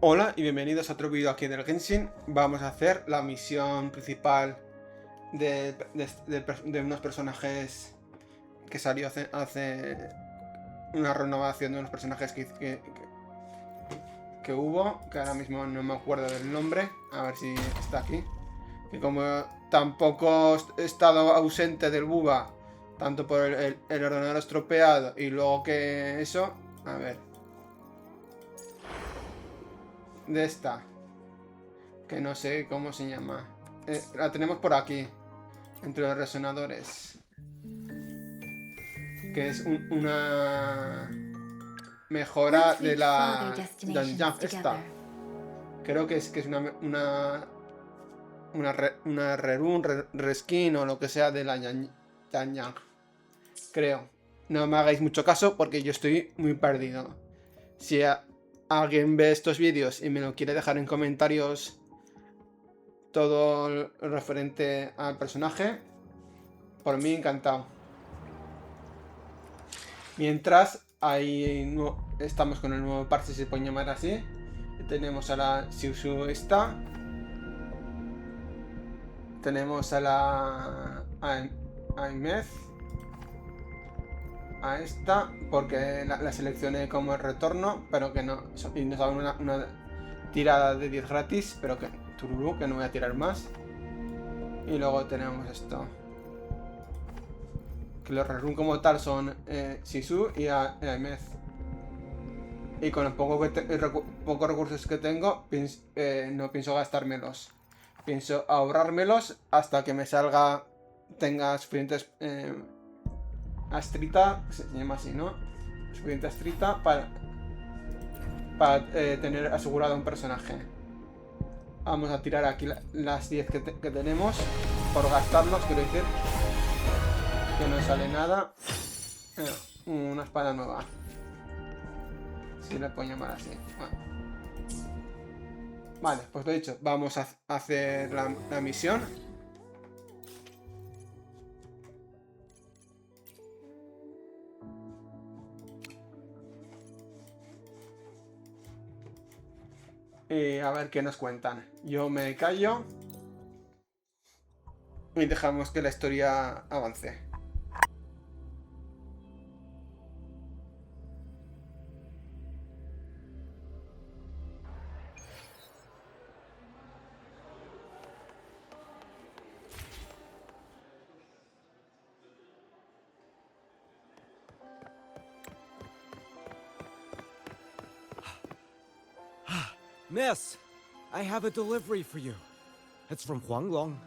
Hola y bienvenidos a otro vídeo aquí del Genshin. Vamos a hacer la misión principal de unos personajes que salió hace una renovación de unos personajes que hubo, que ahora mismo no me acuerdo del nombre. A ver si está aquí. Que como tampoco he estado ausente del buba, tanto por el ordenador estropeado y luego que eso, a ver. De esta, que no sé cómo se llama. La tenemos por aquí, entre los resonadores. Que es una mejora de la Yang esta. Creo que es una rerun, reskin o lo que sea de la Yang. Creo. No me hagáis mucho caso porque yo estoy muy perdido. Si alguien ve estos vídeos y me lo quiere dejar en comentarios todo lo referente al personaje, por mí encantado. Mientras ahí estamos con el nuevo parche, si se puede llamar así. Tenemos a la Xiusu esta. Tenemos a la Aimez. A esta, porque la seleccioné como el retorno, pero que no. Y nos daban una tirada de 10 gratis, pero que tururú, que no voy a tirar más. Y luego tenemos esto. Que los rerun como tal son Sisu y Aimez. Y con los pocos recursos que tengo, no pienso gastármelos. Pienso ahorrármelos hasta que me salga, tenga suficientes astrita, se llama así, ¿no? Suficiente astrita para tener asegurado un personaje. Vamos a tirar aquí las 10 que tenemos por gastarlos, quiero decir. Que no sale nada. Una espada nueva. Si le puedo llamar así. Bueno. Vale, pues lo he dicho. Vamos a hacer la misión. Y a ver qué nos cuentan. Yo me callo. Y dejamos que la historia avance. Miss, I have a delivery for you. It's from Xualing.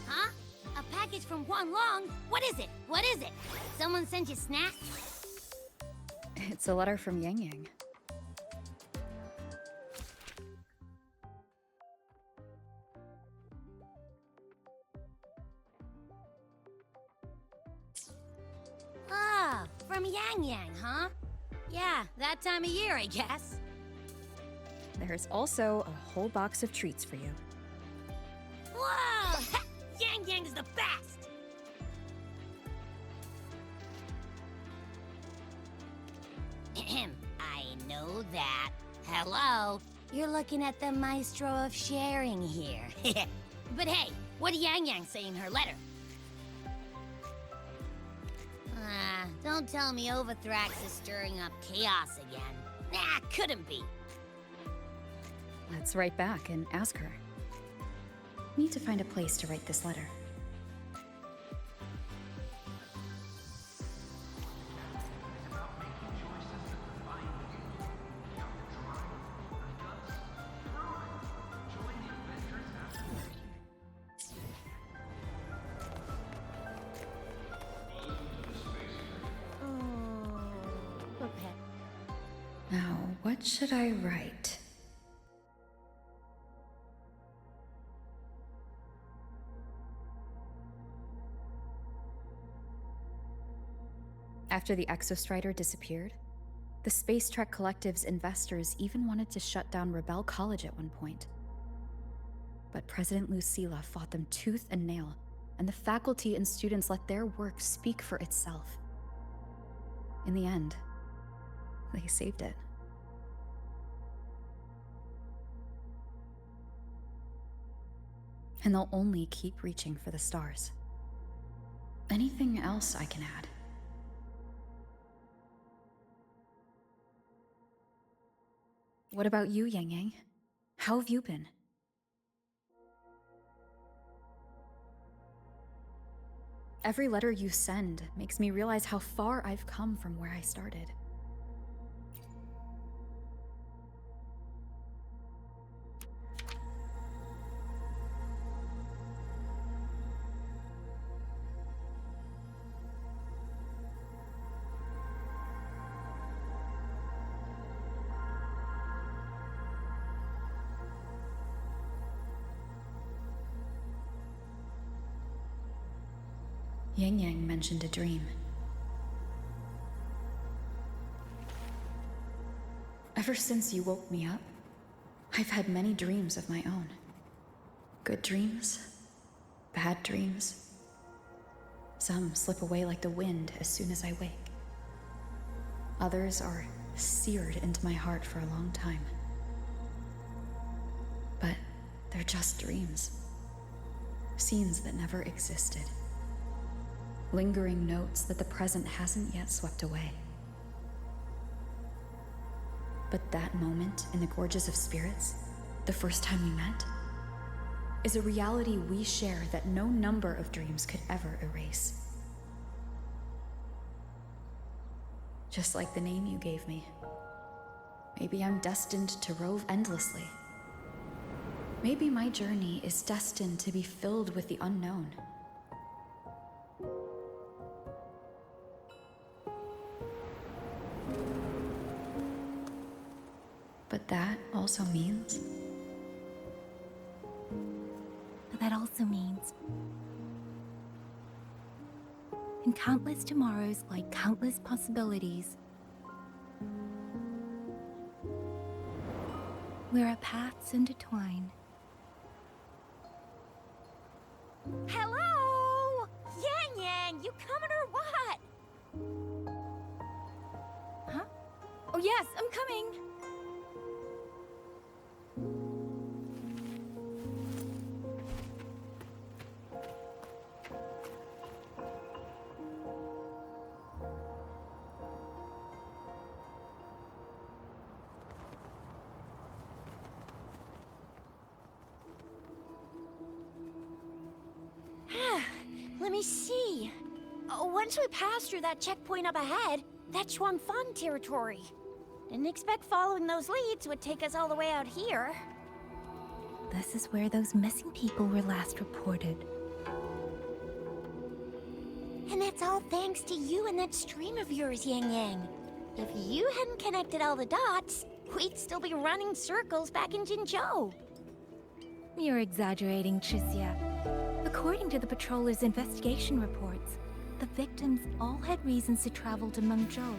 Huh? A package from Xualing? What is it? What is it? Someone sent you snacks? It's a letter from Yang Yang. Ah, from Yang Yang, huh? Yeah, that time of year, I guess. There's also a whole box of treats for you. Whoa! Yang Yang's the best! Ahem, I know that. Hello, you're looking at the maestro of sharing here. But hey, what did Yang Yang say in her letter? Don't tell me Overthrax is stirring up chaos again. Nah, couldn't be. Let's write back and ask her. Need to find a place to write this letter. Now, what should I write? After the Exostrider disappeared, the Space Trek Collective's investors even wanted to shut down Rebel College at one point. But President Lucilla fought them tooth and nail and the faculty and students let their work speak for itself. In the end, they saved it. And they'll only keep reaching for the stars. Anything else I can add? What about you, Yang Yang? How have you been? Every letter you send makes me realize how far I've come from where I started. Yang Yang mentioned a dream. Ever since you woke me up, I've had many dreams of my own. Good dreams, bad dreams. Some slip away like the wind as soon as I wake. Others are seared into my heart for a long time. But they're just dreams. Scenes that never existed. Lingering notes that the present hasn't yet swept away. But that moment in the Gorges of Spirits, the first time we met, is a reality we share that no number of dreams could ever erase. Just like the name you gave me. Maybe I'm destined to rove endlessly. Maybe my journey is destined to be filled with the unknown. But that also means... That also means... in countless tomorrows lie countless possibilities. Where our paths intertwine. Hello? Yang Yang, you coming or what? Huh? Oh yes, I'm coming! Let me see. Once we pass through that checkpoint up ahead, that's Xualing territory. Didn't expect following those leads would take us all the way out here. This is where those missing people were last reported. And that's all thanks to you and that stream of yours, Yang Yang. If you hadn't connected all the dots, we'd still be running circles back in Jinzhou. You're exaggerating, Chixia. According to the patroller's investigation reports, the victims all had reasons to travel to Mengzhou,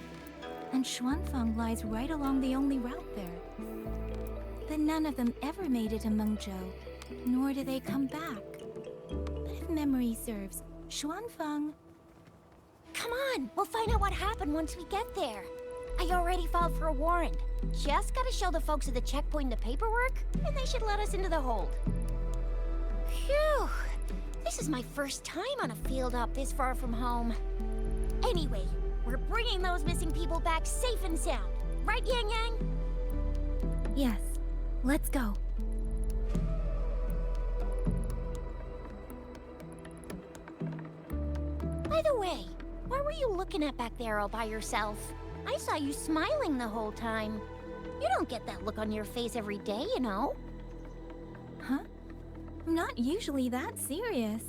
and Xuanfang lies right along the only route there. But none of them ever made it to Mengzhou, nor do they come back. But if memory serves, Xuanfang... Come on, we'll find out what happened once we get there. I already filed for a warrant. Just gotta show the folks at the checkpoint the paperwork, and they should let us into the hold. Phew! This is my first time on a field up this far from home. Anyway, we're bringing those missing people back safe and sound. Right, Yang Yang? Yes, let's go. By the way, what were you looking at back there all by yourself? I saw you smiling the whole time. You don't get that look on your face every day, you know. Huh? I'm not usually that serious.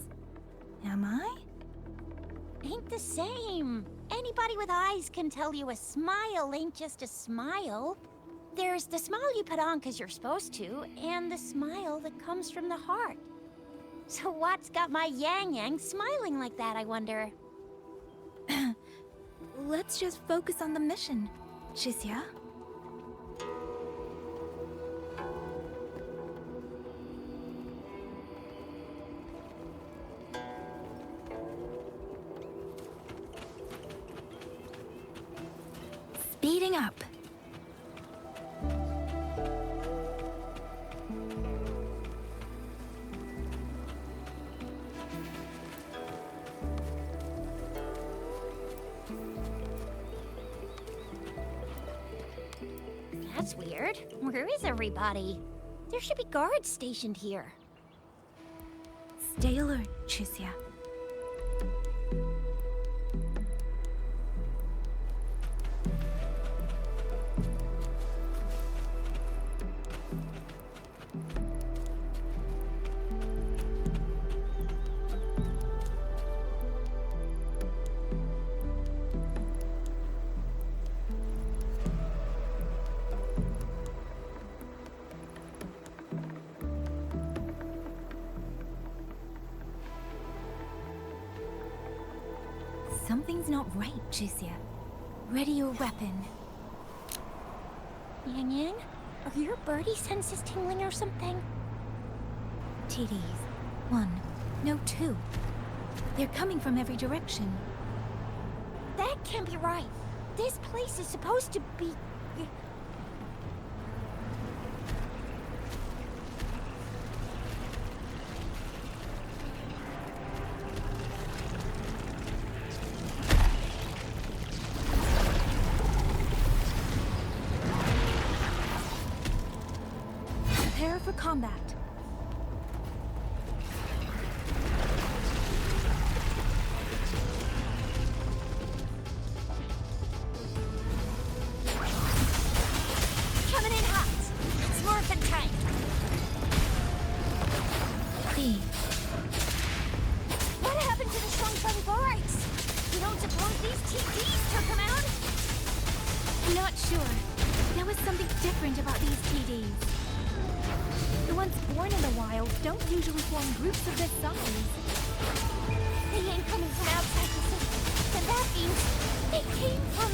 Am I? Ain't the same. Anybody with eyes can tell you a smile ain't just a smile. There's the smile you put on 'cause you're supposed to, and the smile that comes from the heart. So what's got my Yang Yang smiling like that, I wonder? Let's just focus on the mission, Chixia. Speeding up. That's weird. Where is everybody? There should be guards stationed here. Stay alert, Chisia. Something's not right, Chisia. Ready your weapon. Yang Yang? Are your birdie senses tingling or something? TDs. 1. No, 2. They're coming from every direction. That can't be right. This place is supposed to be... Prepare for combat. Coming in hot! It's morphin' time! Please. What happened to the Xualing guards? You don't suppose these TDs took them out? Not sure. There was something different about these TDs. The ones born in the wild don't usually form groups of this size. They ain't coming from outside the city. And that means they came from...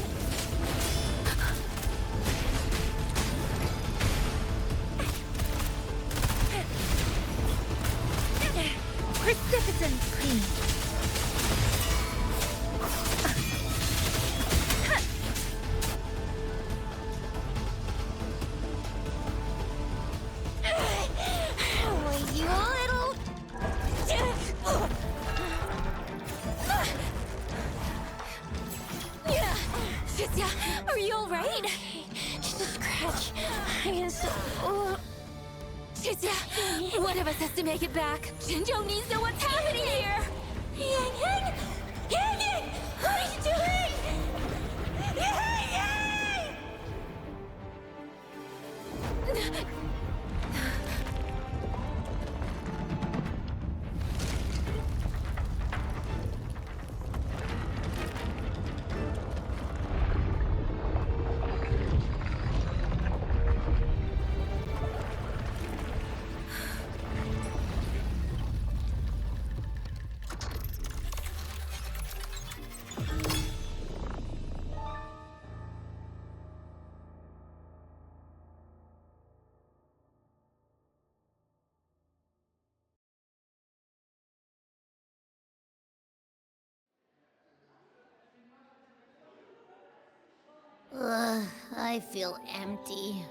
Precipitance Queen. Oh, you little... Chisia, are you alright? Just a scratch. I am so... Chisia, one of us has to make it back. Jinzhou needs to know what's happening here. Yang Yang! Yang Yang! What are you doing? Yang Yang! I feel empty.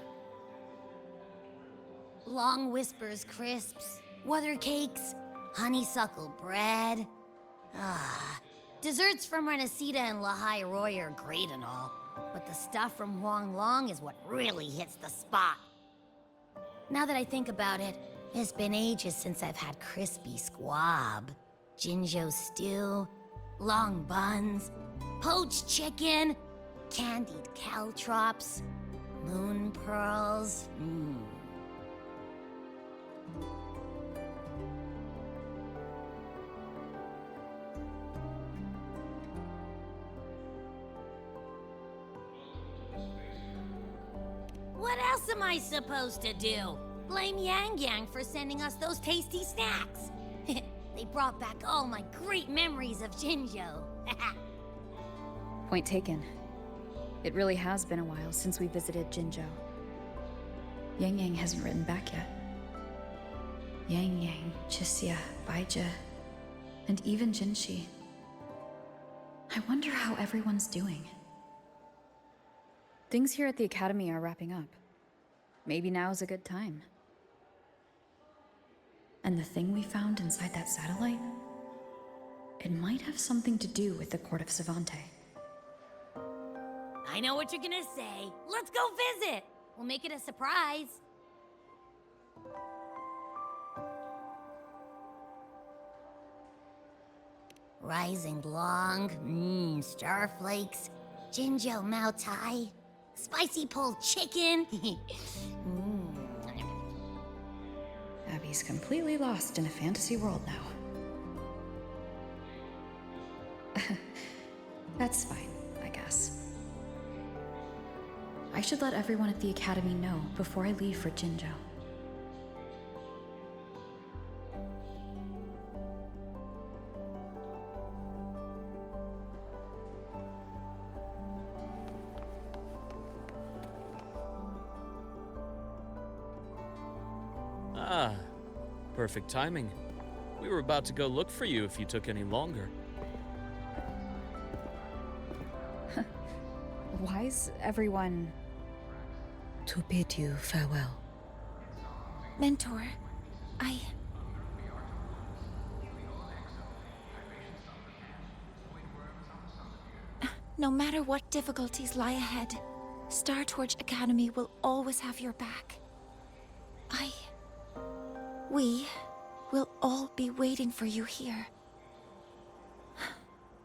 Long whispers crisps, weather cakes, honeysuckle bread. Desserts from Renacita and Lahai Roy are great and all, but the stuff from Huang Long is what really hits the spot. Now that I think about it, it's been ages since I've had crispy squab, Jinzhou stew, long buns, poached chicken, candied caltrops, moon pearls. What else am I supposed to do? Blame Yang Yang for sending us those tasty snacks. They brought back all my great memories of Jinzhou. Point taken. It really has been a while since we visited Jinzhou. Yang Yang hasn't written back yet. Yang Yang, Chisia, Baizhi, and even Jinshi. I wonder how everyone's doing. Things here at the Academy are wrapping up. Maybe now's a good time. And the thing we found inside that satellite? It might have something to do with the Court of Savante. I know what you're gonna say. Let's go visit! We'll make it a surprise. Rising long, starflakes, Jinjo Mao Tai, spicy pulled chicken. Abby's completely lost in a fantasy world now. That's fine, I guess. I should let everyone at the Academy know before I leave for Jinjo. Ah, perfect timing. We were about to go look for you if you took any longer. Why's everyone... To bid you farewell. Mentor, No matter what difficulties lie ahead, Star Torch Academy will always have your back. We will all be waiting for you here.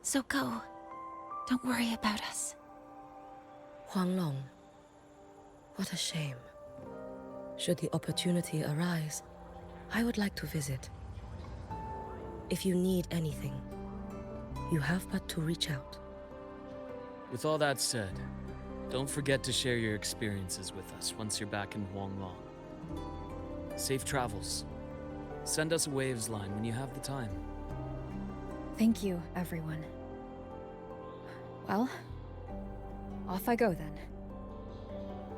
So go. Don't worry about us. Xualing. What a shame. Should the opportunity arise, I would like to visit. If you need anything, you have but to reach out. With all that said, don't forget to share your experiences with us once you're back in Xualing. Safe travels. Send us a waves line when you have the time. Thank you, everyone. Well, off I go then.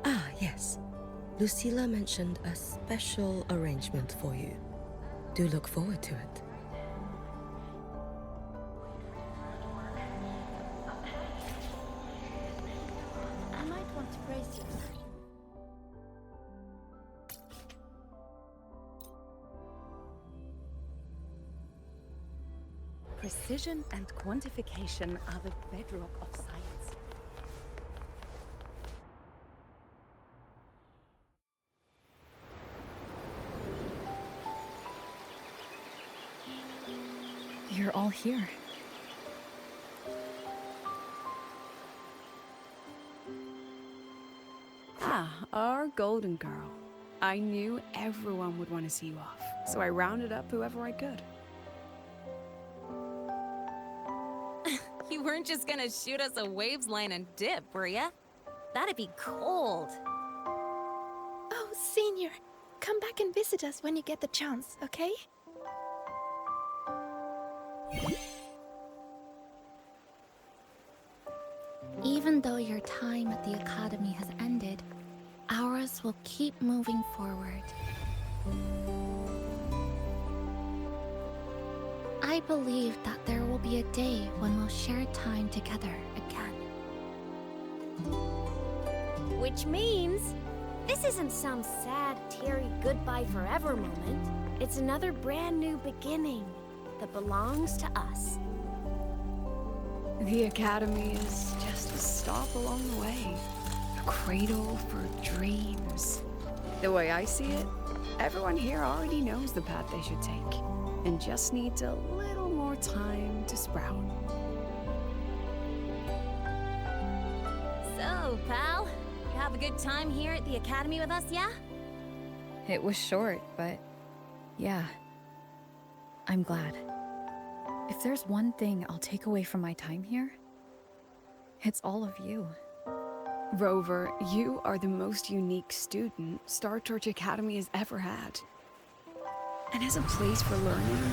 Ah, yes. Lucilla mentioned a special arrangement for you. Do look forward to it. I might want to brace you. Precision and quantification are the bedrock of science. You're all here. Ah, our golden girl. I knew everyone would want to see you off, so I rounded up whoever I could. You weren't just gonna shoot us a waves line and dip, were ya? That'd be cold. Oh, Senior, come back and visit us when you get the chance, okay? Even though your time at the Academy has ended, ours will keep moving forward. I believe that there will be a day when we'll share time together again. Which means, this isn't some sad, teary goodbye forever moment. It's another brand new beginning that belongs to us. The Academy is just a stop along the way. A cradle for dreams. The way I see it, everyone here already knows the path they should take, and just needs a little more time to sprout. So, pal, you have a good time here at the Academy with us, yeah? It was short, but yeah. I'm glad. If there's one thing I'll take away from my time here, it's all of you. Rover, you are the most unique student Star Torch Academy has ever had. And as a place for learning,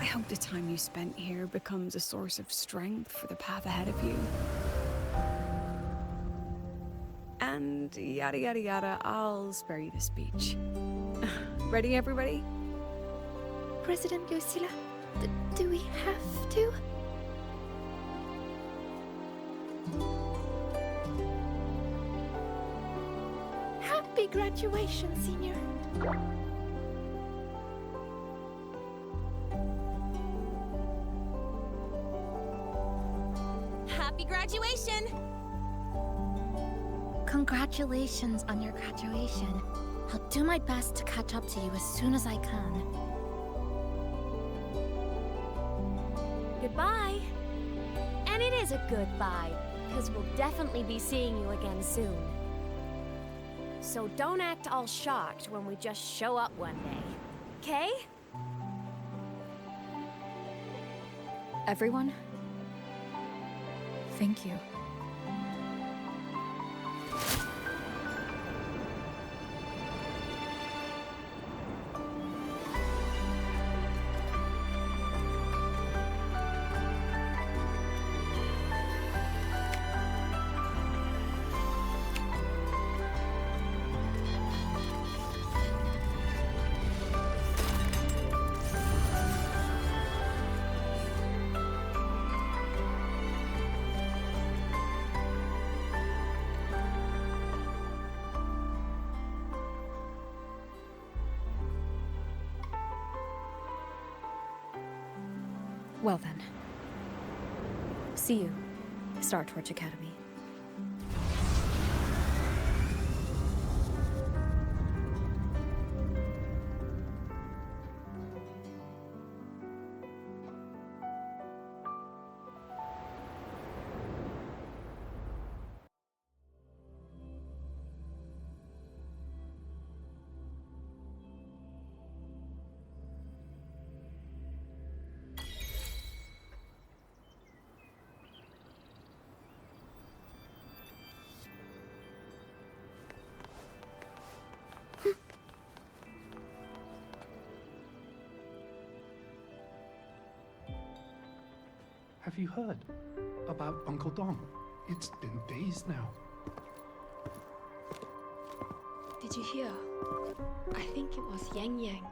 I hope the time you spent here becomes a source of strength for the path ahead of you. And yada yada yada, I'll spare you the speech. Ready, everybody? President Lucilla, do we have to? Happy graduation, Senior. Happy graduation! Congratulations on your graduation. I'll do my best to catch up to you as soon as I can. Goodbye. And it is a goodbye, because we'll definitely be seeing you again soon. So don't act all shocked when we just show up one day. Okay? Everyone, thank you. Well then. See you, Star Torch Academy. Have you heard about Uncle Dom? It's been days now. Did you hear? I think it was Yang Yang.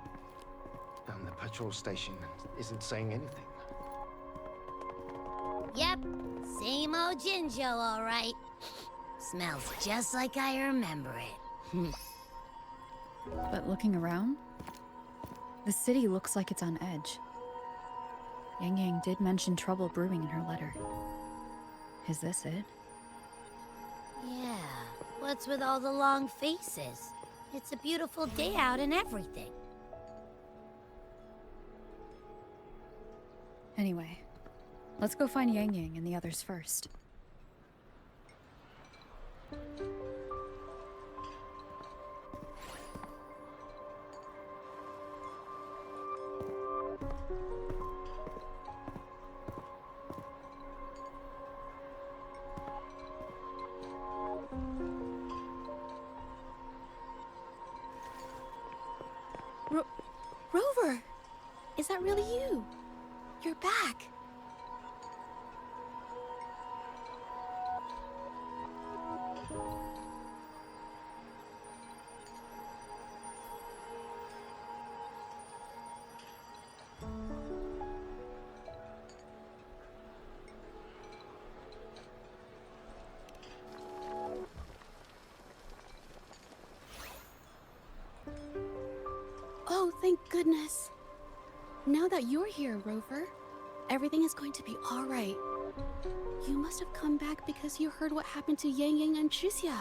And the patrol station isn't saying anything. Yep, same old Jinjo, all right. Smells just like I remember it. But looking around, the city looks like it's on edge. Yang Yang did mention trouble brewing in her letter. Is this it? Yeah, what's with all the long faces? It's a beautiful day out and everything. Anyway, let's go find Yang Yang and the others first. Rover! Is that really you? You're back. Oh, thank goodness. Now that you're here, Rover, everything is going to be all right. You must have come back because you heard what happened to Yang Yang and Chixia.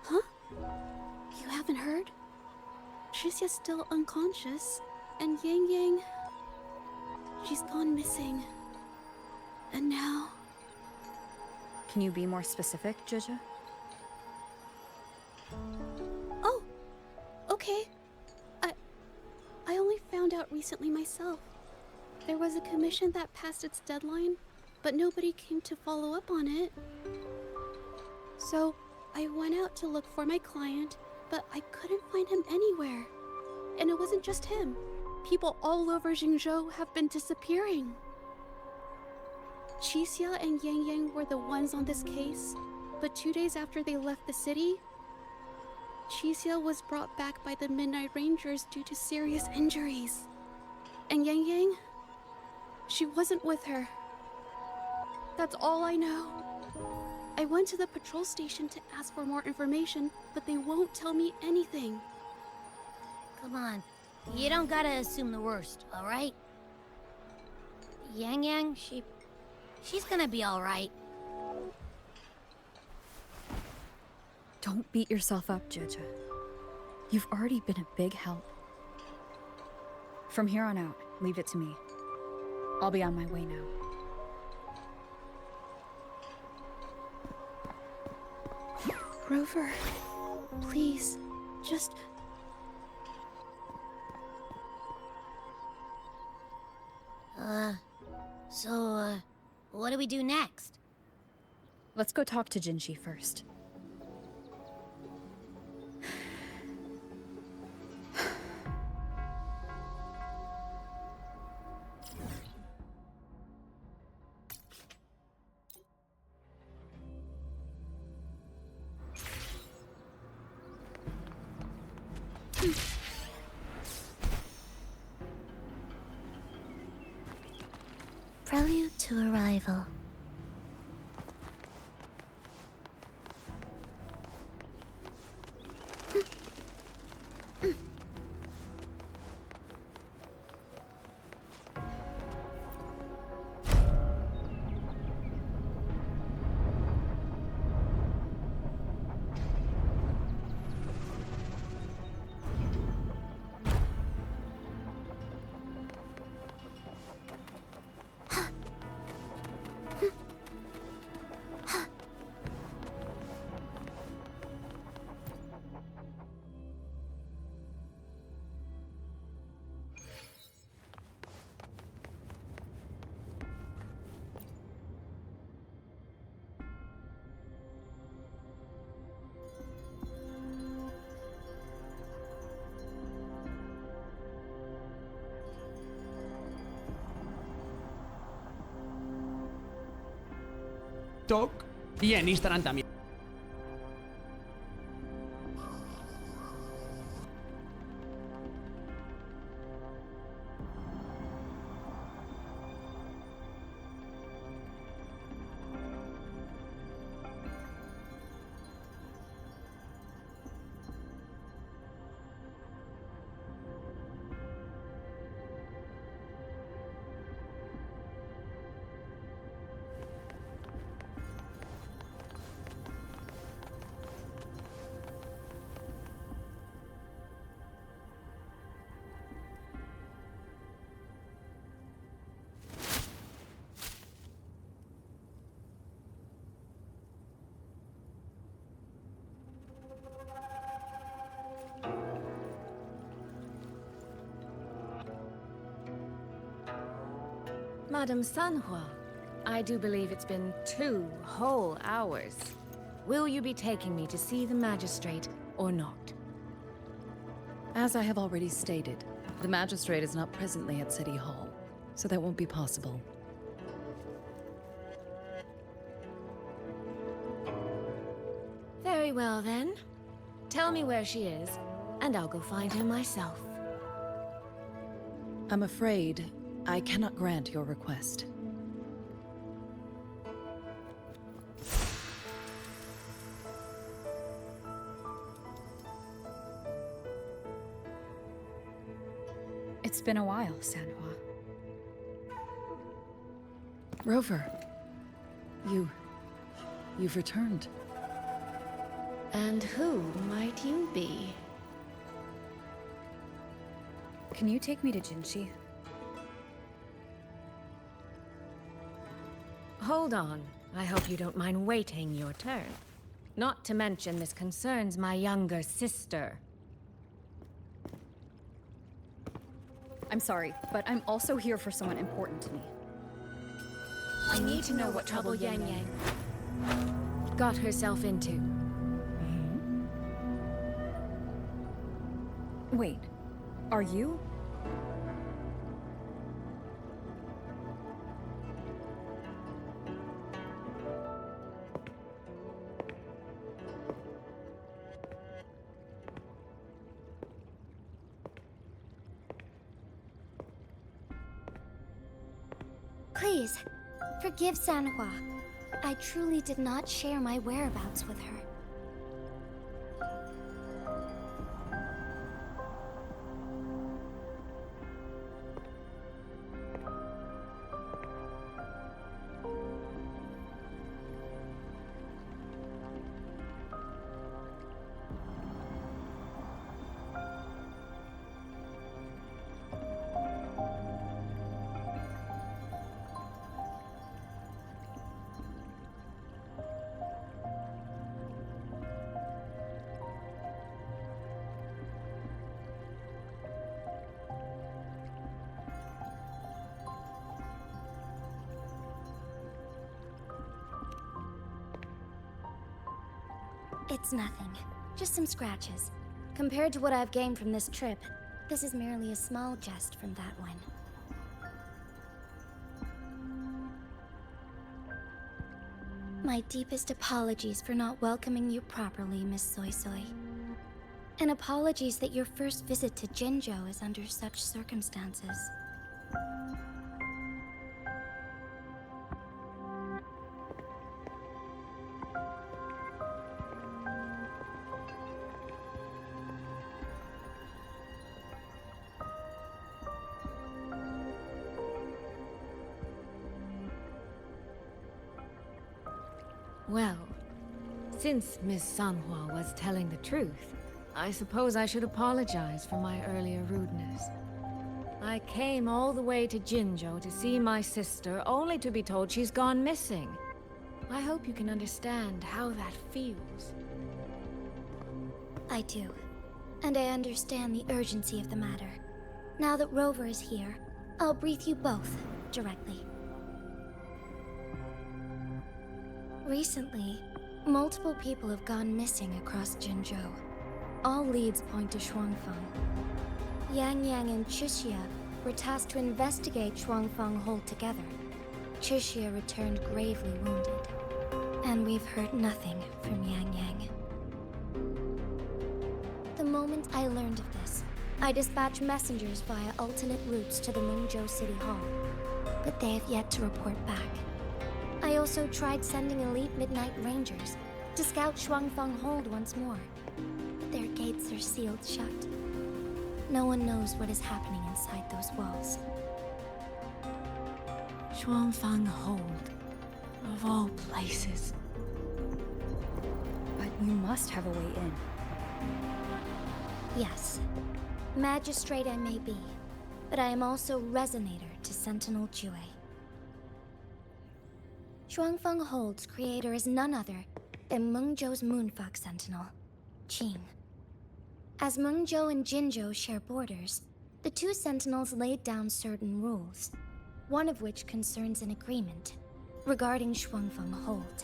Huh? You haven't heard? Chixia's still unconscious, and Yang Yang... she's gone missing. And now... Can you be more specific, Jija? Oh, okay. I only found out recently myself. There was a commission that passed its deadline, but nobody came to follow up on it. So, I went out to look for my client, but I couldn't find him anywhere. And it wasn't just him. People all over Jingzhou have been disappearing. Chixia and Yang Yang were the ones on this case, but 2 days after they left the city, Chixia was brought back by the Midnight Rangers due to serious injuries. And Yang Yang? She wasn't with her. That's all I know. I went to the patrol station to ask for more information, but they won't tell me anything. Come on. You don't gotta assume the worst, alright? Yang Yang, she's gonna be alright. Don't beat yourself up, Jeje. You've already been a big help. From here on out, leave it to me. I'll be on my way now. Rover, please, just... So, what do we do next? Let's go talk to Jinshi first. Prelude to arrival. TikTok y en Instagram también. Madam Sanhua, I do believe it's been 2 whole hours. Will you be taking me to see the magistrate or not? As I have already stated, the magistrate is not presently at City Hall, so that won't be possible. Very well then. Tell me where she is, and I'll go find her myself. I'm afraid I cannot grant your request. It's been a while, Sanhua. Rover, you've returned. And who might you be? Can you take me to Jinshi? Hold on. I hope you don't mind waiting your turn. Not to mention this concerns my younger sister. I'm sorry, but I'm also here for someone important to me. I need to know what trouble Yang Yang got herself into. Wait, are you? Please, forgive Sanhua. I truly did not share my whereabouts with her. It's nothing. Just some scratches. Compared to what I've gained from this trip, this is merely a small jest from that one. My deepest apologies for not welcoming you properly, Miss Soy Soy. And apologies that your first visit to Jinzhou is under such circumstances. Well, since Miss Sanhua was telling the truth, I suppose I should apologize for my earlier rudeness. I came all the way to Jinzhou to see my sister, only to be told she's gone missing. I hope you can understand how that feels. I do. And I understand the urgency of the matter. Now that Rover is here, I'll brief you both directly. Recently, multiple people have gone missing across Jinzhou. All leads point to Xuanfeng. Yang Yang and Chixia were tasked to investigate Xuanfeng Hold together. Chixia returned gravely wounded, and we've heard nothing from Yang Yang. The moment I learned of this, I dispatched messengers via alternate routes to the Mengzhou City Hall, but they have yet to report back. I also tried sending elite Midnight Rangers to scout Xuanfeng Hold once more, but their gates are sealed shut. No one knows what is happening inside those walls. Xuanfeng Hold, of all places. But you must have a way in. Yes. Magistrate I may be, but I am also Resonator to Sentinel Jue. Xuanfeng Hold's creator is none other than Mengzhou's Moonfuck Sentinel, Qing. As Mengzhou and Jinzhou share borders, the two sentinels laid down certain rules, one of which concerns an agreement regarding Xuanfeng Hold.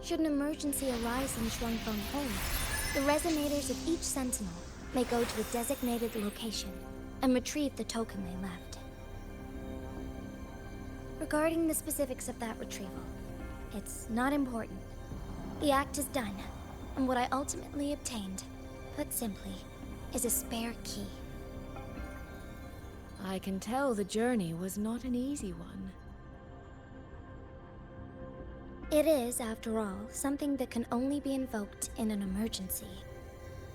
Should an emergency arise in Xuanfeng Hold, the resonators of each sentinel may go to a designated location and retrieve the token they left. Regarding the specifics of that retrieval, it's not important. The act is done, and what I ultimately obtained, put simply, is a spare key. I can tell the journey was not an easy one. It is, after all, something that can only be invoked in an emergency.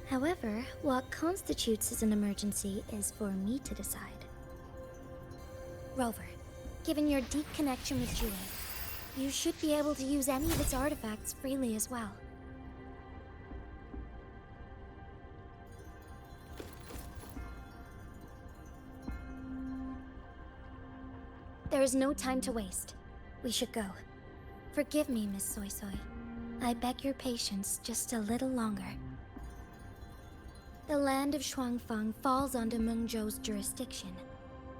However, what constitutes as an emergency is for me to decide. Rover, given your deep connection with Jue, you should be able to use any of its artifacts freely as well. There is no time to waste. We should go. Forgive me, Miss Soy Soy. I beg your patience just a little longer. The land of Xuanfeng falls under Mengzhou's jurisdiction.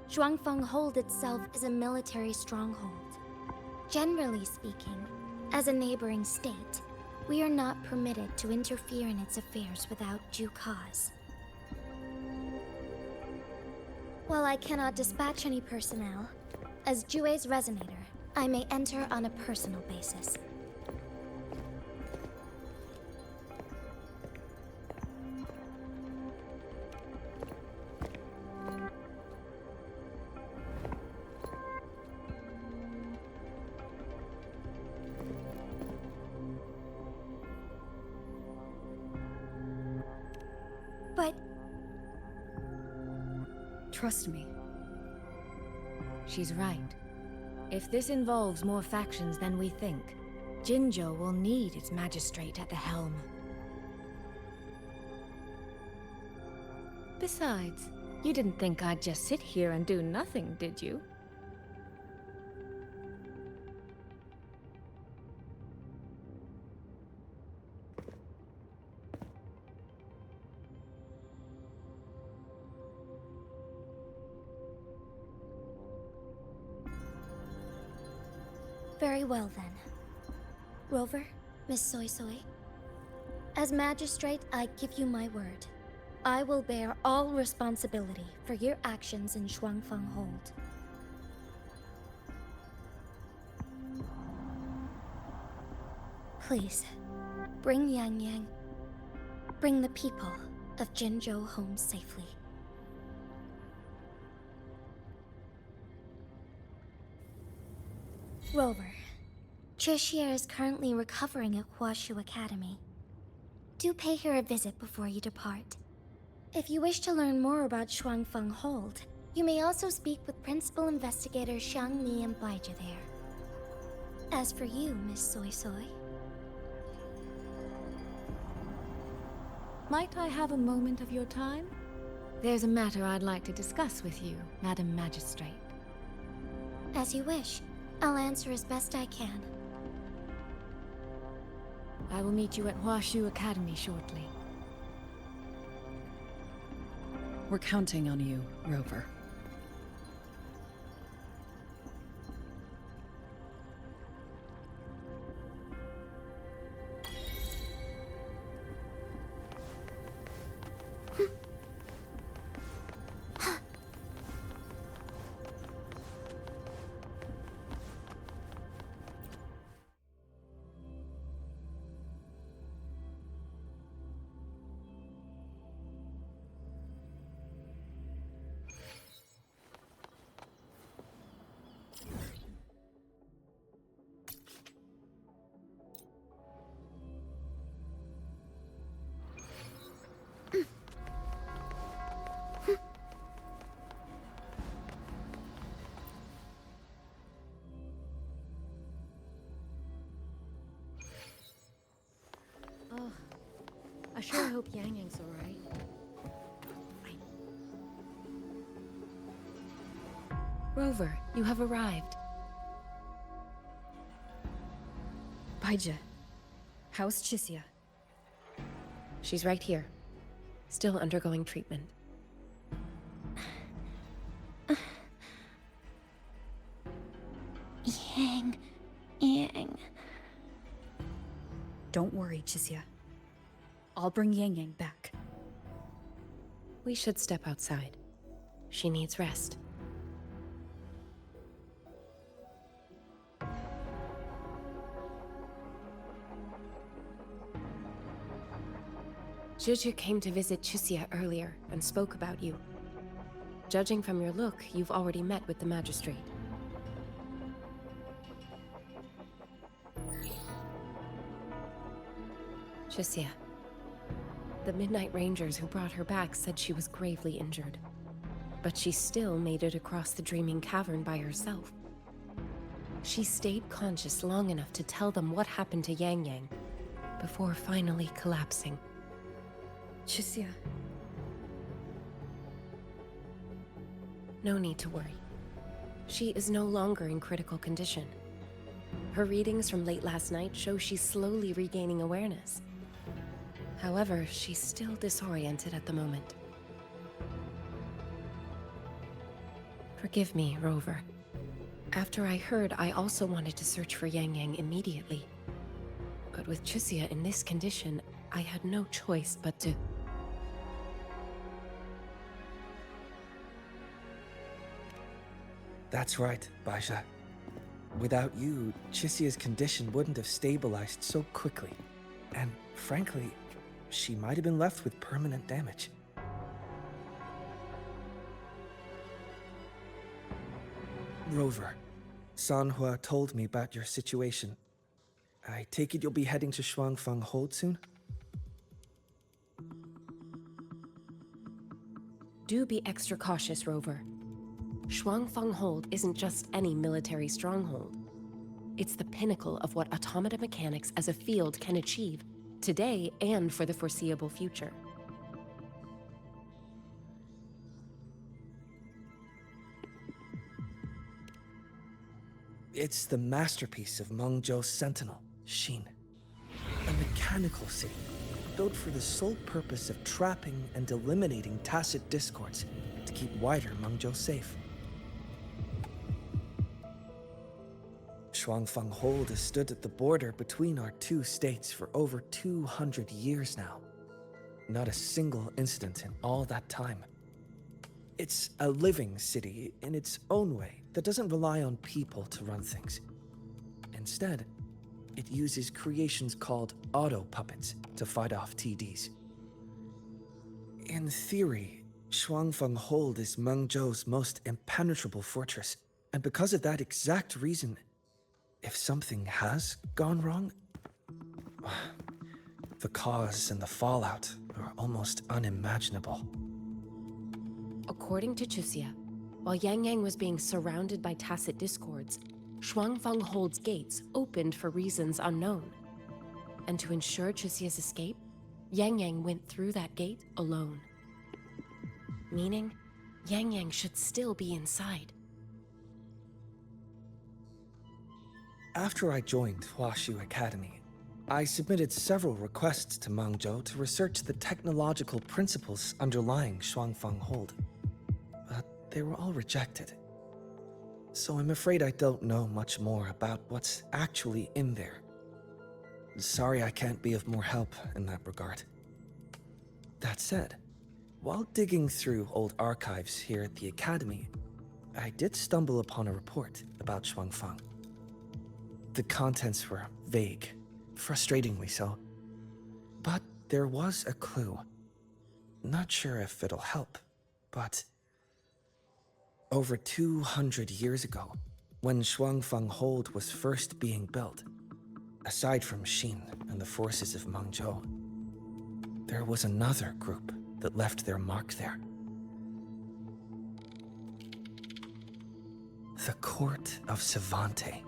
Xuanfeng Hold itself is a military stronghold. Generally speaking, as a neighboring state, we are not permitted to interfere in its affairs without due cause. While I cannot dispatch any personnel, as Jue's Resonator, I may enter on a personal basis. trust me. She's right. If this involves more factions than we think, Jinzhou will need its magistrate at the helm. Besides, you didn't think I'd just sit here and do nothing, did you? Very well then. Rover, Miss Soy Soy. As magistrate, I give you my word. I will bear all responsibility for your actions in Xuanfang Hold. Please, bring Yang Yang. Bring the people of Jinzhou home safely. Rover, Tricia is currently recovering at Huashu Academy. Do pay her a visit before you depart. If you wish to learn more about Xuanfang Hold, you may also speak with Principal Investigator Xiangli and Baizhi there. As for you, Miss Soy Soy... Might I have a moment of your time? There's a matter I'd like to discuss with you, Madam Magistrate. As you wish. I'll answer as best I can. I will meet you at Huashu Academy shortly. We're counting on you, Rover. Oh, I sure hope Yang Yang's alright. Rover, you have arrived. Baizhi, how's Chixia? She's right here, still undergoing treatment. Yang. Don't worry, Chixia. I'll bring Yang Yang back. We should step outside. She needs rest. Juju came to visit Chixia earlier and spoke about you. Judging from your look, you've already met with the magistrate. Chixia. The Midnight Rangers who brought her back said she was gravely injured. But she still made it across the Dreaming Cavern by herself. She stayed conscious long enough to tell them what happened to Yang Yang, before finally collapsing. Chixia. No need to worry. She is no longer in critical condition. Her readings from late last night show she's slowly regaining awareness. However, she's still disoriented at the moment. Forgive me, Rover. After I heard, I also wanted to search for Yang Yang immediately. But with Chixia in this condition, I had no choice but to... That's right, Baizhi. Without you, Chixia's condition wouldn't have stabilized so quickly. And frankly, she might have been left with permanent damage. Rover, Sanhua told me about your situation. I take it you'll be heading to Xuanfang Hold soon? Do be extra cautious, Rover. Xuangfeng Hold isn't just any military stronghold. It's the pinnacle of what automata mechanics as a field can achieve, today and for the foreseeable future. It's the masterpiece of Mengzhou's sentinel, Xin. A mechanical city, built for the sole purpose of trapping and eliminating tacit discords to keep wider Mengzhou safe. Xuangfeng Hold has stood at the border between our two states for over 200 years now. Not a single incident in all that time. It's a living city in its own way that doesn't rely on people to run things. Instead, it uses creations called auto-puppets to fight off TDs. In theory, Xuangfeng Hold is Mengzhou's most impenetrable fortress, and because of that exact reason, if something has gone wrong, the cause and the fallout are almost unimaginable. According to Chuxia, while Yang Yang was being surrounded by tacit discords, Xuangfeng Hold's gates opened for reasons unknown. And to ensure Chuxia's escape, Yang Yang went through that gate alone. Meaning, Yang Yang should still be inside. After I joined Huaxu Academy, I submitted several requests to Mengzhou to research the technological principles underlying Xuangfeng Hold. But they were all rejected. So I'm afraid I don't know much more about what's actually in there. Sorry I can't be of more help in that regard. That said, while digging through old archives here at the Academy, I did stumble upon a report about Xuangfeng. The contents were vague, frustratingly so. But there was a clue. Not sure if it'll help, but over 200 years ago, when Xuangfeng Hold was first being built, aside from Xin and the forces of Mengzhou, there was another group that left their mark there. The Court of Savante.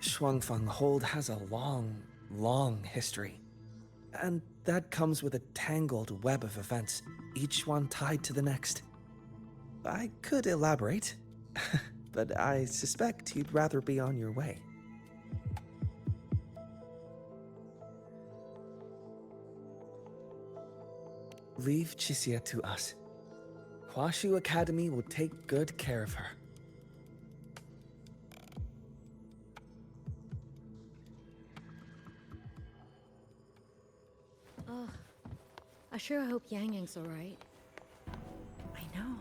Xuangfeng Hold has a long, long history. And that comes with a tangled web of events, each one tied to the next. I could elaborate, but I suspect you'd rather be on your way. Leave Chixia to us. Huaxu Academy will take good care of her. Oh, I sure hope Yang Yang's alright. I know.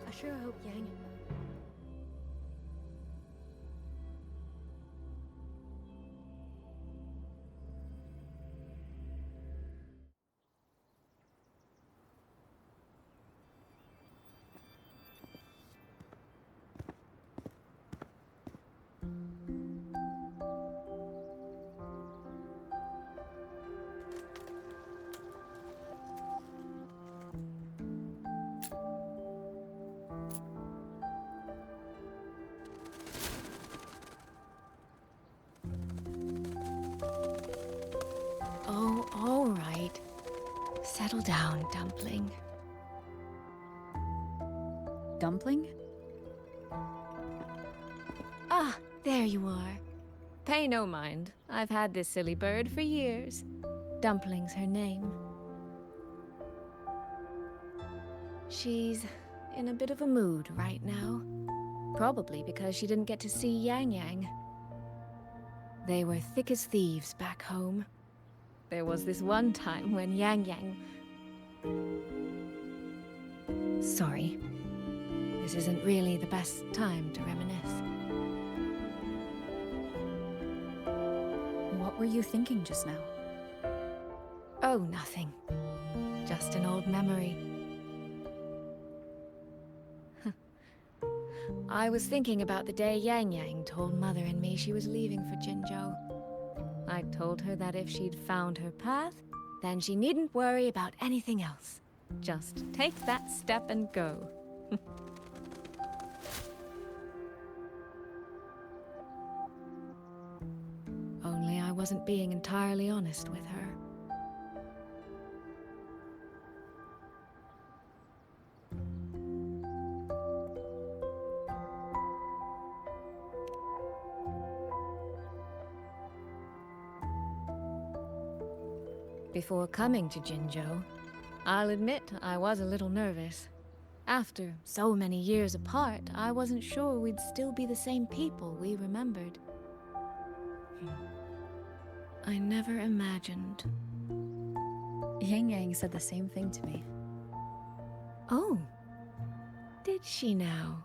I sure hope Yang... Oh, all right. Settle down, Dumpling. Dumpling? Ah, there you are. Pay no mind. I've had this silly bird for years. Dumpling's her name. She's in a bit of a mood right now. Probably because she didn't get to see Yang Yang. They were thick as thieves back home. There was this one time when Yang Yang... Sorry. This isn't really the best time to reminisce. What were you thinking just now? Oh, nothing. Just an old memory. I was thinking about the day Yang Yang told Mother and me she was leaving for Jinzhou. I told her that if she'd found her path, then she needn't worry about anything else. Just take that step and go. Only I wasn't being entirely honest with her. Before coming to Jinzhou, I'll admit I was a little nervous. After so many years apart, I wasn't sure we'd still be the same people we remembered. I never imagined. Yang Yang said the same thing to me. Oh, did she now?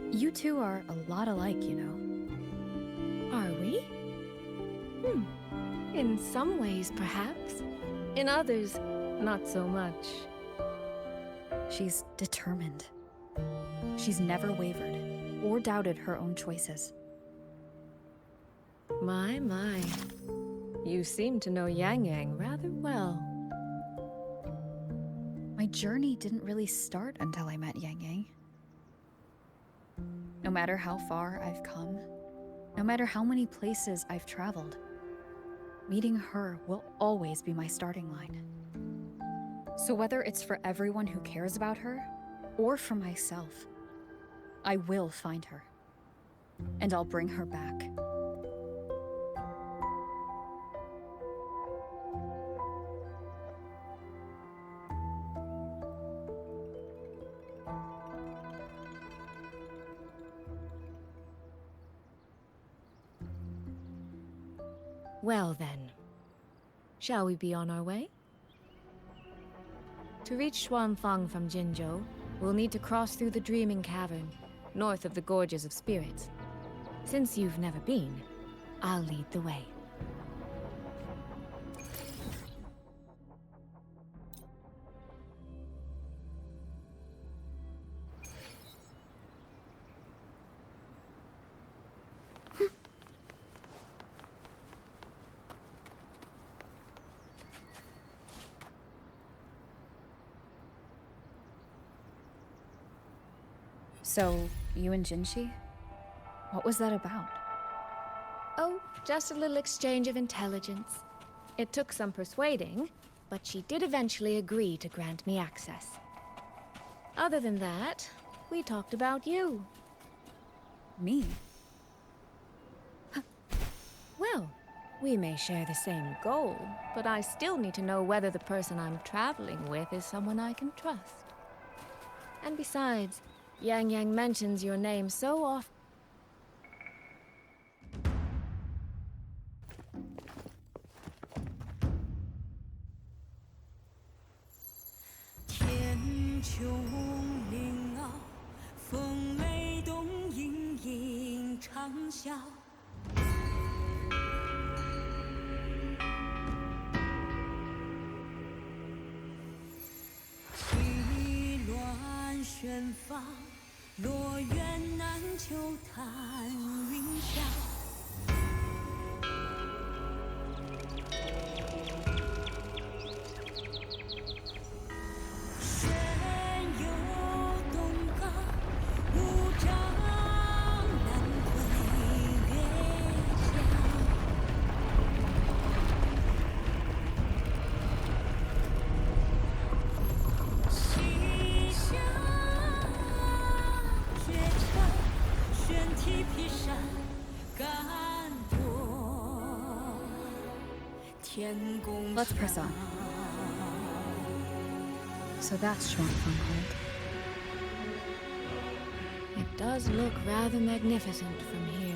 You two are a lot alike, you know. Are we? In some ways, perhaps. In others, not so much. She's determined. She's never wavered or doubted her own choices. My. You seem to know Yang Yang rather well. My journey didn't really start until I met Yang Yang. No matter how far I've come, no matter how many places I've traveled, meeting her will always be my starting line. So whether it's for everyone who cares about her, or for myself, I will find her. And I'll bring her back. Well then, shall we be on our way? To reach Xuanfang from Jinzhou, we'll need to cross through the Dreaming Cavern, north of the Gorges of Spirits. Since you've never been, I'll lead the way. So, you and Jinshi? What was that about? Oh, just a little exchange of intelligence. It took some persuading, but she did eventually agree to grant me access. Other than that, we talked about you. Me? Well, we may share the same goal, but I still need to know whether the person I'm traveling with is someone I can trust. And besides, Yang Yang mentions your name so often. Let's press on. So that's Xuanfeng Hold. It does look rather magnificent from here.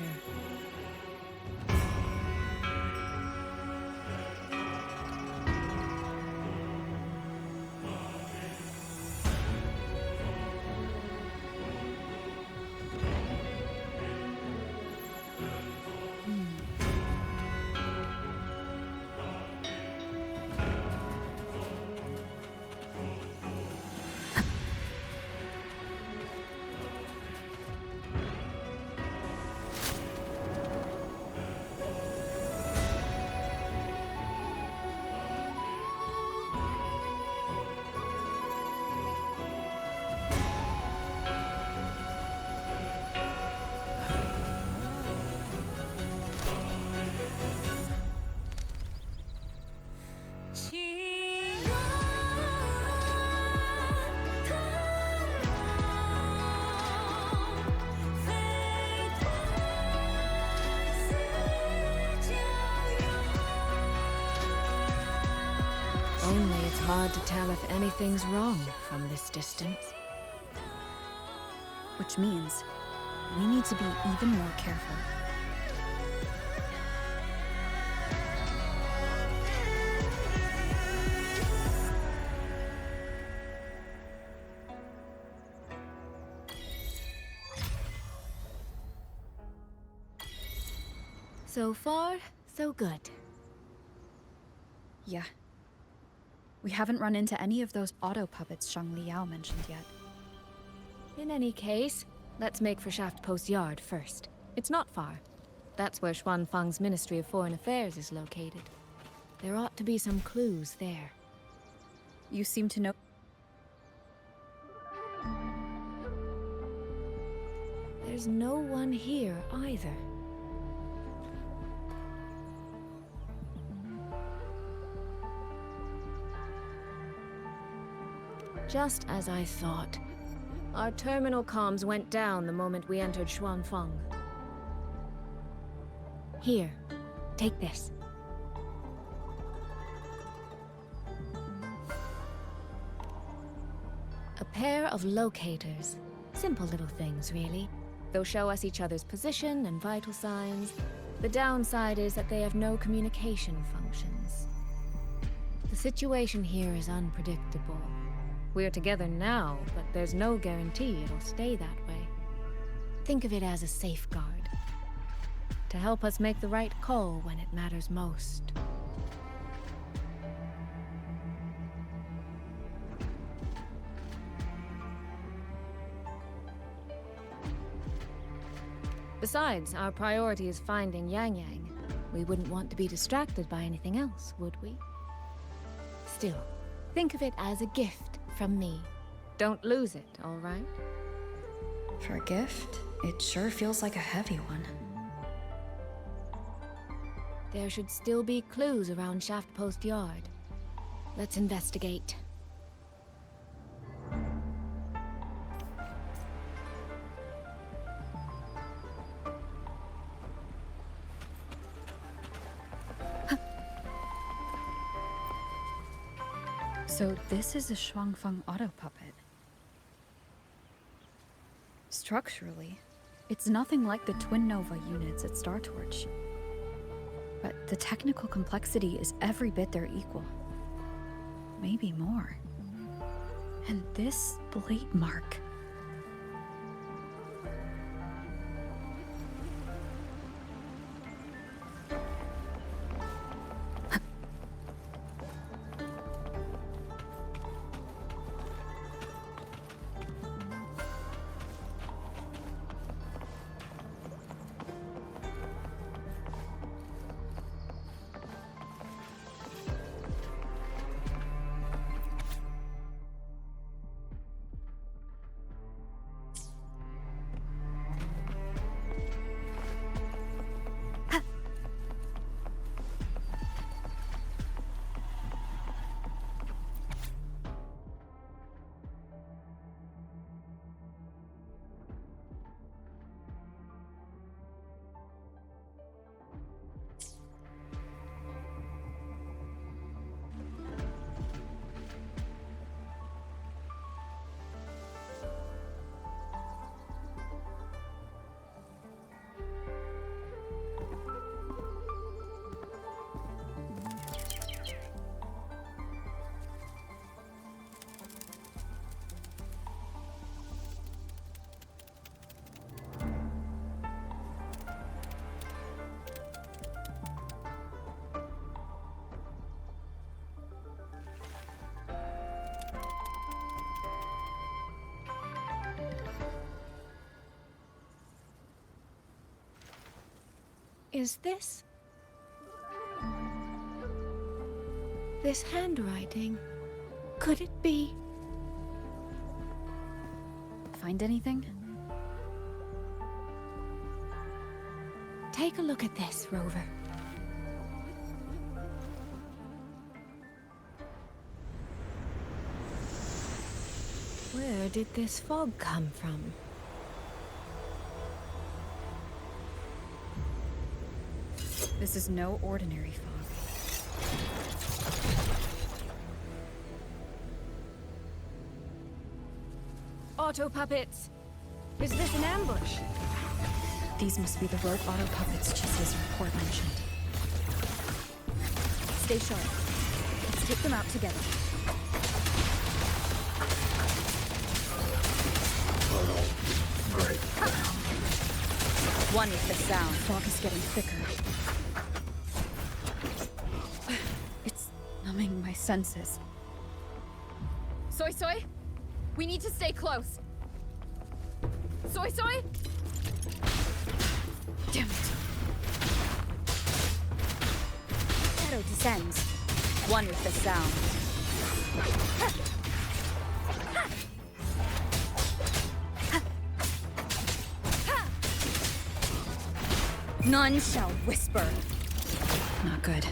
Only it's hard to tell if anything's wrong from this distance. Which means we need to be even more careful. So far, so good. Yeah. We haven't run into any of those auto puppets Zhang Liao mentioned yet. In any case, let's make for Shaft Post Yard first. It's not far. That's where Xuanfeng's Ministry of Foreign Affairs is located. There ought to be some clues there. You seem to know. There's no one here either. Just as I thought. Our terminal comms went down the moment we entered Xuanfeng. Here, take this. A pair of locators. Simple little things, really. They'll show us each other's position and vital signs. The downside is that they have no communication functions. The situation here is unpredictable. We're together now, but there's no guarantee it'll stay that way. Think of it as a safeguard. To help us make the right call when it matters most. Besides, our priority is finding Yang Yang. We wouldn't want to be distracted by anything else, would we? Still, think of it as a gift from me. Don't lose it, all right? For a gift, it sure feels like a heavy one. There should still be clues around Shaft Post Yard. Let's investigate. So this is a Xuanfeng auto puppet. Structurally, it's nothing like the twin Nova units at Star Torch. But the technical complexity is every bit their equal. Maybe more. And this blade mark. Is this... this handwriting? Could it be... Find anything? Take a look at this, Rover. Where did this fog come from? This is no ordinary fog. Auto puppets! Is this an ambush? These must be the rogue auto puppets Chisia's report mentioned. Stay sharp. Let's take them out together. Great. One with the sound. Fog is getting thicker. It's numbing my senses. Soy Soy? We need to stay close. Soy Soy? Damn it. Shadow descends. One with the sound. None shall whisper. Not good.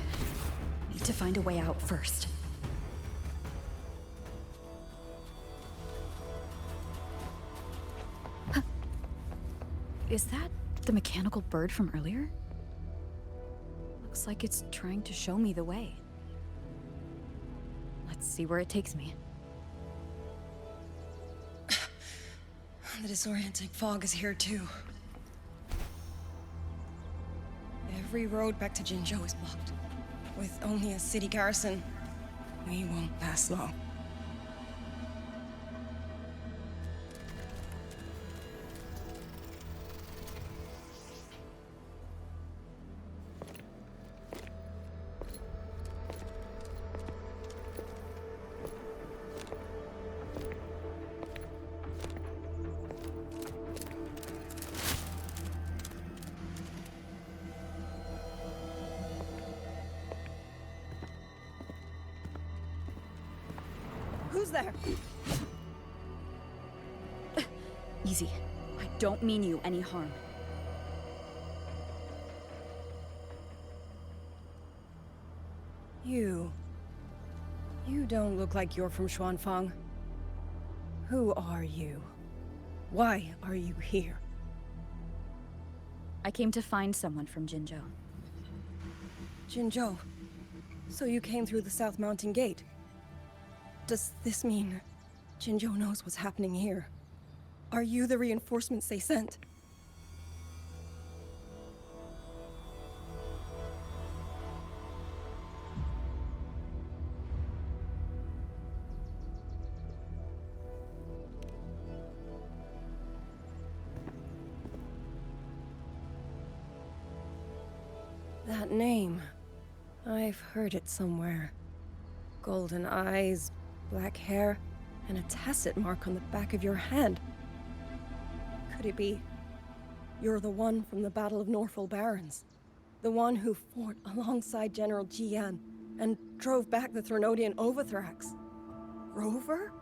Need to find a way out first. Is that the mechanical bird from earlier? Looks like it's trying to show me the way. Let's see where it takes me. The disorienting fog is here too. Every road back to Jinzhou is blocked. With only a city garrison, we won't last long. Who's there? Easy. I don't mean you any harm. You don't look like you're from Xuanfang. Who are you? Why are you here? I came to find someone from Jinzhou. Jinzhou? So you came through the South Mountain Gate? Does this mean Jinzhou knows what's happening here? Are you the reinforcements they sent? That name. I've heard it somewhere. Golden eyes, black hair, and a tacit mark on the back of your hand. Could it be you're the one from the Battle of Norfolk Barrens? The one who fought alongside General Jiyan and drove back the Threnodian Overthrax? Rover?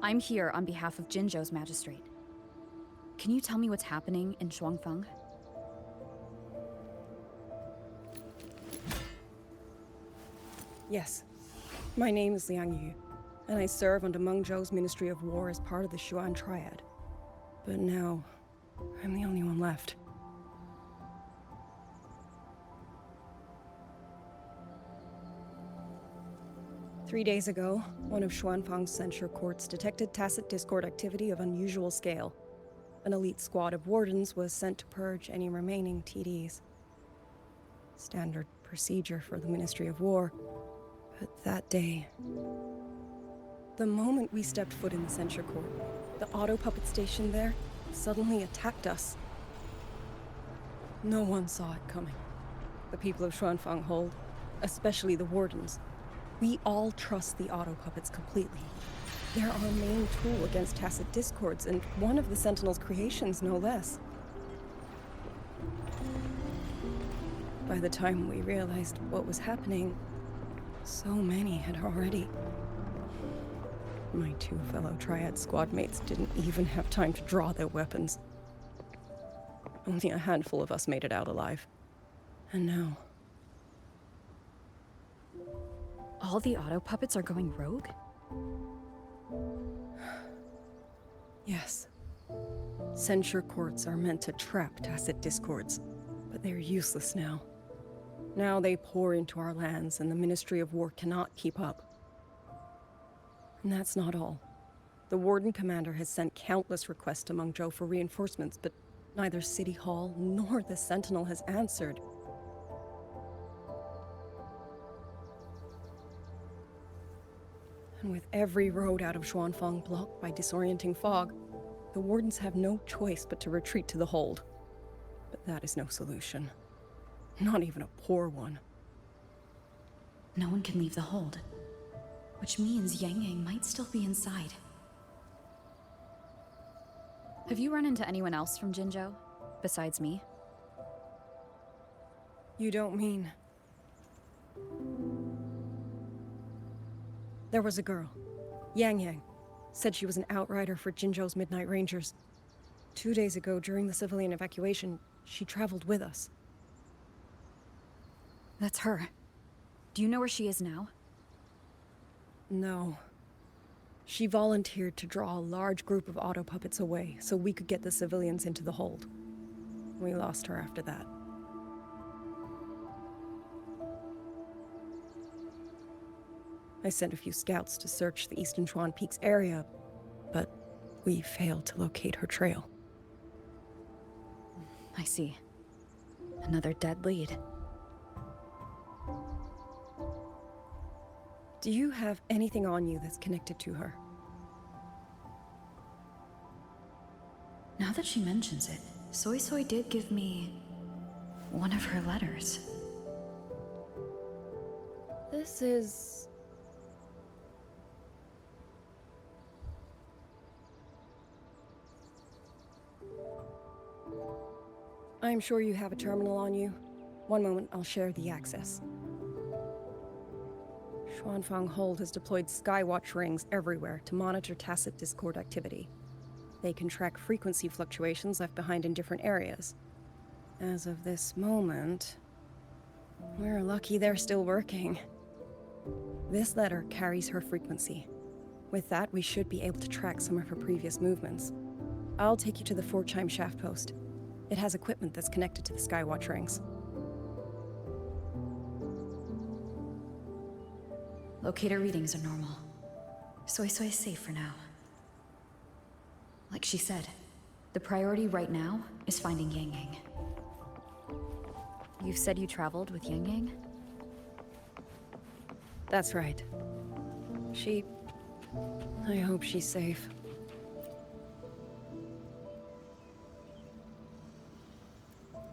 I'm here on behalf of Jinzhou's magistrate. Can you tell me what's happening in Xuanfang? Yes. My name is Liang Yu, and I serve under Meng Zhou's Ministry of War as part of the Xuan Triad. But now, I'm the only one left. Three days ago, one of Xuanfang's censure courts detected tacit discord activity of unusual scale. An elite squad of wardens was sent to purge any remaining TDs. Standard procedure for the Ministry of War. But that day, the moment we stepped foot in the censure court, the auto puppet station there suddenly attacked us. No one saw it coming. The people of Xuanfang hold, especially the wardens. We all trust the auto puppets completely. They're our main tool against tacit discords, and one of the Sentinel's creations, no less. By the time we realized what was happening, so many had already. My 2 fellow Triad squad mates didn't even have time to draw their weapons. Only a handful of us made it out alive. And now... All the auto puppets are going rogue? Yes. Censure courts are meant to trap Tacit discords, but they're useless now. Now they pour into our lands, and the Ministry of War cannot keep up. And that's not all. The Warden Commander has sent countless requests to Mengzhou for reinforcements, but neither City Hall nor the Sentinel has answered. And with every road out of Xuanfang blocked by disorienting fog, the Wardens have no choice but to retreat to the hold. But that is no solution. Not even a poor one. No one can leave the hold. Which means Yang Yang might still be inside. Have you run into anyone else from Jinzhou, besides me? You don't mean... There was a girl, Yang Yang. Said she was an outrider for Jinzhou's Midnight Rangers. 2 days ago, during the civilian evacuation, she traveled with us. That's her. Do you know where she is now? No. She volunteered to draw a large group of auto puppets away so we could get the civilians into the hold. We lost her after that. I sent a few scouts to search the Eastern Chuan Peaks area, but we failed to locate her trail. I see. Another dead lead. Do you have anything on you that's connected to her? Now that she mentions it, Soy Soy did give me one of her letters. This is... I'm sure you have a terminal on you. One moment, I'll share the access. Xuanfang Hold has deployed Skywatch rings everywhere to monitor Tacit Discord activity. They can track frequency fluctuations left behind in different areas. As of this moment, we're lucky they're still working. This letter carries her frequency. With that, we should be able to track some of her previous movements. I'll take you to the 4-chime shaft post. It has equipment that's connected to the Skywatch rings. Locator readings are normal. Soy Soy is safe for now. Like she said, the priority right now is finding Yang Yang. You've said you traveled with Yang Yang? That's right. I hope she's safe.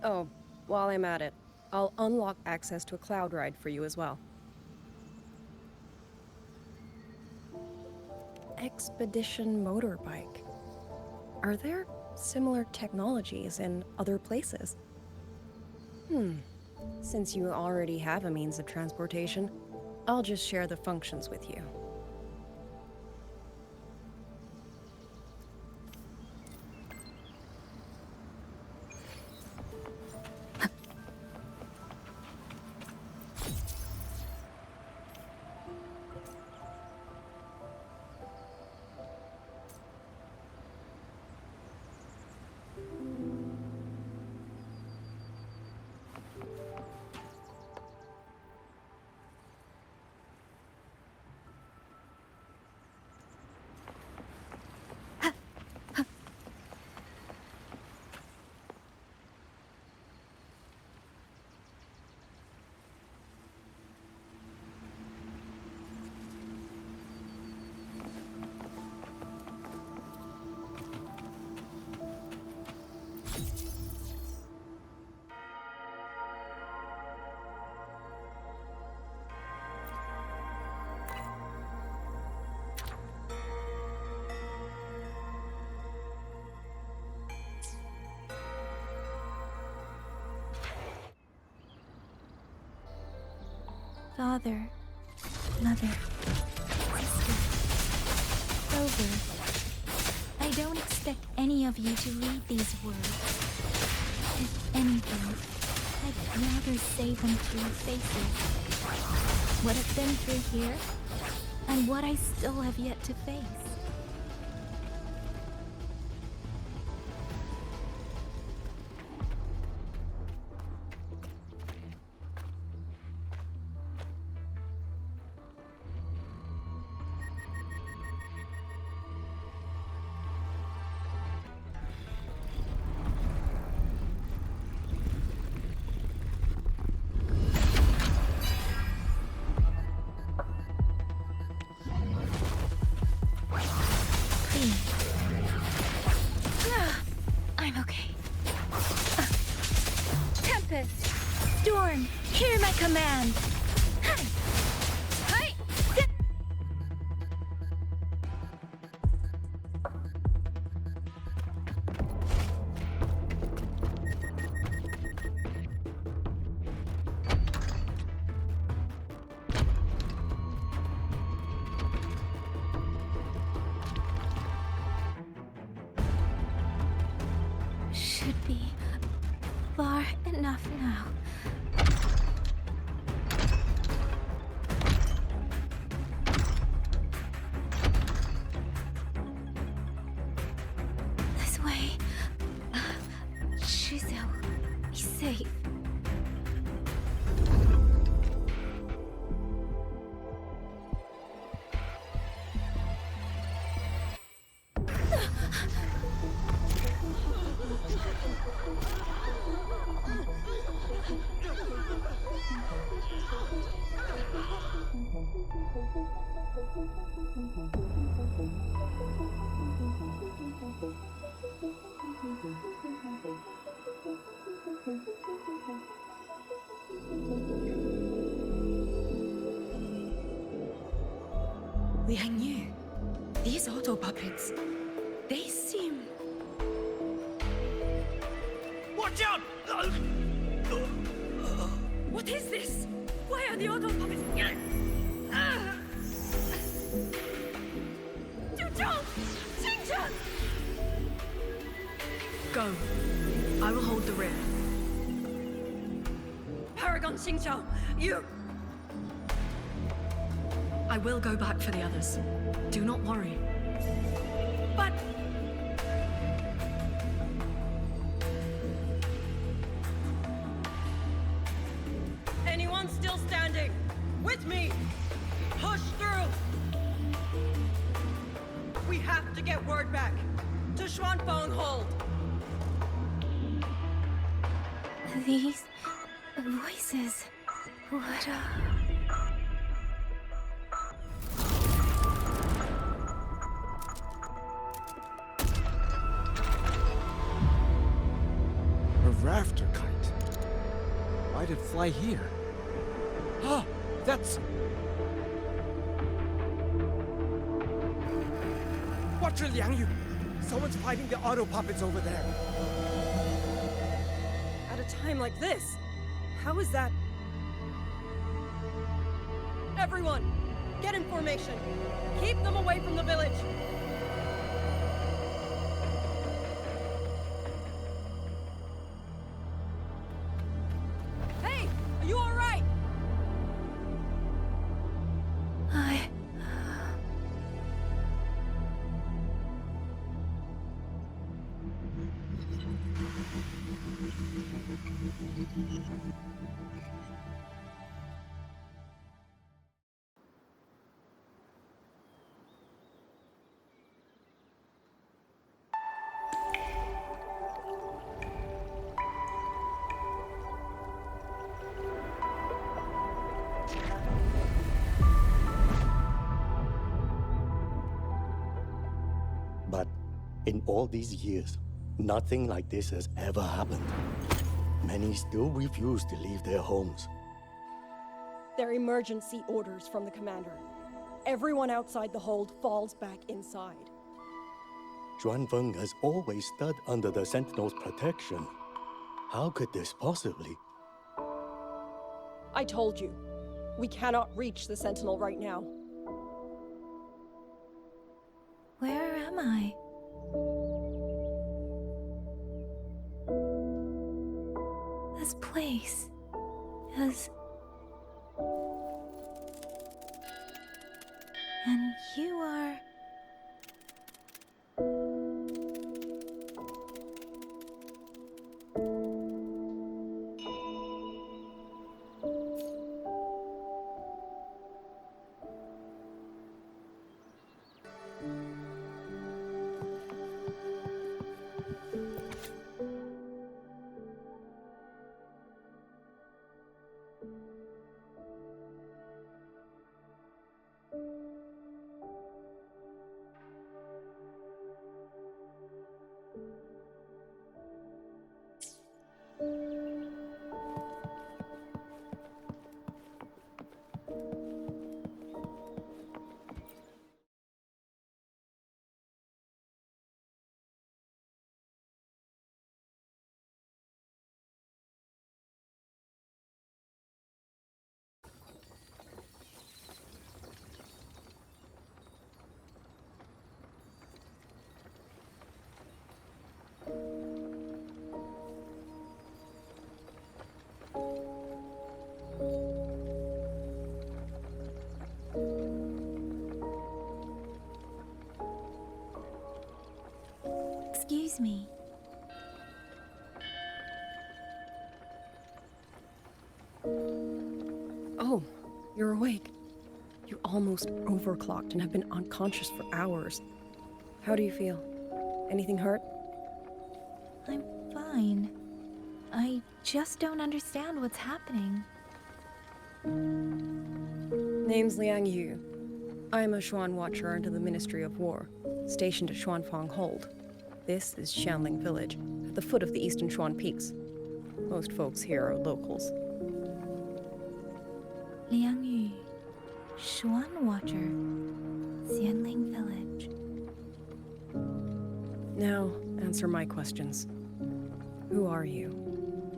Oh, while I'm at it, I'll unlock access to a cloud ride for you as well. Expedition motorbike. Are there similar technologies in other places? Since you already have a means of transportation, I'll just share the functions with you. Father, mother, sister, Grover, I don't expect any of you to read these words. If anything, I'd rather say them to your faces. What I've been through here, and what I still have yet to face. I'm okay. Tempest! Storm! Hear my command! Should be far enough now. This way. Shizel, be safe. Liang Yu, these auto puppets, they seem... Watch out! What is this? Why are the auto puppets... Go. I will hold the rear. Paragon Xingqiao, you... I will go back for the others. Do not worry. But... Anyone still standing? With me! Push through! We have to get word back to Xuanfang Hold! These voices, what A rafter kite. Why'd it fly here? Ah, that's... Watch your Liang Yu! Someone's fighting the auto puppets over there. At a time like this, how is that? Everyone, get in formation. Keep them away from the village. Hey, are you all right? But in all these years, nothing like this has ever happened. Many still refuse to leave their homes. They're emergency orders from the commander. Everyone outside the hold falls back inside. Xuanfeng has always stood under the Sentinel's protection. How could this possibly? I told you. We cannot reach the Sentinel right now. Where am I? This place is... And you are... Excuse me. Oh, you're awake. You almost overclocked and have been unconscious for hours. How do you feel? Anything hurt? I'm fine. I just don't understand what's happening. Name's Liang Yu. I'm a Xuan Watcher under the Ministry of War, stationed at Xuanfang Hold. This is Xualing Village, at the foot of the Eastern Xuan Peaks. Most folks here are locals. Liang Yu, Xuan Watcher, Xualing Village. Now, answer my questions. Who are you?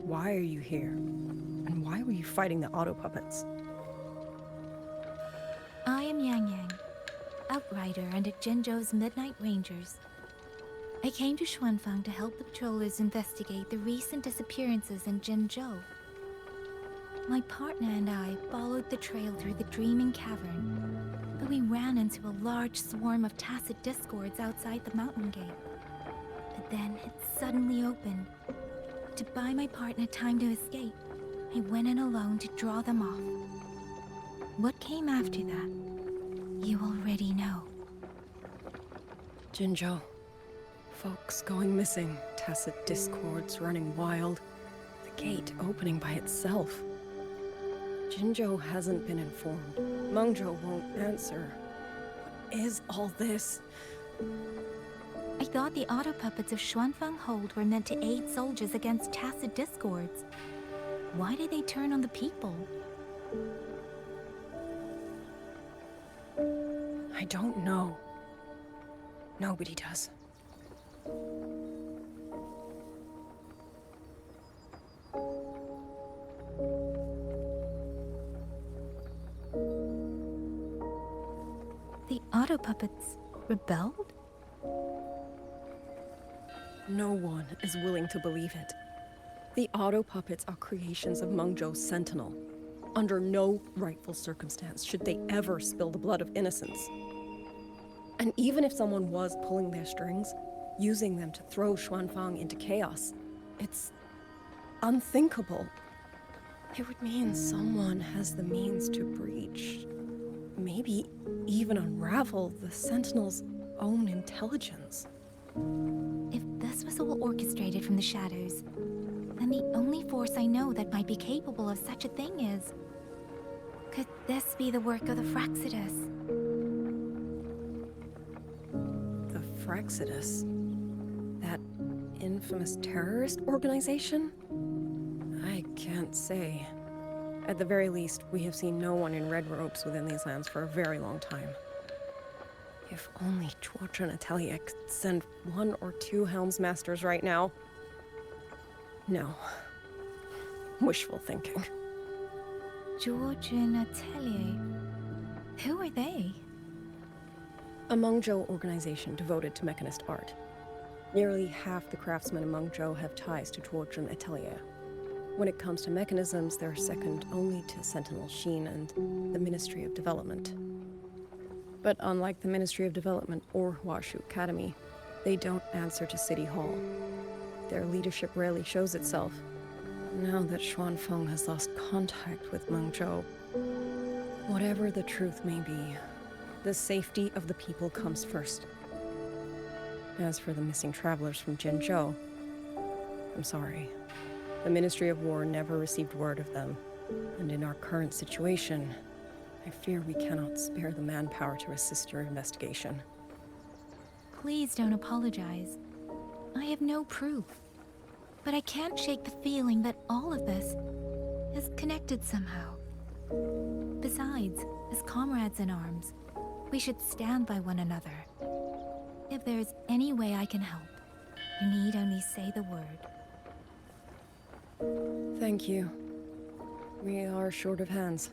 Why are you here? And why were you fighting the auto puppets? I am Yang Yang, Outrider under Jinzhou's Midnight Rangers. I came to Xuanfang to help the patrollers investigate the recent disappearances in Jinzhou. My partner and I followed the trail through the Dreaming Cavern, but we ran into a large swarm of tacit discords outside the mountain gate. But then it suddenly opened. To buy my partner time to escape, I went in alone to draw them off. What came after that, you already know. Jinzhou. Folks going missing, tacit discords running wild, the gate opening by itself. Jinzhou hasn't been informed. Mengzhou won't answer. What is all this? I thought the auto puppets of Xuanfang Hold were meant to aid soldiers against tacit discords. Why did they turn on the people? I don't know. Nobody does. The auto puppets rebelled? No one is willing to believe it. The auto puppets are creations of Mengzhou's Sentinel. Under no rightful circumstance should they ever spill the blood of innocents. And even if someone was pulling their strings, using them to throw Xuanfang into chaos, it's unthinkable. It would mean someone has the means to breach, maybe even unravel the Sentinel's own intelligence. If this was all orchestrated from the shadows, then the only force I know that might be capable of such a thing is... Could this be the work of the Fraxidus? The Fraxidus? That infamous terrorist organization? I can't say. At the very least, we have seen no one in red robes within these lands for a very long time. If only Chuocha and Atelier could send 1 or 2 Helmsmasters right now. No. Wishful thinking. Georgian Atelier. Who are they? A Mengzhou organization devoted to mechanist art. Nearly half the craftsmen in Mengzhou have ties to Georgian Atelier. When it comes to mechanisms, they're second only to Sentinel Sheen and the Ministry of Development. But unlike the Ministry of Development or Huashu Academy, they don't answer to City Hall. Their leadership rarely shows itself. Now that Xuanfeng has lost contact with Mengzhou, whatever the truth may be, the safety of the people comes first. As for the missing travelers from Jinzhou, I'm sorry. The Ministry of War never received word of them, and in our current situation, I fear we cannot spare the manpower to assist your investigation. Please don't apologize. I have no proof. But I can't shake the feeling that all of this is connected somehow. Besides, as comrades in arms, we should stand by one another. If there's any way I can help, you need only say the word. Thank you. We are short of hands.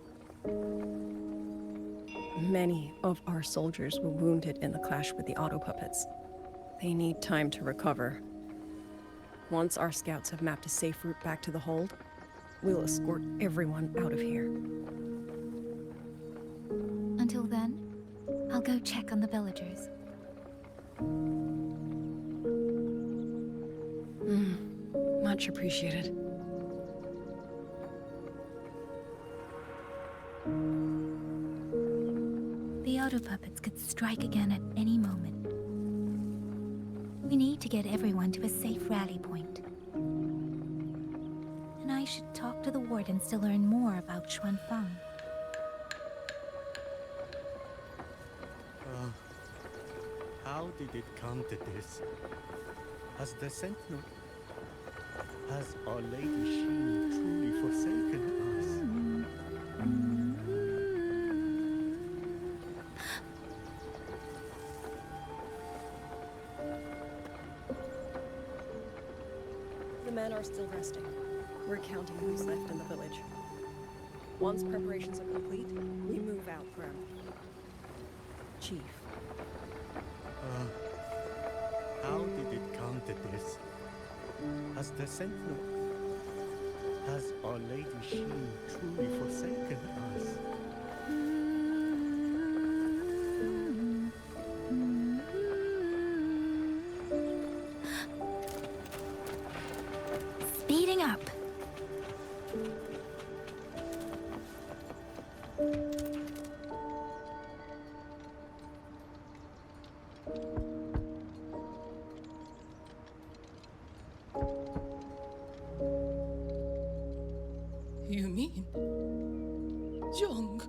Many of our soldiers were wounded in the clash with the auto puppets. They need time to recover. Once our scouts have mapped a safe route back to the hold, we'll escort everyone out of here. Until then, I'll go check on the villagers. Much appreciated. The auto puppets could strike again at any moment. We need to get everyone to a safe rally point. And I should talk to the wardens to learn more about Xuanfeng. How did it come to this? Has the Sentinel... Has Our Lady Sheen truly forsaken us? The men are still resting. We're counting who's left in the village. Once preparations are complete, we move out, Graham. Chief. How did it come to this? Has the Sentinel... Has Our Lady Sheen truly forsaken us? Speeding up. You mean... Jung...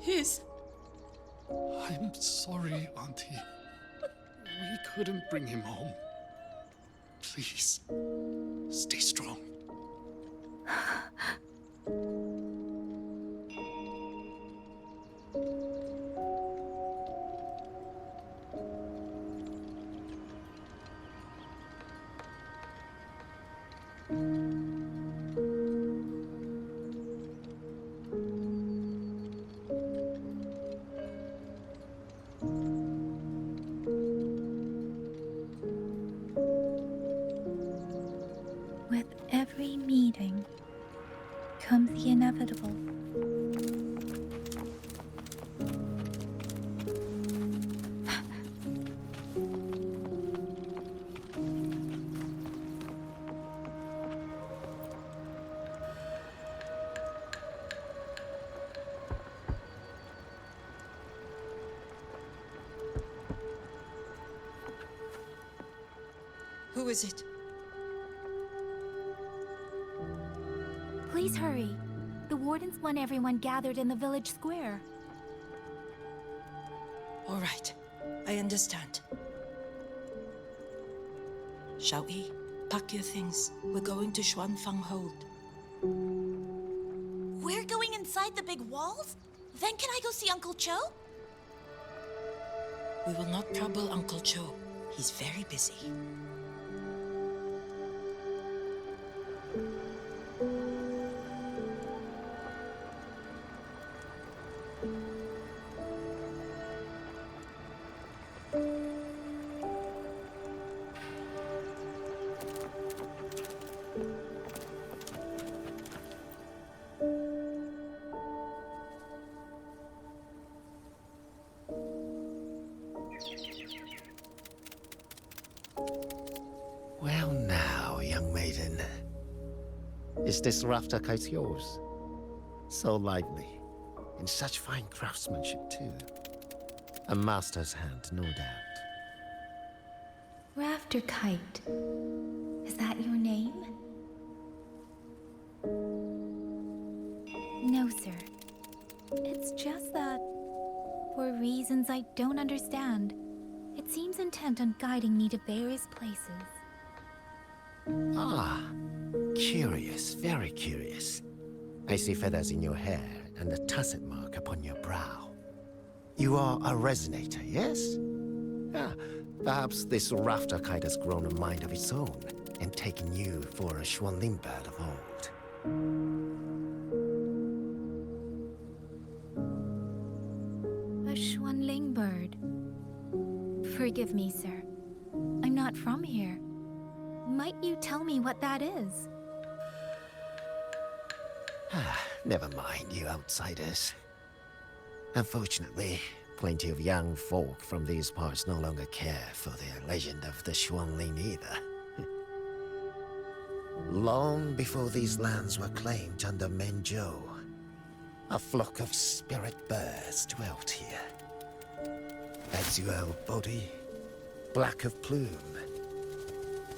His... I'm sorry, Auntie. We couldn't bring him home. Please, stay strong. With every meeting comes the inevitable. Who is it? Please hurry. The wardens want everyone gathered in the village square. All right, I understand. Shall we? Pack your things. We're going to Xuanfeng Hold. We're going inside the big walls? Then can I go see Uncle Cho? We will not trouble Uncle Cho. He's very busy. Well now, young maiden. Is this rafter kite yours? So lively, and such fine craftsmanship too. A master's hand, no doubt. Rafter Kite. Is that your name? No, sir. It's just that, for reasons I don't understand, it seems intent on guiding me to various places. Ah, curious, very curious. I see feathers in your hair and a tacet mark upon your brow. You are a resonator, yes? Ah, perhaps this rafter kite has grown a mind of its own and taken you for a Xualing bird of old. A Xualing bird. Forgive me, sir. I'm not from here. Might you tell me what that is? Never mind, you outsiders. Unfortunately, plenty of young folk from these parts no longer care for the legend of the Xualing either. Long before these lands were claimed under Mengzhou, a flock of spirit birds dwelt here. Azure body, black of plume.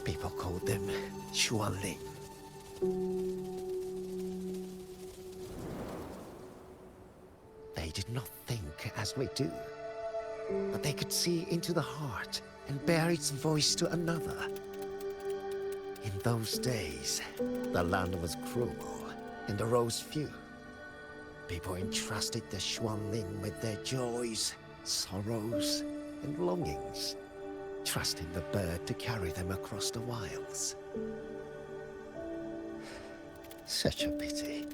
People called them Xualing. They did not think as we do, but they could see into the heart and bear its voice to another. In those days, the land was cruel and arose few. People entrusted the Xualing with their joys, sorrows, and longings, trusting the bird to carry them across the wilds. Such a pity.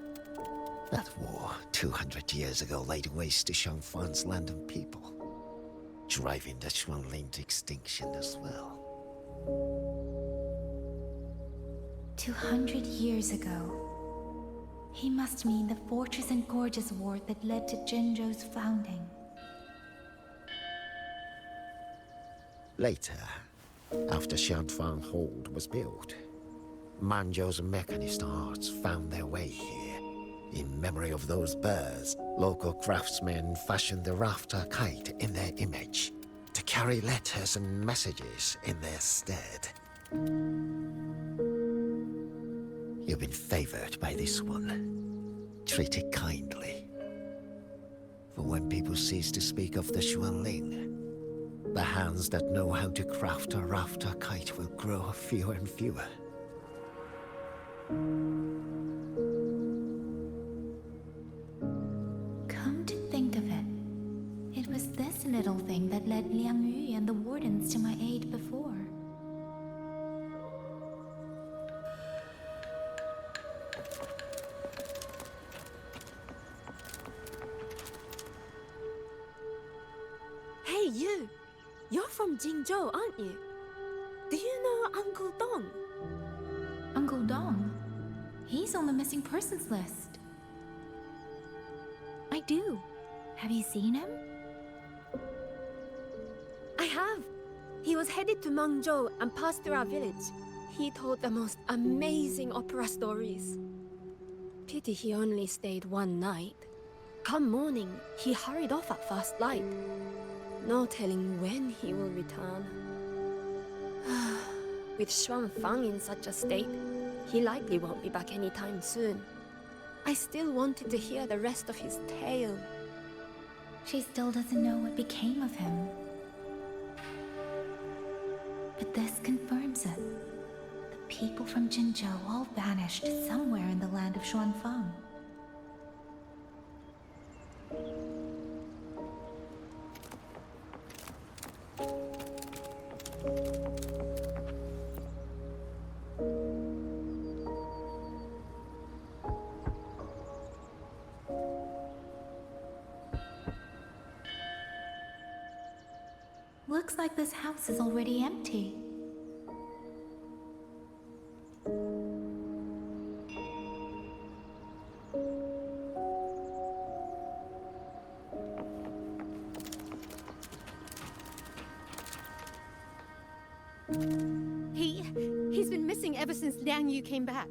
That war 200 years ago laid waste to Shangfan's land and people, driving the Xualing to extinction as well. 200 years ago. He must mean the Fortress and Gorges War that led to Jinzhou's founding. Later, after Xianfang Hold was built, Manzhou's mechanist arts found their way here. In memory of those birds, local craftsmen fashioned the rafter kite in their image, to carry letters and messages in their stead. You've been favored by this one. Treat it kindly. For when people cease to speak of the Xualing, the hands that know how to craft a rafter kite will grow fewer and fewer. Come to think of it, it was this little thing that led Liang Yu and the wardens to my aid before. Hey, you! You're from Jingzhou, aren't you? Do you know Uncle Dong? Uncle Dong? He's on the missing persons list. I do. Have you seen him? I have. He was headed to Mengzhou and passed through our village. He told the most amazing opera stories. Pity he only stayed one night. Come morning, he hurried off at first light. No telling when he will return. With Xuanfang in such a state, he likely won't be back anytime soon. I still wanted to hear the rest of his tale. She still doesn't know what became of him. But this confirms it. The people from Jinzhou all vanished somewhere in the land of Xuanfang. Looks like this house is already empty. missing ever since Liang Yu came back.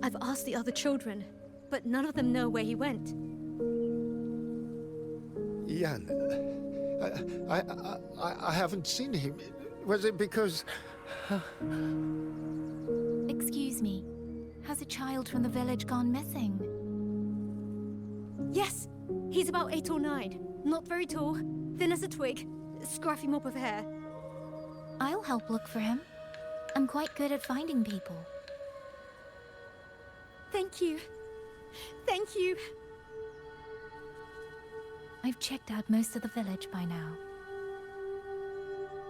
I've asked the other children, but none of them know where he went. Yan, I haven't seen him. Was it because... Excuse me. Has a child from the village gone missing? Yes! He's about 8 or 9. Not very tall, thin as a twig, scruffy mop of hair. I'll help look for him. I'm quite good at finding people. Thank you. Thank you. I've checked out most of the village by now.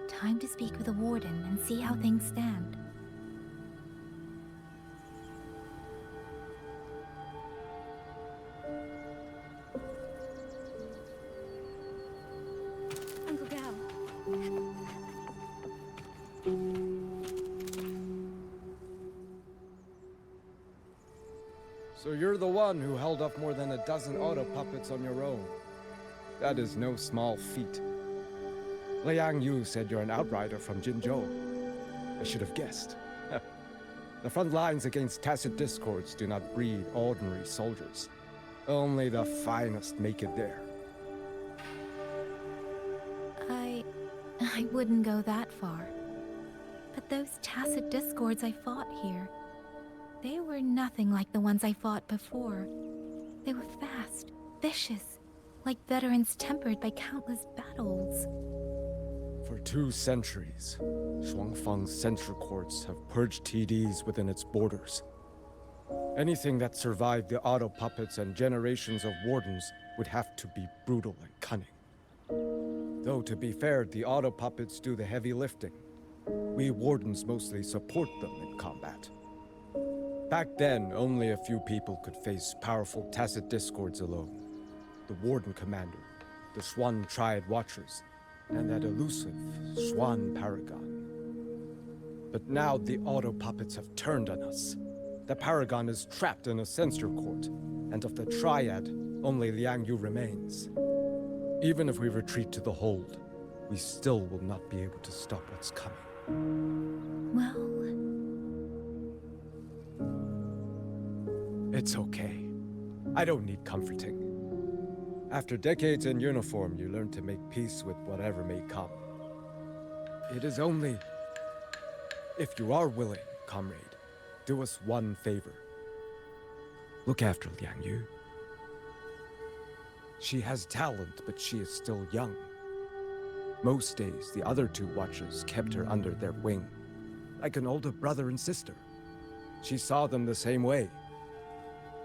Time to speak with the warden and see how things stand. Uncle Gao. So you're the one who held up more than a dozen auto puppets on your own. That is no small feat. Liang Yu said you're an outrider from Jinzhou. I should have guessed. The front lines against tacit discords do not breed ordinary soldiers. Only the finest make it there. I wouldn't go that far. But those tacit discords I fought here, they were nothing like the ones I fought before. They were fast, vicious, like veterans tempered by countless battles. For 2 centuries, Xuanfang's censure courts have purged TDs within its borders. Anything that survived the auto puppets and generations of wardens would have to be brutal and cunning. Though, to be fair, the auto puppets do the heavy lifting. We wardens mostly support them in combat. Back then, only a few people could face powerful tacit discords alone. The Warden Commander, the Swan Triad Watchers, and that elusive Swan Paragon. But now the auto puppets have turned on us. The Paragon is trapped in a censor court, and of the Triad, only Liang Yu remains. Even if we retreat to the hold, we still will not be able to stop what's coming. Well... It's okay. I don't need comforting. After decades in uniform, you learn to make peace with whatever may come. It is only... If you are willing, comrade, do us one favor. Look after Liang Yu. She has talent, but she is still young. Most days, the other 2 watchers kept her under their wing, like an older brother and sister. She saw them the same way.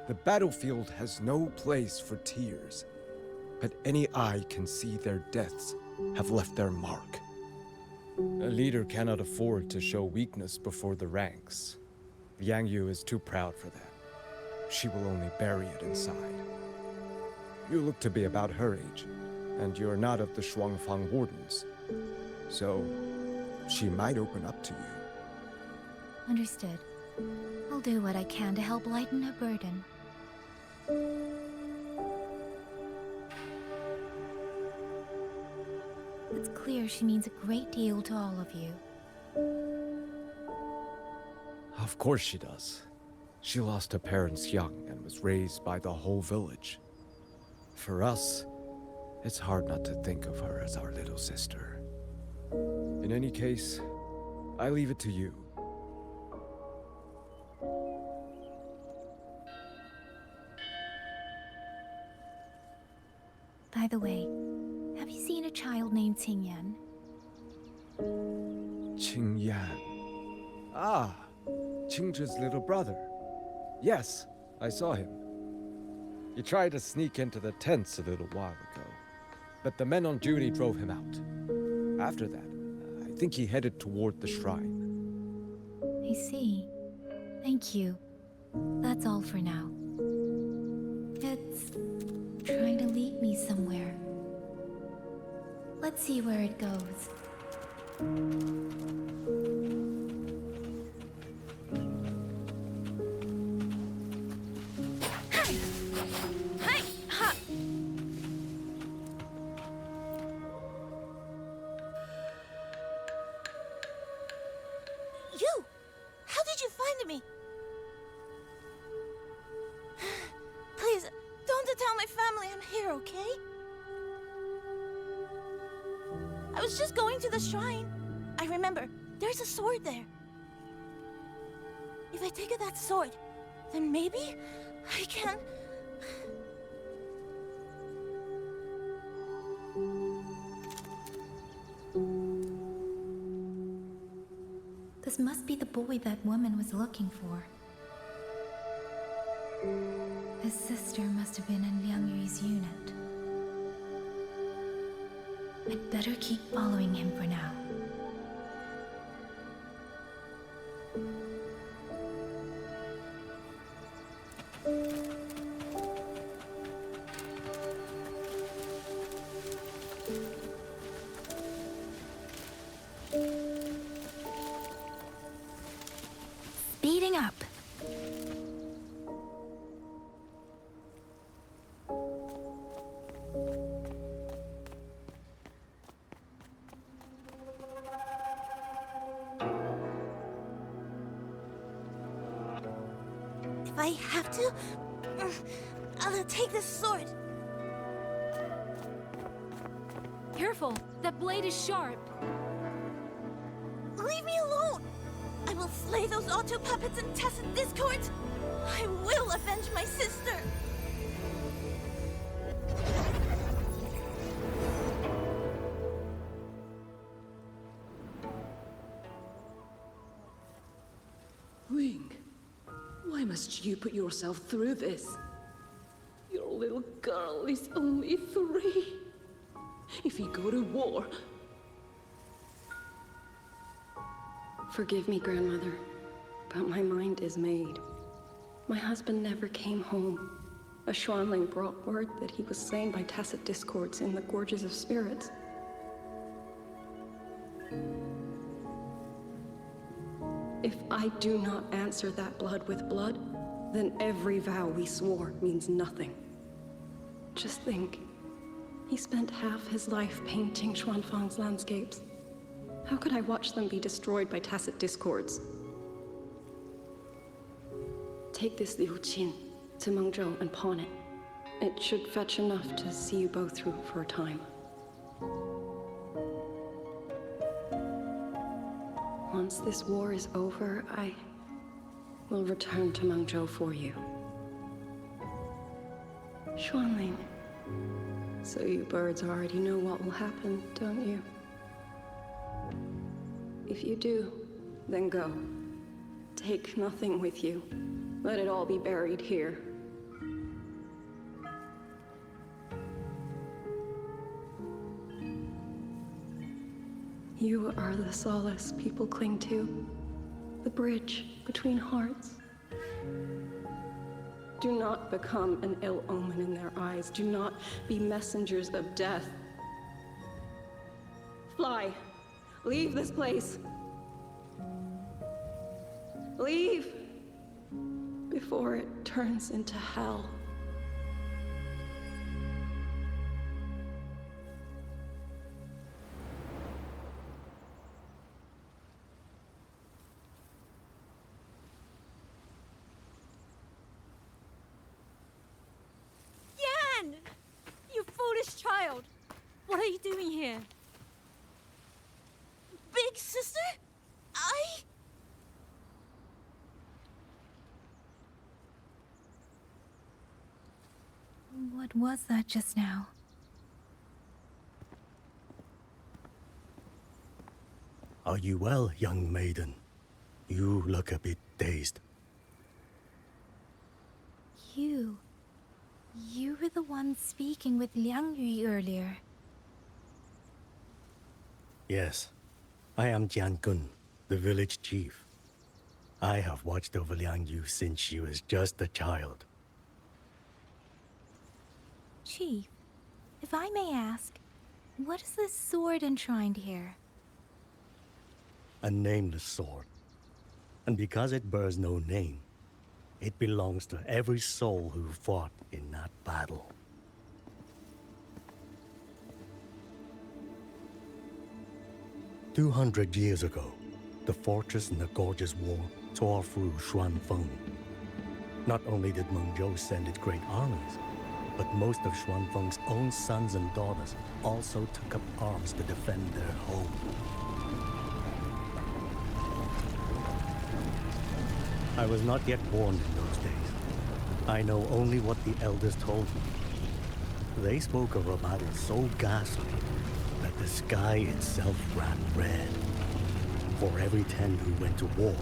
The battlefield has no place for tears, but any eye can see their deaths have left their mark. A leader cannot afford to show weakness before the ranks. Liang Yu is too proud for that. She will only bury it inside. You look to be about her age, and you're not of the Xuanfang Wardens. So, she might open up to you. Understood. I'll do what I can to help lighten her burden. It's clear she means a great deal to all of you. Of course she does. She lost her parents young and was raised by the whole village. For us, it's hard not to think of her as our little sister. In any case, I leave it to you. By the way, have you seen a child named Qingyan? Qingyan. Ah, Qingzhi's little brother. Yes, I saw him. He tried to sneak into the tents a little while ago, but the men on duty drove him out. After that, I think he headed toward the shrine. I see. Thank you. That's all for now. It's trying to lead me somewhere. Let's see where it goes. to me. Please, don't tell my family I'm here, okay? I was just going to the shrine. I remember, there's a sword there. If I take that sword, then maybe I can... This must be the boy that woman was looking for. His sister must have been in Liang Yu's unit. I'd better keep following him for now. Speeding up. If I have to, I'll take this sword. Careful! That blade is sharp! Leave me alone! I will slay those auto puppets and tacit discords! I will avenge my sister! Wing, why must you put yourself through this? Your little girl is only 3. If you go to war... Forgive me, Grandmother, but my mind is made. My husband never came home. A Xualing brought word that he was slain by tacit discords in the Gorges of Spirits. If I do not answer that blood with blood, then every vow we swore means nothing. Just think, he spent half his life painting Xuanfang's landscapes. How could I watch them be destroyed by tacit discords? Take this Liu Qin to Mengzhou and pawn it. It should fetch enough to see you both through for a time. Once this war is over, I will return to Mengzhou for you. Xuanling. So you birds already know what will happen, don't you? If you do, then go. Take nothing with you. Let it all be buried here. You are the solace people cling to, the bridge between hearts. Do not become an ill omen in their eyes. Do not be messengers of death. Fly. Leave this place. Leave before it turns into hell. Yan! You foolish child! What are you doing here? Big sister? What was that just now? Are you well, young maiden? You look a bit dazed. You were the one speaking with Liang Yu earlier. Yes, I am Jian Gun, the village chief. I have watched over Liang Yu since she was just a child. Chief, if I may ask, what is this sword enshrined here? A nameless sword. And because it bears no name, it belongs to every soul who fought in that battle. "200 years ago, the fortress in the Gorges War tore through Xuanfeng. Not only did Mengzhou send its great armies, but most of Xuanfeng's own sons and daughters also took up arms to defend their home. I was not yet born in those days. I know only what the elders told me. They spoke of a battle so ghastly that the sky itself ran red. For every 10 who went to war,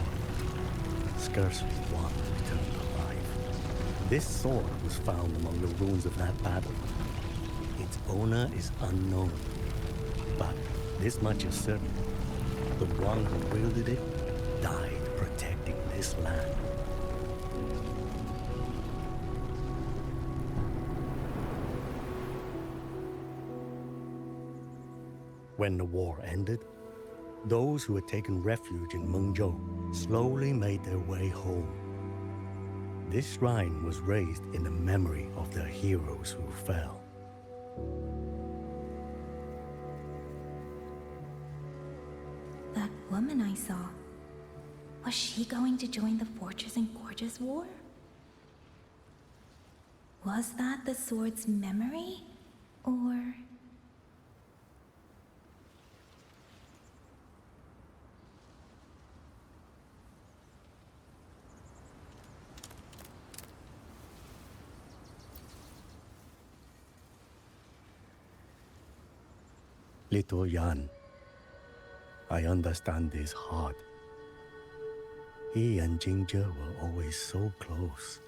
scarcely one returned alive. This sword was found among the ruins of that battle. Its owner is unknown, but this much is certain. The one who wielded it died protecting this land. When the war ended, those who had taken refuge in Mengzhou slowly made their way home. This shrine was raised in the memory of the heroes who fell. That woman I saw, was she going to join the Fortress and Gorges War? Was that the sword's memory? Or... Little Yan, I understand his heart. He and Jingzhe were always so close.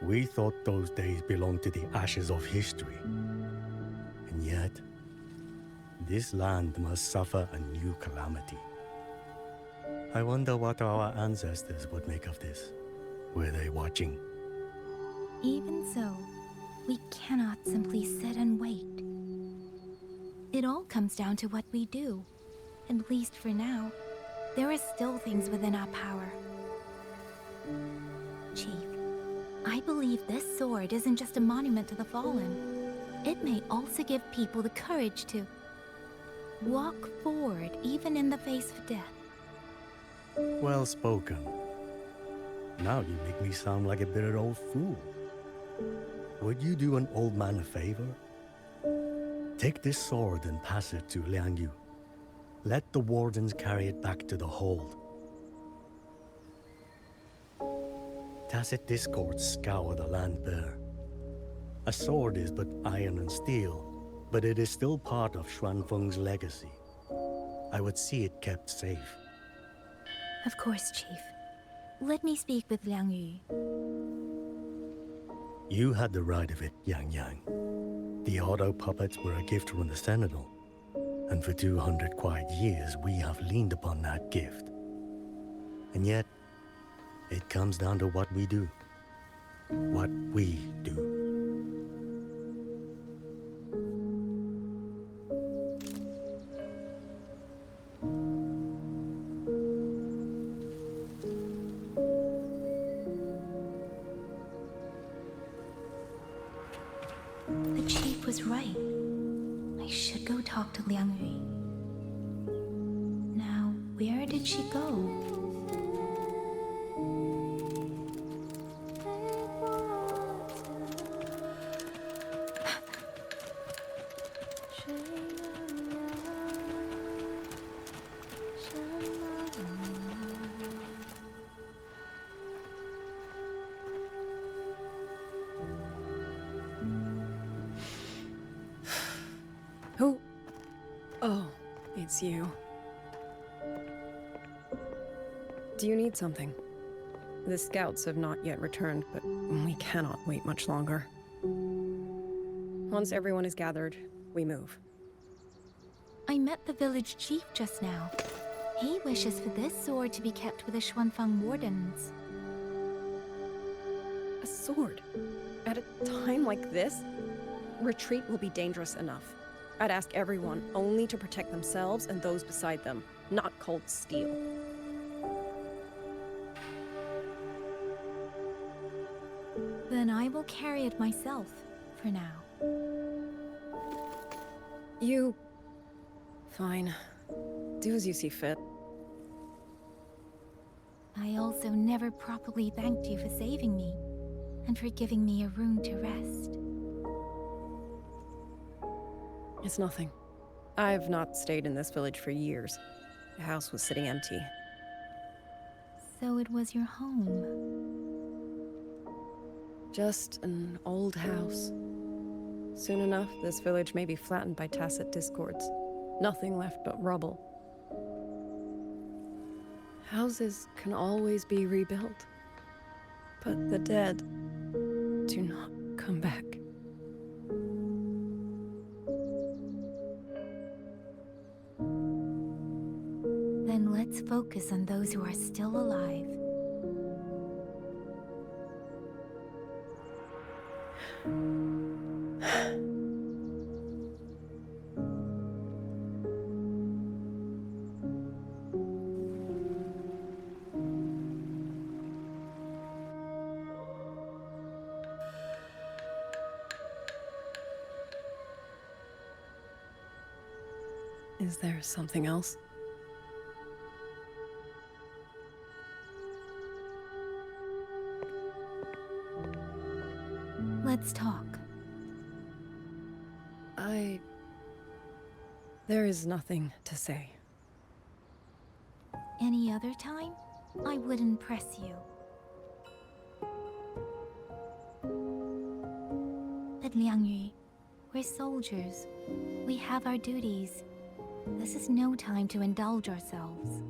We thought those days belonged to the ashes of history. And yet, this land must suffer a new calamity. I wonder what our ancestors would make of this. Were they watching? Even so, we cannot simply sit and wait. It all comes down to what we do. At least for now, there are still things within our power. Chief, I believe this sword isn't just a monument to the fallen. It may also give people the courage to walk forward even in the face of death. Well spoken. Now you make me sound like a bitter old fool. Would you do an old man a favor? Take this sword and pass it to Liang Yu. Let the wardens carry it back to the hold. Tacit discords scour the land bare. A sword is but iron and steel, but it is still part of Xuanfeng's legacy. I would see it kept safe. Of course, Chief. Let me speak with Liang Yu. You had the right of it, Yang Yang. The auto puppets were a gift from the Sentinel, and for 200 quiet years we have leaned upon that gift. And yet, it comes down to what we do. What we do. The chief was right. I should go talk to Liang Yu. Now, where did she go? Who? Oh, it's you. Do you need something? The scouts have not yet returned, but we cannot wait much longer. Once everyone is gathered, we move. I met the village chief just now. He wishes for this sword to be kept with the Xuanfeng wardens. A sword? At a time like this? Retreat will be dangerous enough. I'd ask everyone only to protect themselves and those beside them, not cold steel. Then I will carry it myself, for now. Fine. Do as you see fit. I also never properly thanked you for saving me, and for giving me a room to rest. It's nothing. I've not stayed in this village for years. The house was sitting empty. So it was your home. Just an old house. Soon enough, this village may be flattened by tacit discords. Nothing left but rubble. Houses can always be rebuilt. But the dead do not come back. Then let's focus on those who are still alive. Is there something else? Let's talk. There is nothing to say. Any other time, I wouldn't press you. But Liangyu, we're soldiers. We have our duties. This is no time to indulge ourselves.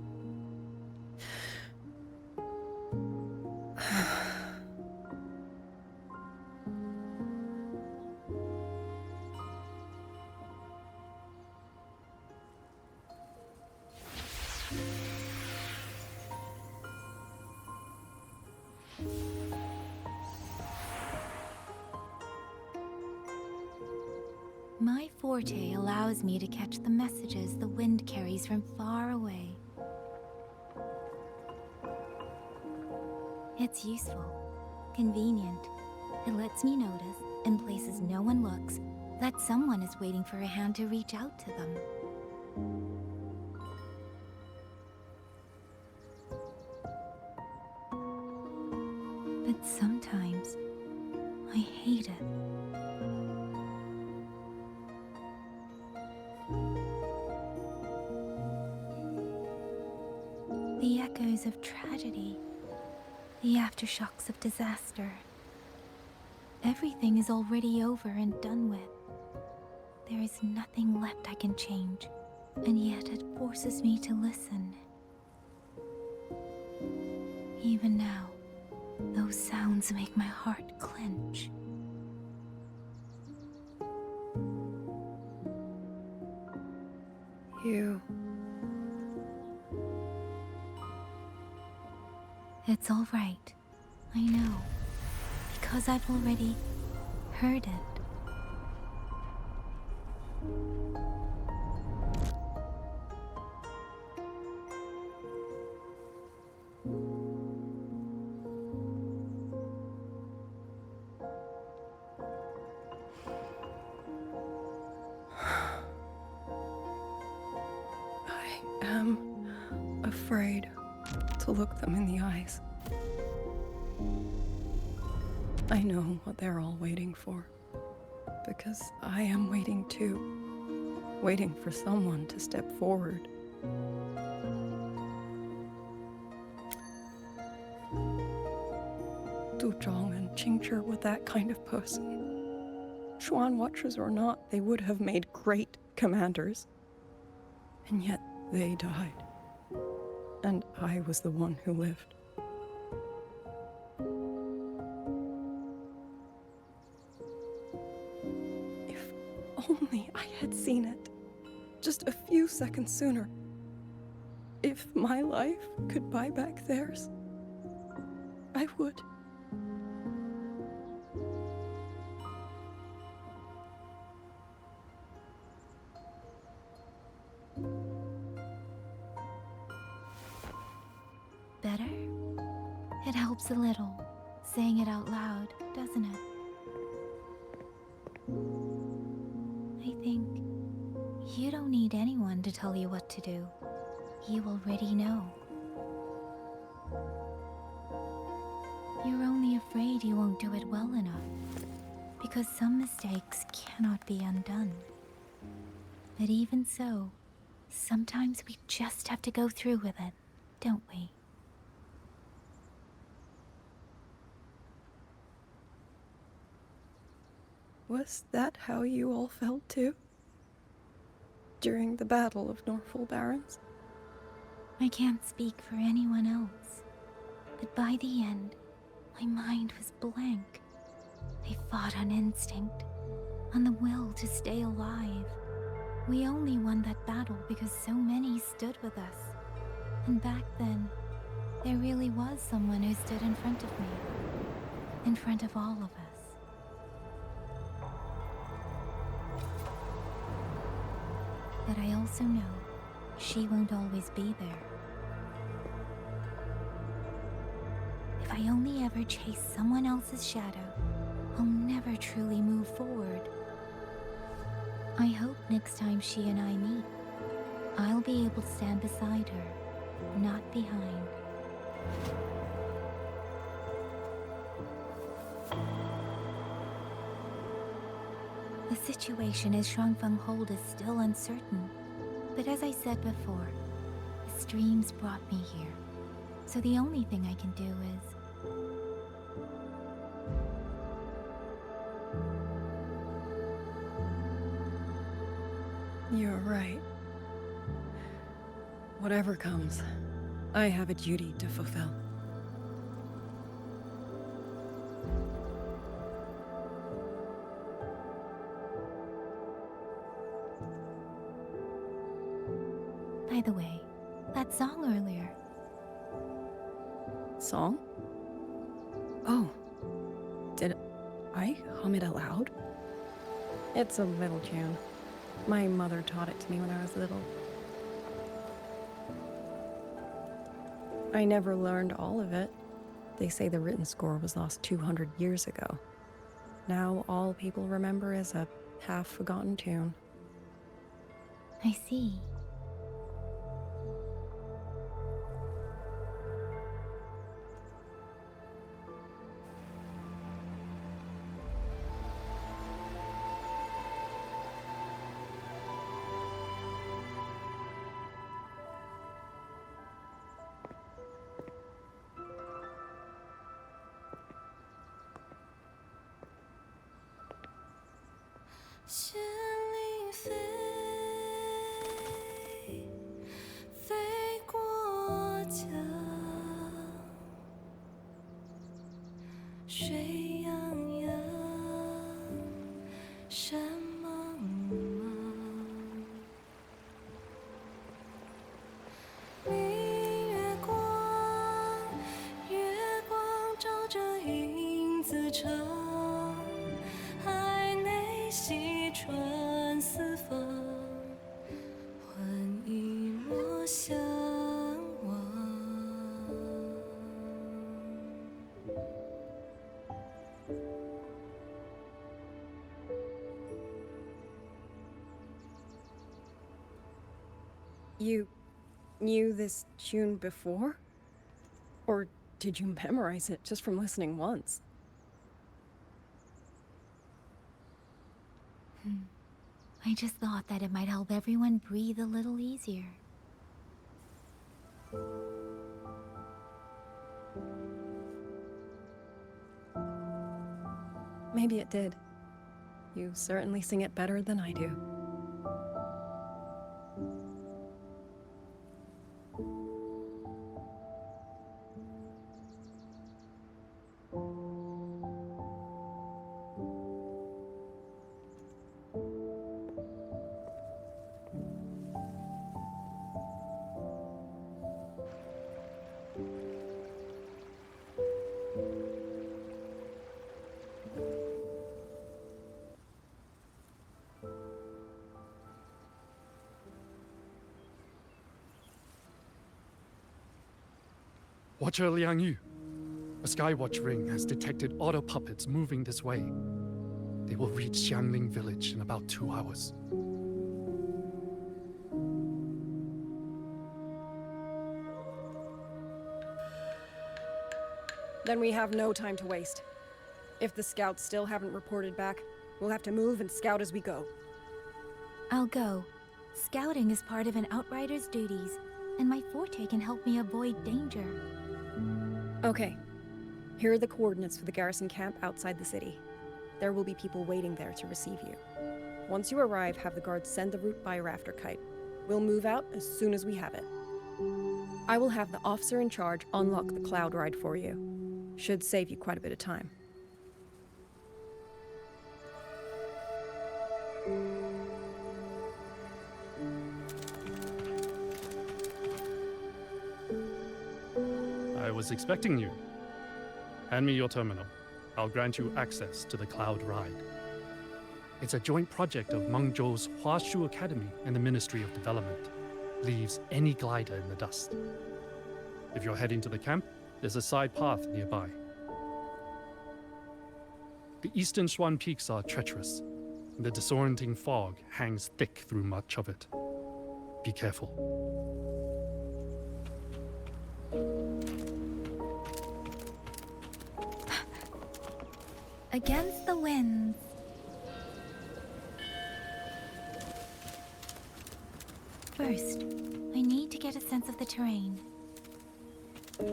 My forte allows me to catch the messages the wind carries from far away. It's useful, convenient. It lets me notice, in places no one looks, that someone is waiting for a hand to reach out to them. But sometimes, I hate it. The echoes of tragedy, the aftershocks of disaster. Everything is already over and done with. There is nothing left I can change, and yet it forces me to listen. Even now, those sounds make my heart clench. You... It's all right. I know. Because I've already heard it. I am afraid to look them in the eyes. I know what they're all waiting for, because I am waiting too, waiting for someone to step forward. Du Zhong and Qingzhi were that kind of person. Xuan Watchers or not, they would have made great commanders. And yet they died. And I was the one who lived. If only I had seen it, just a few seconds sooner. If my life could buy back theirs, I would. Better? It helps a little, saying it out loud, doesn't it? I think you don't need anyone to tell you what to do. You already know. You're only afraid you won't do it well enough. Because some mistakes cannot be undone. But even so, sometimes we just have to go through with it, don't we? Was that how you all felt too? During the Battle of Norfolk Barrens? I can't speak for anyone else, but by the end, my mind was blank. They fought on instinct, on the will to stay alive. We only won that battle because so many stood with us. And back then, there really was someone who stood in front of me. In front of all of us. But I also know she won't always be there. If I only ever chase someone else's shadow, I'll never truly move forward. I hope next time she and I meet, I'll be able to stand beside her, not behind. The situation as Xuanfeng Hold is still uncertain, but as I said before, the streams brought me here, so the only thing I can do is... You're right. Whatever comes, I have a duty to fulfill. By the way, that song earlier. Song? Oh. Did I hum it aloud? It's a little tune. My mother taught it to me when I was little. I never learned all of it. They say the written score was lost 200 years ago. Now all people remember is a half-forgotten tune. I see. You knew this tune before? Or did you memorize it just from listening once? I just thought that it might help everyone breathe a little easier. Maybe it did. You certainly sing it better than I do. Watcher Liang Yu. A Skywatch ring has detected auto puppets moving this way. They will reach Xualing village in about 2 hours. Then we have no time to waste. If the scouts still haven't reported back, we'll have to move and scout as we go. I'll go. Scouting is part of an outrider's duties, and my forte can help me avoid danger. Okay. Here are the coordinates for the garrison camp outside the city. There will be people waiting there to receive you. Once you arrive, have the guards send the route by rafter kite. We'll move out as soon as we have it. I will have the officer in charge unlock the cloud ride for you. Should save you quite a bit of time. I was expecting you. Hand me your terminal. I'll grant you access to the cloud ride. It's a joint project of Mengzhou's Huashu Academy and the Ministry of Development. Leaves any glider in the dust. If you're heading to the camp, there's a side path nearby. The eastern Xuan peaks are treacherous. The disorienting fog hangs thick through much of it. Be careful. Against the winds. First, I need to get a sense of the terrain.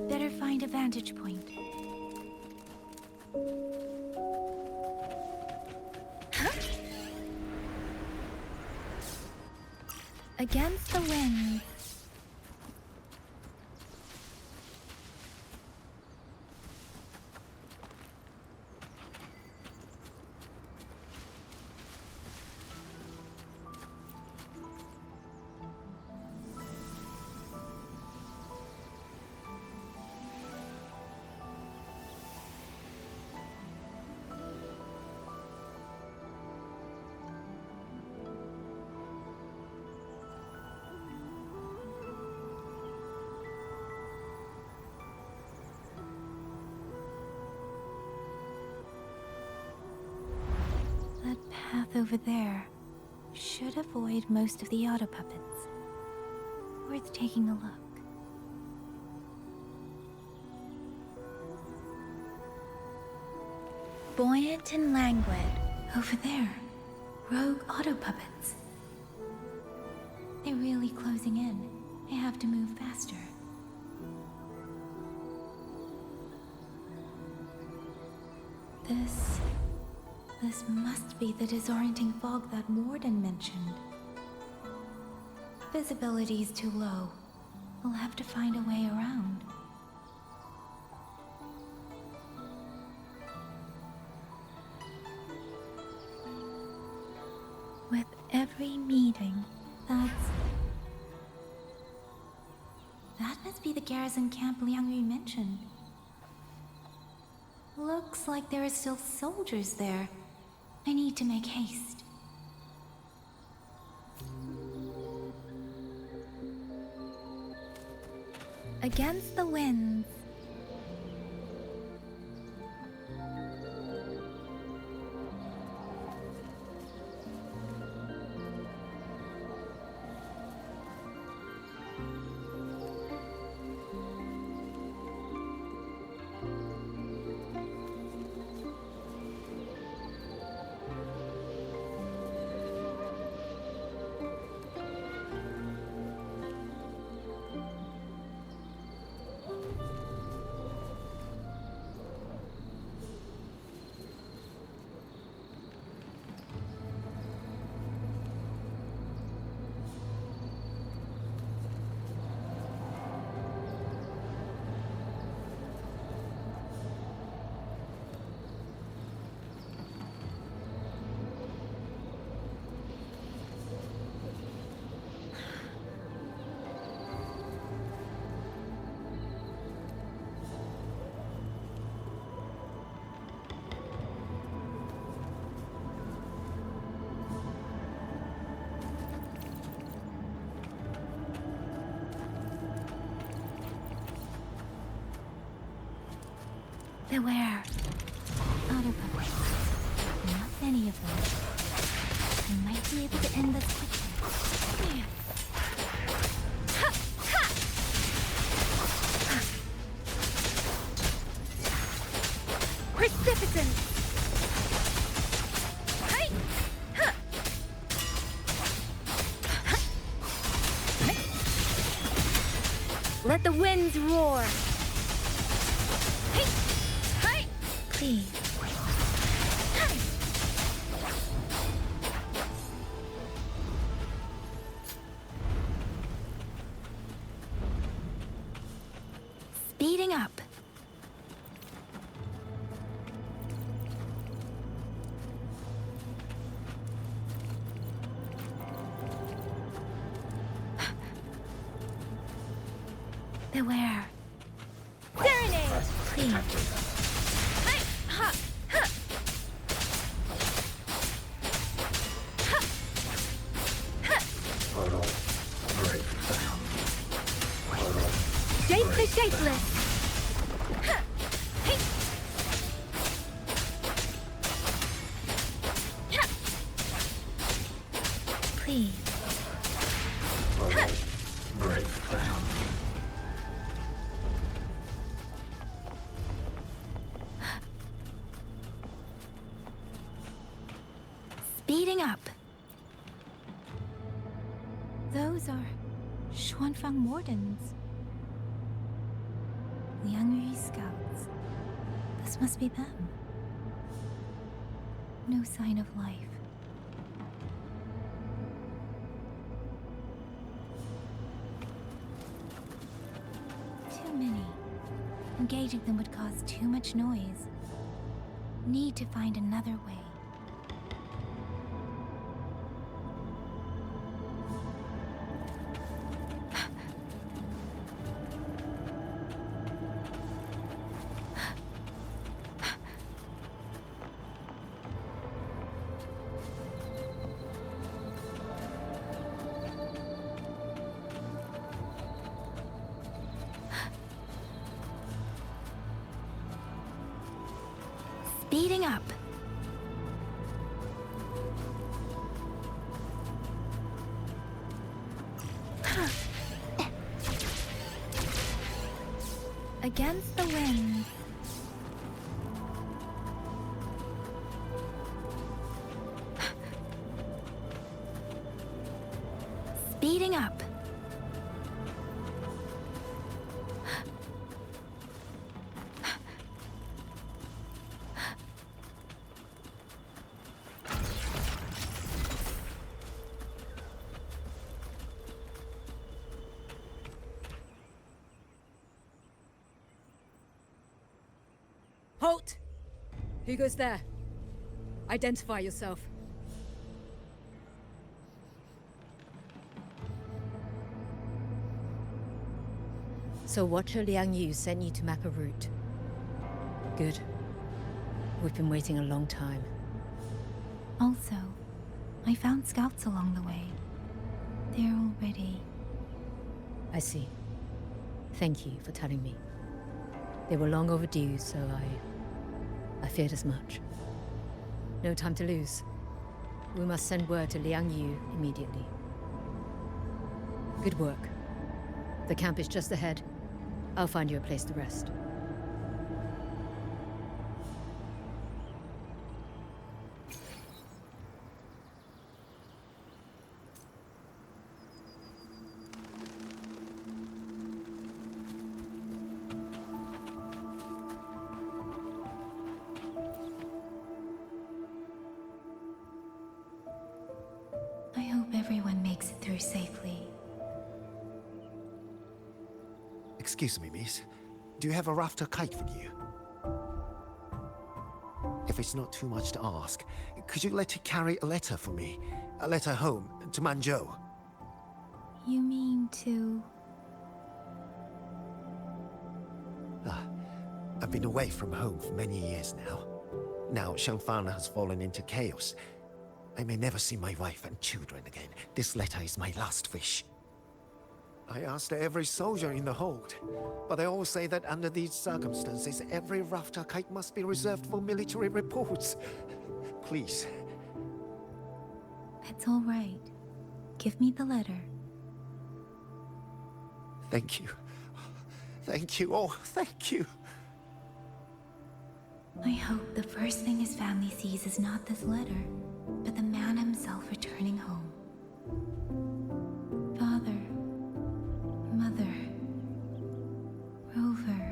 Better find a vantage point. Against the winds. Path over there should avoid most of the auto puppets. Worth taking a look. Buoyant and languid. Over there, rogue auto puppets. They're really closing in. I have to move faster. This must be the disorienting fog that Warden mentioned. Visibility is too low. We'll have to find a way around. With every meeting, that must be the garrison camp Liang Yu mentioned. Looks like there are still soldiers there. I need to make haste. Against the winds. Beware. Auto puppets. Not many of them. I might be able to end this quickly. Precipitance! Hey! Huh! Let the winds roar! Hey! Hey! Please. Speeding up. Beware. Serenade! Please. Hey! Ha! Ha! Ha! Ha! Shape the shapeless! Ha! Hey! Ha! Please. Ha! Speeding up. Those are Xuanfang wardens. Liangyu scouts. This must be them. No sign of life. Too many. Engaging them would cause too much noise. Need to find another way. Speeding up. Against the wind. Speeding up. Halt! Who goes there? Identify yourself. So Watcher Liang Yu sent you to map a route. Good. We've been waiting a long time. Also, I found scouts along the way. They're all ready. I see. Thank you for telling me. They were long overdue, so I feared as much. No time to lose. We must send word to Liang Yu immediately. Good work. The camp is just ahead. I'll find you a place to rest. I hope everyone makes it through safely. Excuse me, miss. Do you have a rafter kite with you? If it's not too much to ask, could you let it carry a letter for me? A letter home, to Manzhou. You mean to... I've been away from home for many years now. Now Shangfang has fallen into chaos. I may never see my wife and children again. This letter is my last wish. I asked every soldier in the hold, but they all say that under these circumstances, every rafter kite must be reserved for military reports. Please. It's all right. Give me the letter. Thank you. Thank you. Oh, thank you. I hope the first thing his family sees is not this letter, but the man himself returning home. Father, Mother, Rover.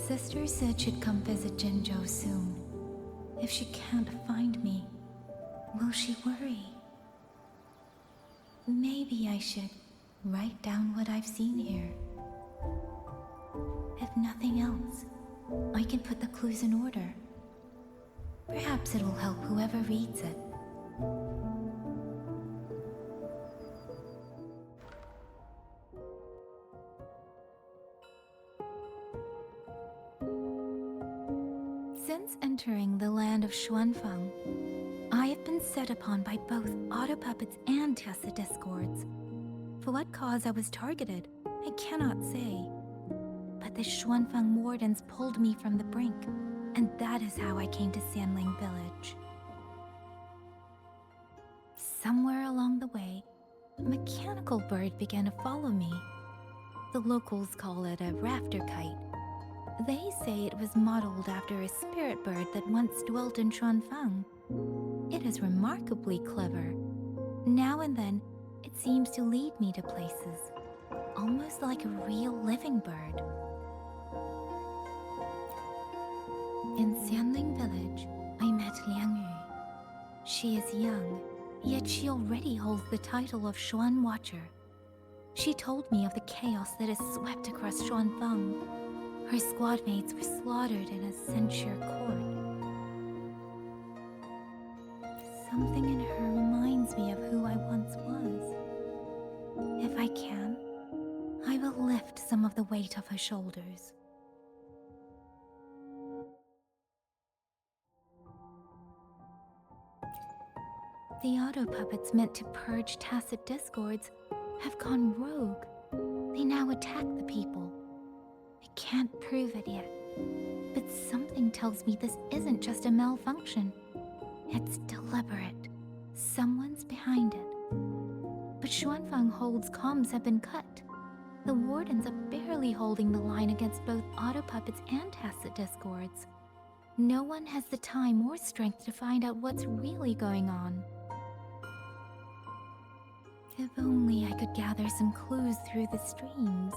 Sister said she'd come visit Jinzhou soon. If she can't find me, will she worry? Maybe I should write down what I've seen here. If nothing else, I can put the clues in order. Perhaps it will help whoever reads it. Since entering the land of Xuanfang, I have been set upon by both auto puppets and Tacit discords. For what cause I was targeted, I cannot say. But the Xuanfang wardens pulled me from the brink, and that is how I came to Xualing village. Somewhere along the way, a mechanical bird began to follow me. The locals call it a rafter kite. They say it was modeled after a spirit bird that once dwelt in Xuanfang. It is remarkably clever. Now and then, it seems to lead me to places, almost like a real living bird. In Xualing village, I met Liang Yu. She is young, yet she already holds the title of Xuan Watcher. She told me of the chaos that has swept across Xuanfang. Her squad mates were slaughtered in a censure court. Something in her reminds me of who I once was. If I can, I will lift some of the weight off her shoulders. The auto puppets meant to purge Tacit discords have gone rogue. They now attack the people. I can't prove it yet, but something tells me this isn't just a malfunction. It's deliberate. Someone's behind it. But Xuanfang Hold's comms have been cut. The wardens are barely holding the line against both auto puppets and Tacit discords. No one has the time or strength to find out what's really going on. If only I could gather some clues through the streams.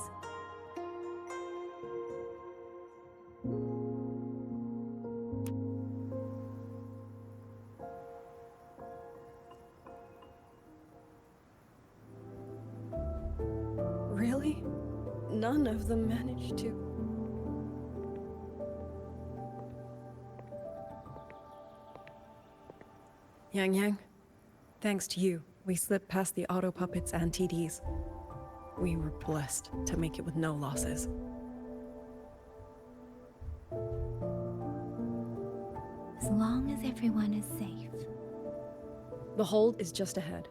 Really? None of them managed to... Yang, thanks to you, we slipped past the auto puppets and TDs. We were blessed to make it with no losses. As long as everyone is safe. The hold is just ahead.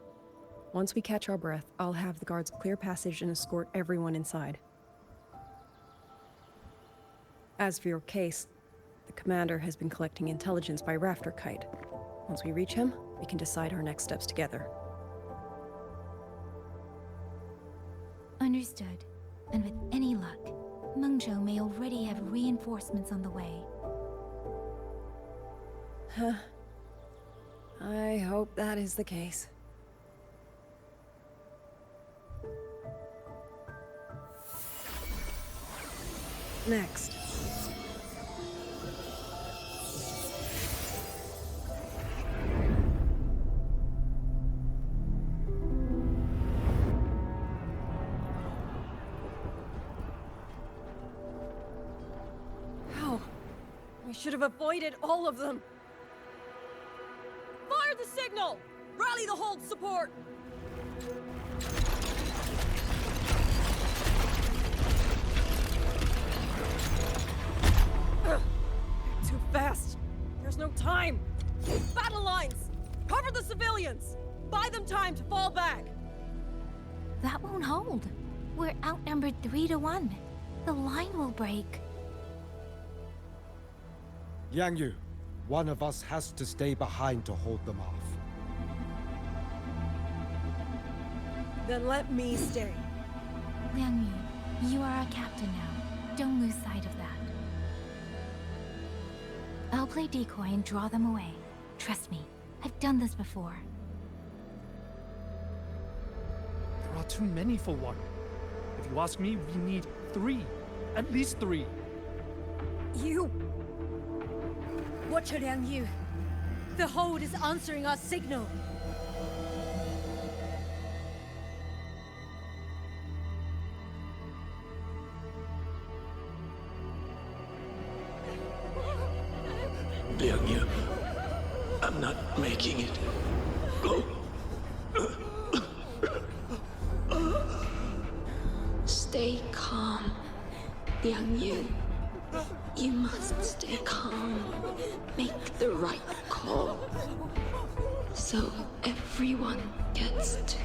Once we catch our breath, I'll have the guards clear passage and escort everyone inside. As for your case, the commander has been collecting intelligence by Rafter Kite. Once we reach him, we can decide our next steps together. Understood. And with any luck, Mengzhou may already have reinforcements on the way. Huh. I hope that is the case. Next. How? We should have avoided all of them. Fire the signal! Rally the hold support! Too fast! There's no time! Battle lines! Cover the civilians! Buy them time to fall back! That won't hold. We're outnumbered 3-1. The line will break. Yang Yu, one of us has to stay behind to hold them off. Then let me stay. Liang Yu, you are our captain now. Don't lose sight of that. I'll play decoy and draw them away. Trust me, I've done this before. There are too many for one. If you ask me, we need 3. At least 3. You! Watch her, Liang Yu. The hold is answering our signal. Liang Yu, I'm not making it. Go. Stay calm, Liang Yu. You must stay calm. Make the right call. So everyone gets to.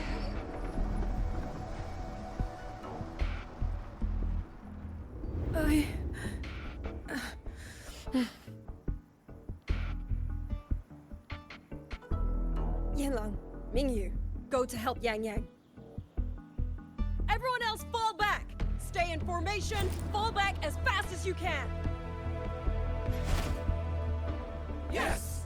Yanlang, Mingyu, go to help Yang Yang. Everyone else fall back! Stay in formation, fall back as fast as you can! Yes!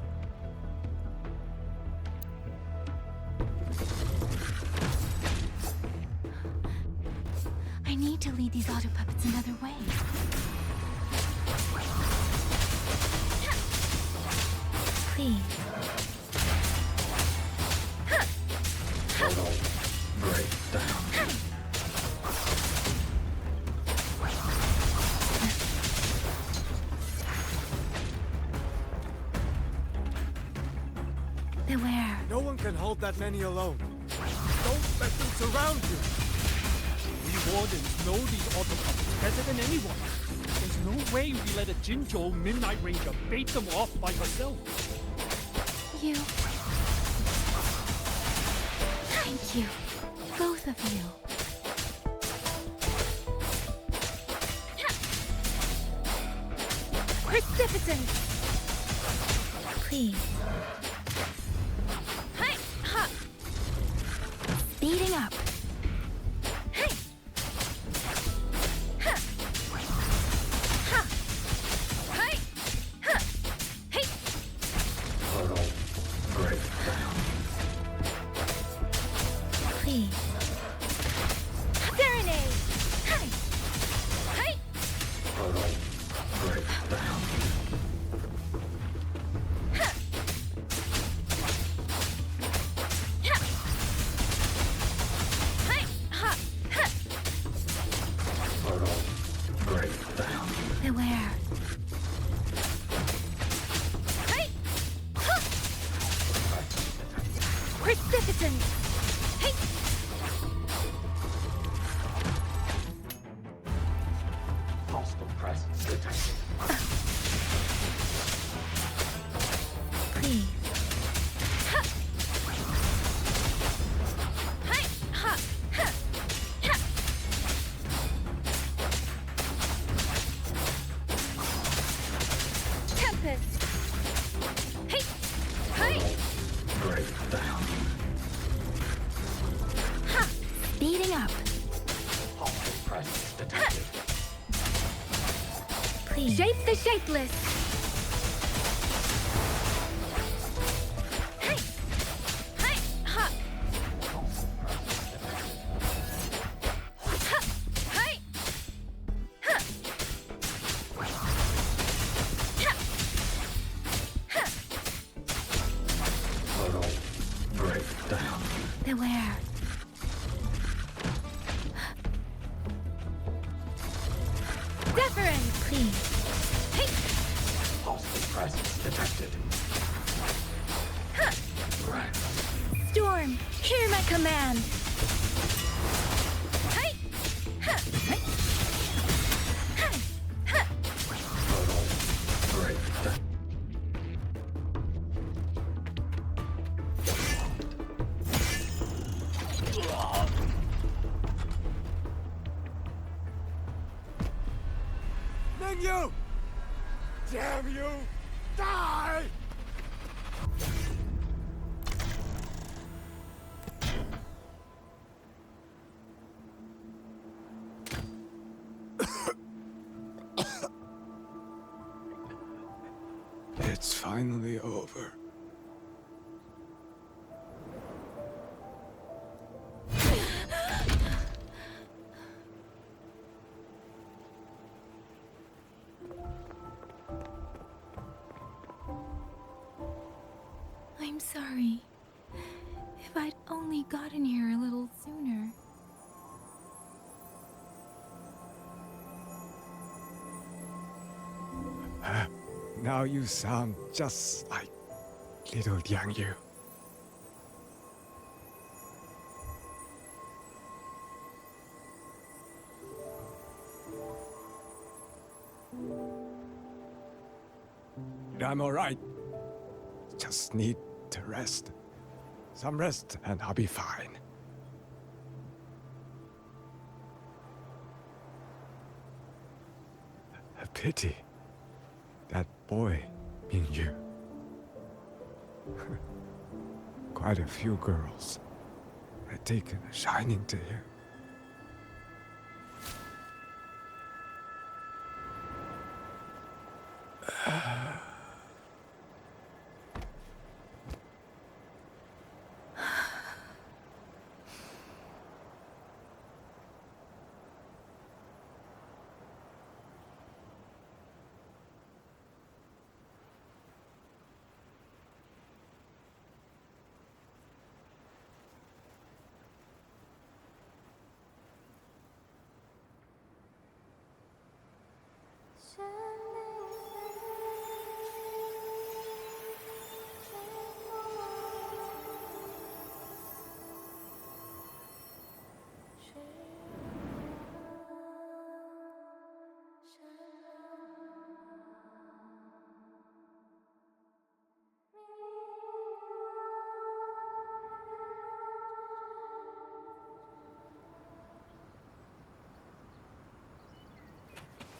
I need to lead these auto puppets another way. Please. Total breakdown. Beware. No one can hold that many alone. Don't let them surround you! We wardens know these auto puppets better than anyone. There's no way we let a Jinzhou Midnight Ranger bait them off by herself. You. Thank you. Both of you. Precipitous! Please. Speeding up. Total breakdown. Please. Serenade! Total breakdown. Total breakdown. Beware. Precipitous! Hostile presence detected. Please. Tempest! Breakdown. Speeding up. Hostile presence detected. Please. Shape the shapeless! Total breakdown. Beware. Deference! Please. Hostile presence detected. Right. Storm, hear my command! Total breakdown. Mingyu! Damn you! Die! It's finally over. I'm sorry. If I'd only gotten here a little sooner. Now you sound just like little Yang Yu. I'm alright. Just need to rest. Some rest and I'll be fine. A pity. That boy, Mingyu. Quite a few girls had taken a shining to him.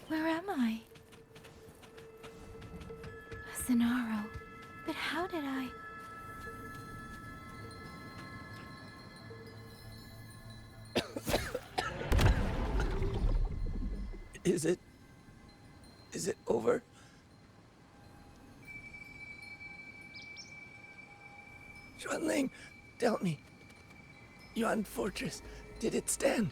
Where am I? Sonaro. But how did I... Is it over? Xualing, tell me. Yuan Fortress, did it stand?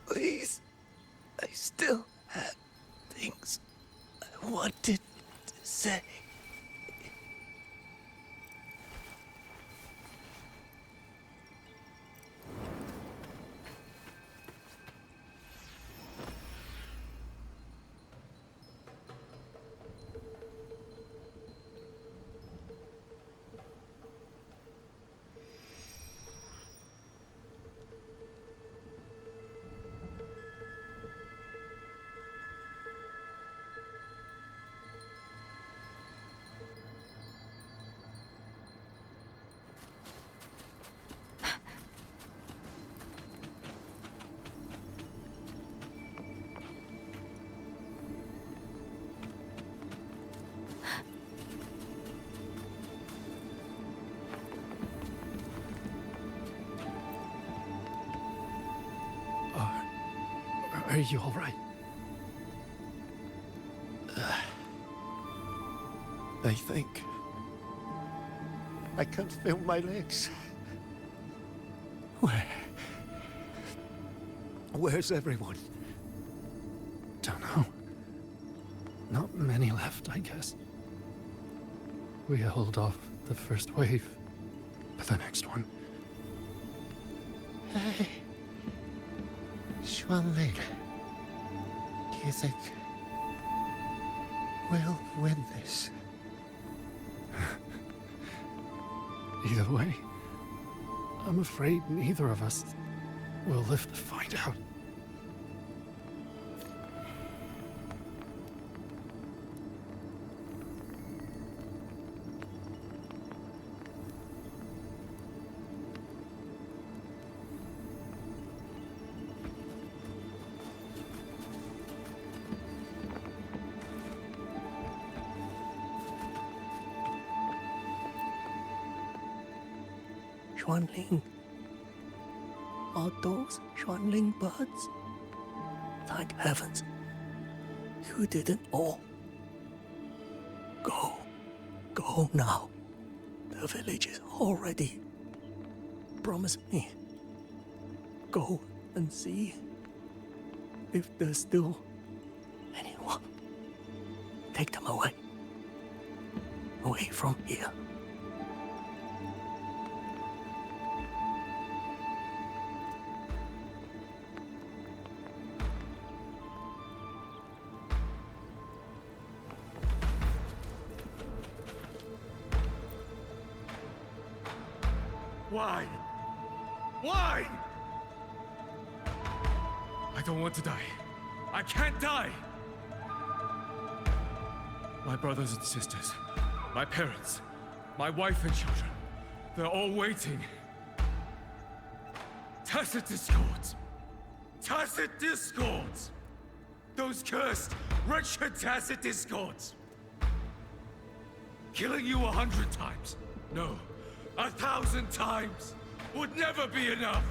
Please, I still had things I wanted to say. Are you all right? I think I can't feel my legs. Where's everyone? Don't know. Not many left, I guess. We held off the first wave, but the next one... Hey, Xualing, do you think we'll win this? Either way, I'm afraid neither of us will live to find out. Xualing. Are those Xualing birds? Thank heavens. You didn't all. Go. Go now. The village is all ready. Promise me. Go and see if there's still anyone. Take them away. Away from here. Why? Why? I don't want to die. I can't die! My brothers and sisters, my parents, my wife and children, they're all waiting. Tacit discords! Tacit discords! Those cursed, wretched tacit discords! Killing you 100 times, no, 1,000 times, would never be enough!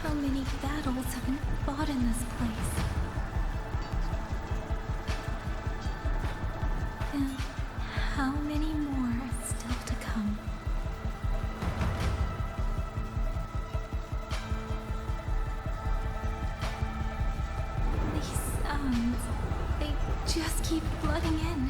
How many battles have been fought in this place? And how many more are still to come? These sounds, they just keep flooding in.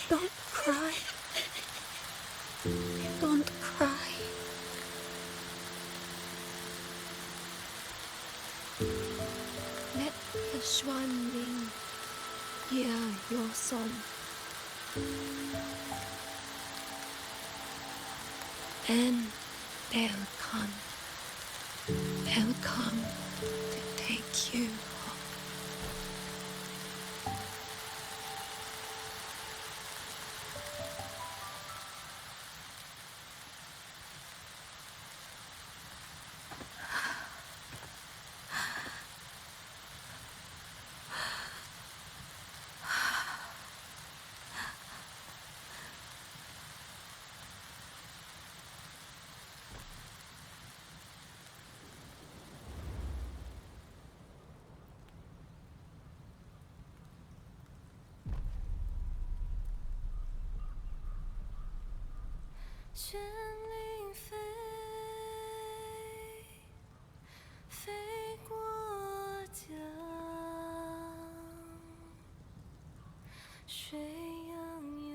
Don't cry. Don't cry. Let the Xualing hear your song. And they'll come. They'll come to take you home. 卷领飞，飞过江，水泱泱，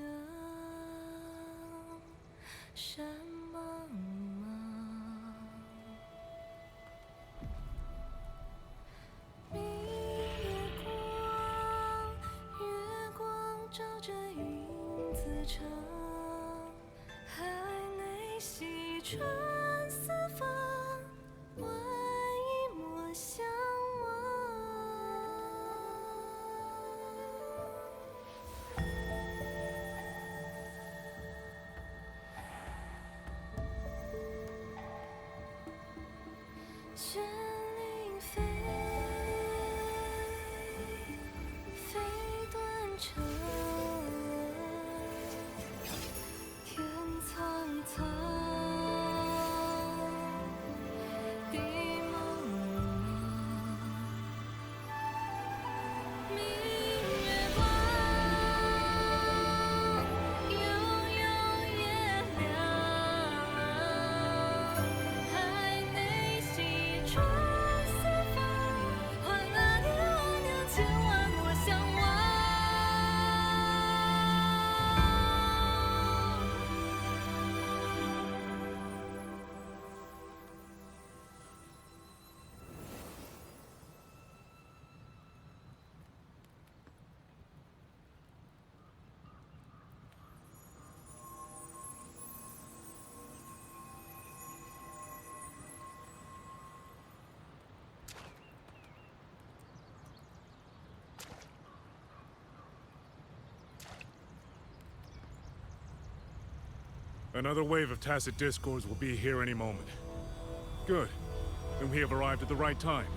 山茫茫。明月光，月光照着云子长。海内西川四方，万一莫相忘。卷领飞，飞断肠。天苍苍，地茫茫。明月光，悠悠月亮。海内西川四方，换阿娘千万莫相忘。Another wave of tacit discords will be here any moment. Good. Then we have arrived at the right time.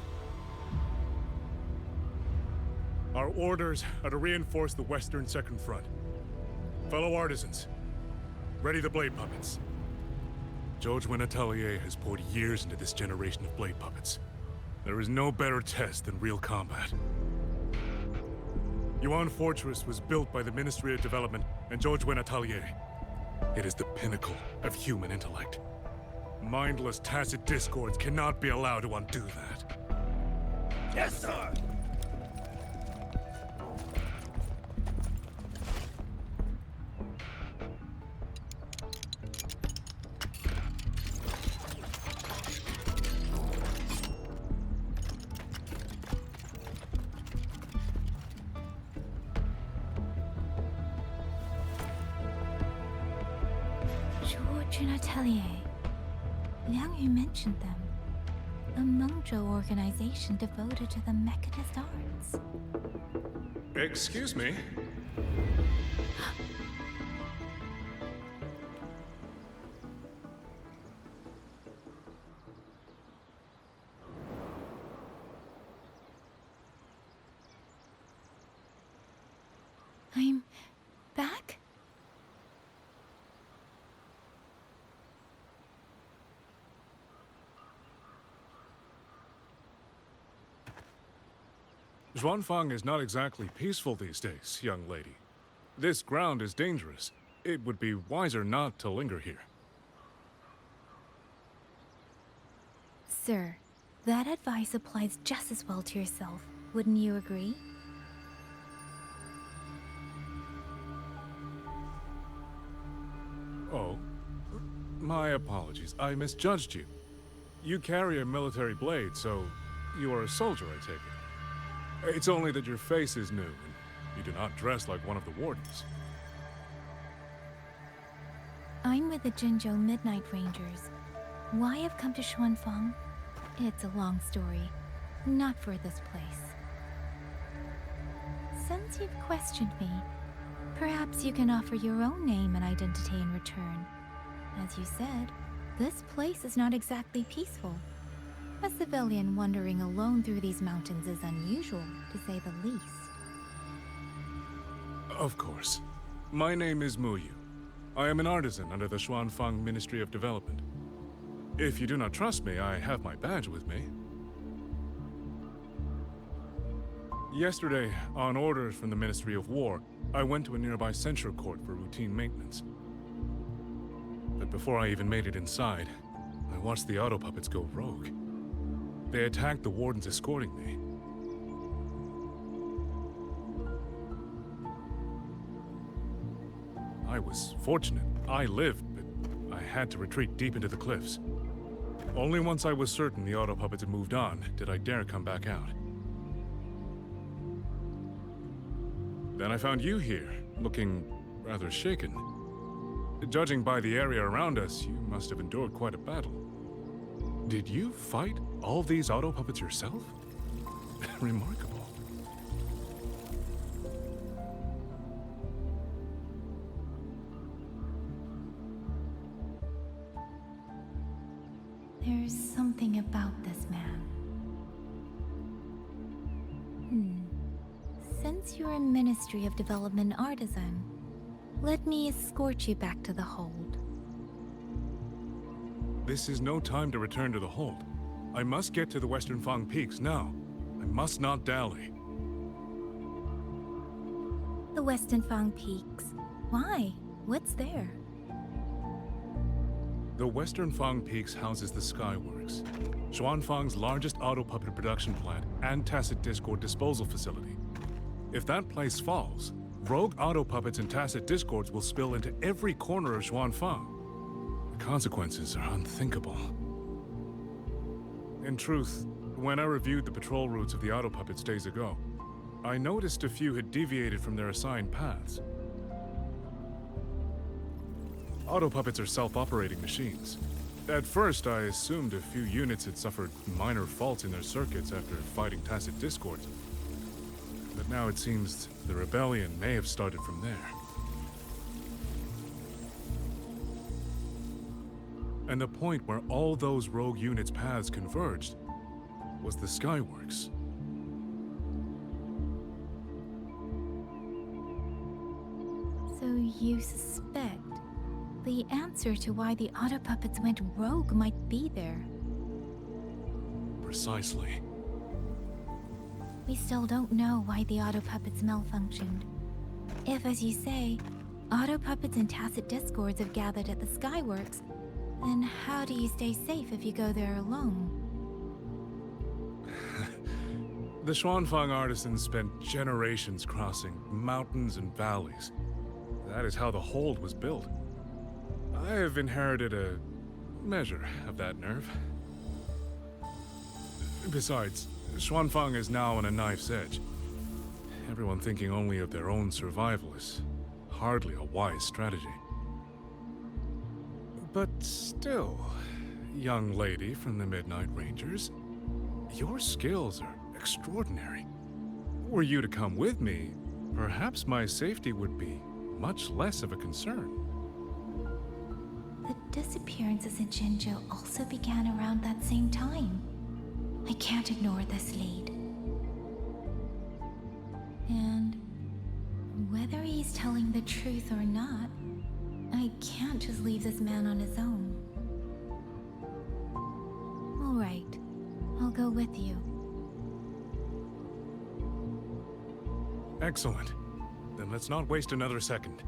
Our orders are to reinforce the western second front. Fellow artisans, ready the blade puppets. Jojwen Atelier has poured years into this generation of blade puppets. There is no better test than real combat. Yuan Fortress was built by the Ministry of Development and Jojwen Atelier. It is the pinnacle of human intellect. Mindless tacit discords cannot be allowed to undo that. Yes, sir! Jojwen Atelier. Liang Yu mentioned them. A Mengzhou organization devoted to the mechanist arts. Excuse me? I'm back? Xuanfang is not exactly peaceful these days, young lady. This ground is dangerous. It would be wiser not to linger here. Sir, that advice applies just as well to yourself. Wouldn't you agree? Oh, my apologies. I misjudged you. You carry a military blade, so you are a soldier, I take it. It's only that your face is new, and you do not dress like one of the wardens. I'm with the Jinzhou Midnight Rangers. Why I've come to Xuanfang? It's a long story. Not for this place. Since you've questioned me, perhaps you can offer your own name and identity in return. As you said, this place is not exactly peaceful. A civilian wandering alone through these mountains is unusual, to say the least. Of course. My name is Muyu. I am an artisan under the Xuanfang Ministry of Development. If you do not trust me, I have my badge with me. Yesterday, on orders from the Ministry of War, I went to a nearby censure court for routine maintenance. The But before I even made it inside, I watched the auto puppets go rogue. They attacked the wardens escorting me. I was fortunate. I lived, but I had to retreat deep into the cliffs. Only once I was certain the auto puppets had moved on did I dare come back out. Then I found you here, looking rather shaken. Judging by the area around us, you must have endured quite a battle. Did you fight all these auto puppets yourself? Remarkable. There's something about this man. Since you're a Ministry of Development artisan, let me escort you back to the hold. This is no time to return to the hold. I must get to the Western Fang Peaks now. I must not dally. The Western Fang Peaks. Why? What's there? The Western Fang Peaks houses the Skyworks, Xuanfang's largest auto puppet production plant and tacit discord disposal facility. If that place falls, rogue auto puppets and tacit discords will spill into every corner of Xuanfang. The consequences are unthinkable. In truth, when I reviewed the patrol routes of the auto puppets days ago, I noticed a few had deviated from their assigned paths. Auto puppets are self-operating machines. At first, I assumed a few units had suffered minor faults in their circuits after fighting tacit discords. But now it seems the rebellion may have started from there. And the point where all those rogue units' paths converged was the Skyworks. So you suspect the answer to why the auto puppets went rogue might be there? Precisely. We still don't know why the auto puppets malfunctioned. If, as you say, auto puppets and tacit discords have gathered at the Skyworks, then how do you stay safe if you go there alone? The Xuanfang artisans spent generations crossing mountains and valleys. That is how the hold was built. I have inherited a measure of that nerve. Besides, Xuanfang is now on a knife's edge. Everyone thinking only of their own survival is hardly a wise strategy. But still, young lady from the Midnight Rangers, your skills are extraordinary. Were you to come with me, perhaps my safety would be much less of a concern. The disappearances in Jinzhou also began around that same time. I can't ignore this lead. And whether he's telling the truth or not, I can't just leave this man on his own. All right, I'll go with you. Excellent. Then let's not waste another second.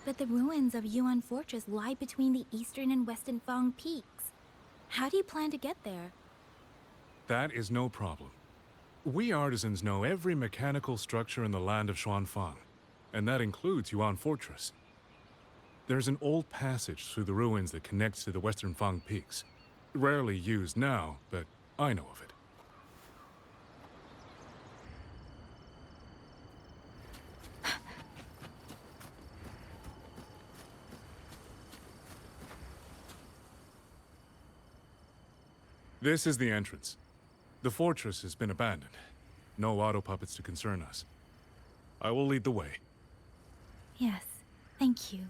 But the ruins of Yuan Fortress lie between the eastern and western Fang peaks. How do you plan to get there? That is no problem. We artisans know every mechanical structure in the land of Xuanfang, and that includes Yuan Fortress. There's an old passage through the ruins that connects to the western Fang peaks. Rarely used now, but I know of it. This is the entrance. The fortress has been abandoned. No auto puppets to concern us. I will lead the way. Yes, thank you.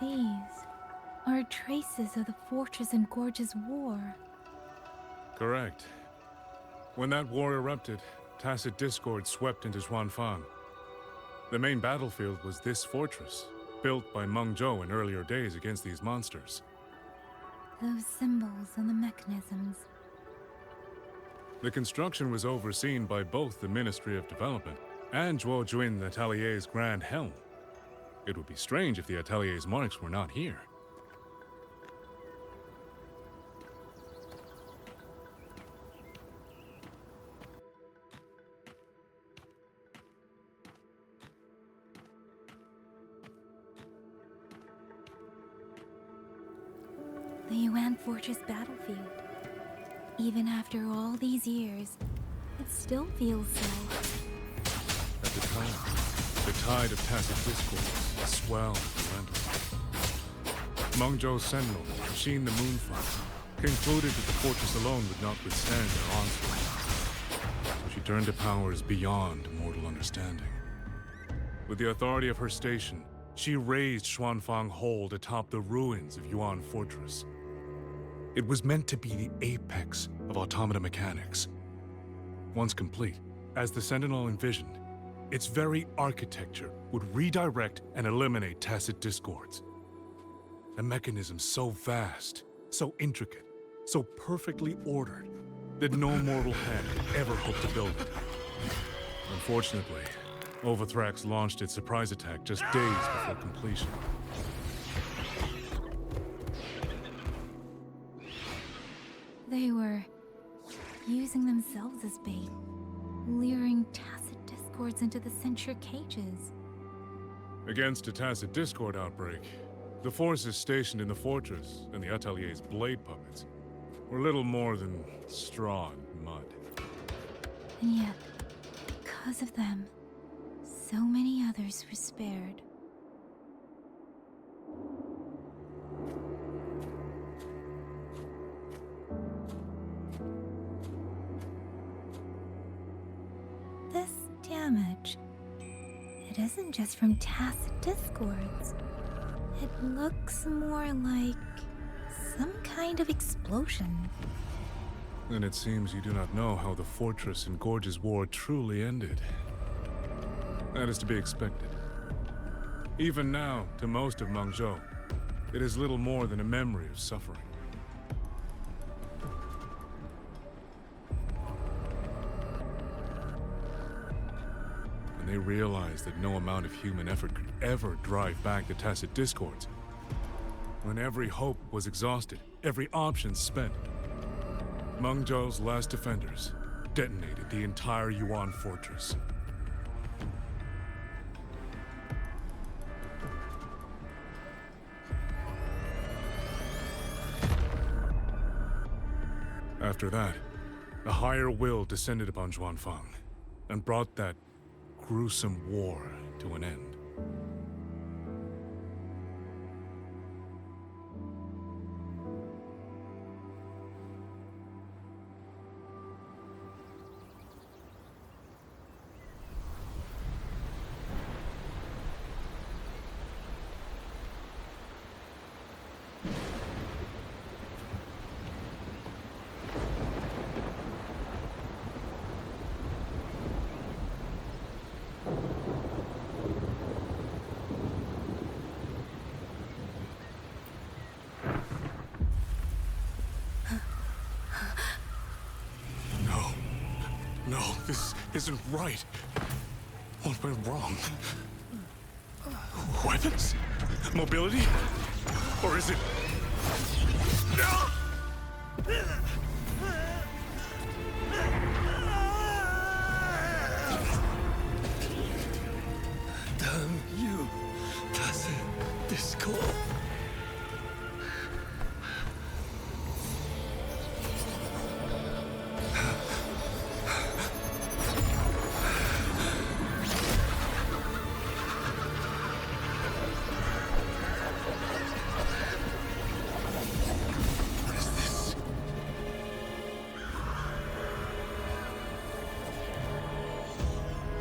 These are traces of the Fortress and Gorge's war. Correct. When that war erupted, tacit discord swept into Xuanfang. The main battlefield was this fortress, built by Meng Zhou in earlier days against these monsters. Those symbols and the mechanisms. The construction was overseen by both the Ministry of Development and Zhuo Jun Atelier's Grand Helm. It would be strange if the Atelier's marks were not here. The Yuan Fortress battlefield. Even after all these years, it still feels so. At the time, the tide of tacit discord swelled relentlessly. Meng Zhou's sentinel, Xin the Moonfire, concluded that the fortress alone would not withstand their onslaught. So she turned to powers beyond mortal understanding. With the authority of her station, she raised Xuanfang Hold atop the ruins of Yuan Fortress. It was meant to be the apex of automata mechanics. Once complete, as the Sentinel envisioned, its very architecture would redirect and eliminate tacit discords. A mechanism so vast, so intricate, so perfectly ordered, that no mortal hand could ever hope to build it. Unfortunately, Overthrax launched its surprise attack just days before completion. They were using themselves as bait, luring tacit discords into the censure cages. Against a tacit discord outbreak, the forces stationed in the fortress and the Atelier's blade puppets were little more than straw and mud. And yet, because of them, so many others were spared. This damage, it isn't just from tacit discords. It looks more like some kind of explosion. Then it seems you do not know how the Fortress and Gorge's war truly ended. That is to be expected. Even now, to most of Meng Zhou, it is little more than a memory of suffering. When they realized that no amount of human effort could ever drive back the tacit discords, when every hope was exhausted, every option spent, Meng Zhou's last defenders detonated the entire Yuan Fortress. After that, a higher will descended upon Xuanfang and brought that gruesome war to an end. No, this isn't right. What went wrong? Weapons? Mobility? Or is it... Damn you, tacit discord.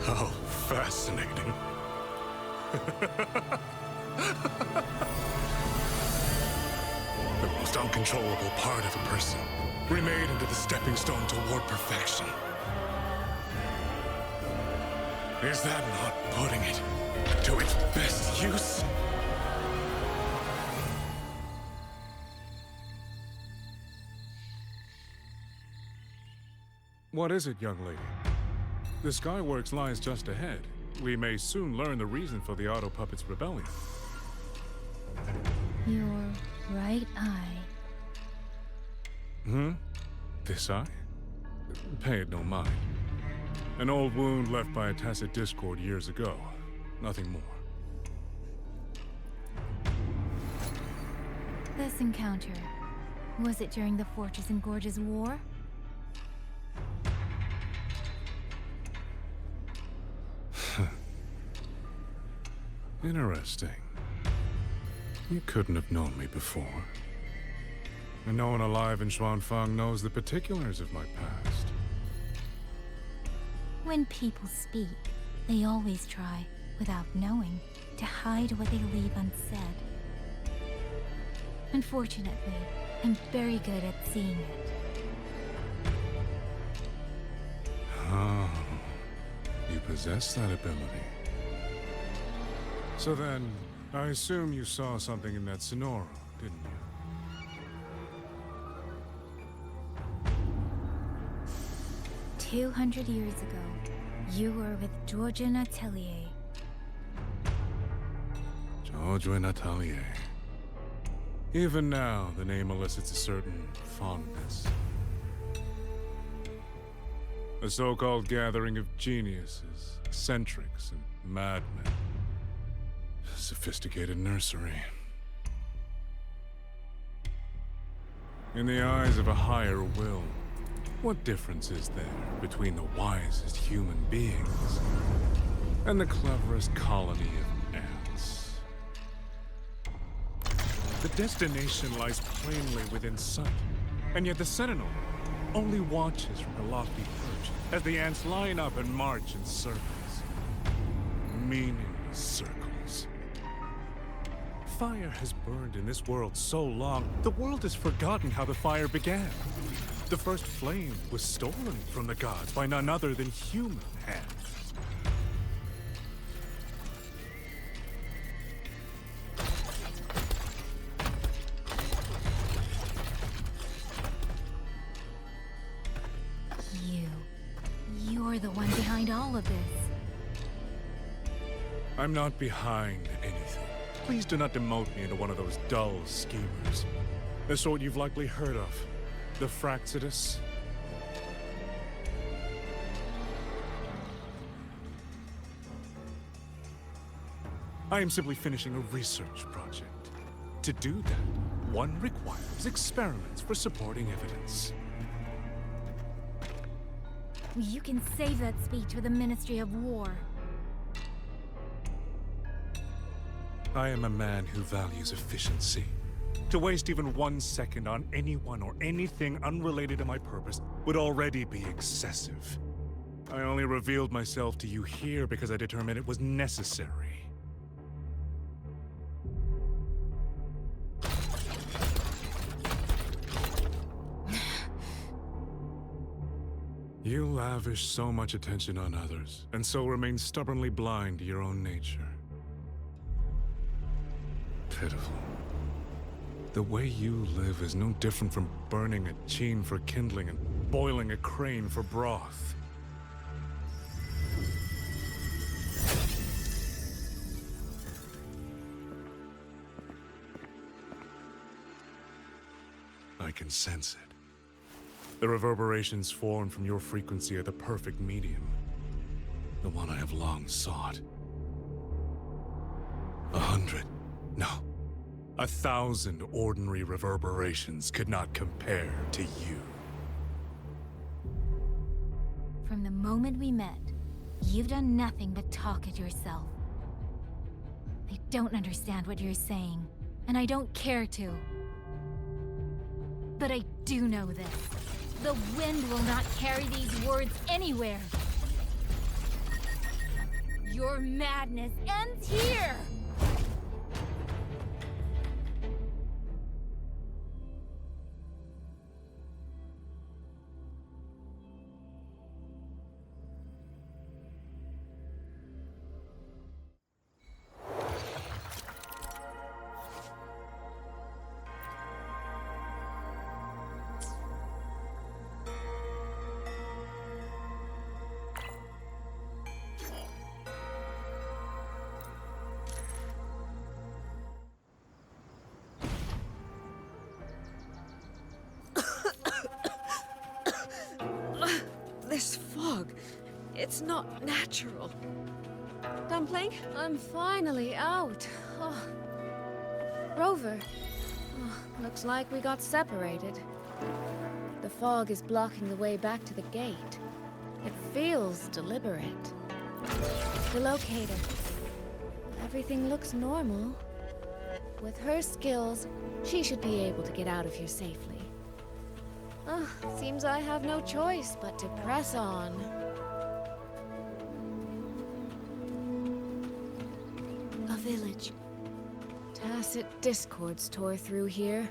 How fascinating. The most uncontrollable part of a person, remade into the stepping stone toward perfection. Is that not putting it to its best use? What is it, young lady? The Skyworks lies just ahead. We may soon learn the reason for the Auto Puppet's rebellion. Your right eye. This eye? Pay it no mind. An old wound left by a tacit discord years ago. Nothing more. This encounter, was it during the Fortress and Gorges War? Interesting. You couldn't have known me before. And no one alive in Xuanfang knows the particulars of my past. When people speak, they always try, without knowing, to hide what they leave unsaid. Unfortunately, I'm very good at seeing it. Oh, you possess that ability. So then, I assume you saw something in that Sonora, didn't you? 200 years ago, you were with Georgian Atelier. Georgian Atelier. Even now, the name elicits a certain fondness. A so-called gathering of geniuses, eccentrics, and madmen. A sophisticated nursery. In the eyes of a higher will, what difference is there between the wisest human beings and the cleverest colony of ants? The destination lies plainly within sight, and yet the Sentinel only watches from her lofty perch as the ants line up and march in circles. Meaningless circles. Fire has burned in this world so long, the world has forgotten how the fire began. The first flame was stolen from the gods by none other than human hands. You're the one behind all of this. I'm not behind anything. Please do not demote me into one of those dull schemers. The sort you've likely heard of. The Fraxidus. I am simply finishing a research project. To do that, one requires experiments for supporting evidence. You can save that speech for the Ministry of War. I am a man who values efficiency. To waste even 1 second on anyone or anything unrelated to my purpose would already be excessive. I only revealed myself to you here because I determined it was necessary. You lavish so much attention on others, and so remain stubbornly blind to your own nature. Pitiful. The way you live is no different from burning a chine for kindling and boiling a crane for broth. I can sense it. The reverberations formed from your frequency are the perfect medium. The one I have long sought. 100, no. 1,000 ordinary reverberations could not compare to you. From the moment we met, you've done nothing but talk at yourself. I don't understand what you're saying, and I don't care to. But I do know this. The wind will not carry these words anywhere. Your madness ends here! It's not natural. Dumpling? I'm finally out. Oh. Rover. Oh, looks like we got separated. The fog is blocking the way back to the gate. It feels deliberate. The locator. Everything looks normal. With her skills, she should be able to get out of here safely. Seems I have no choice but to press on. A village. Tacit discords tore through here.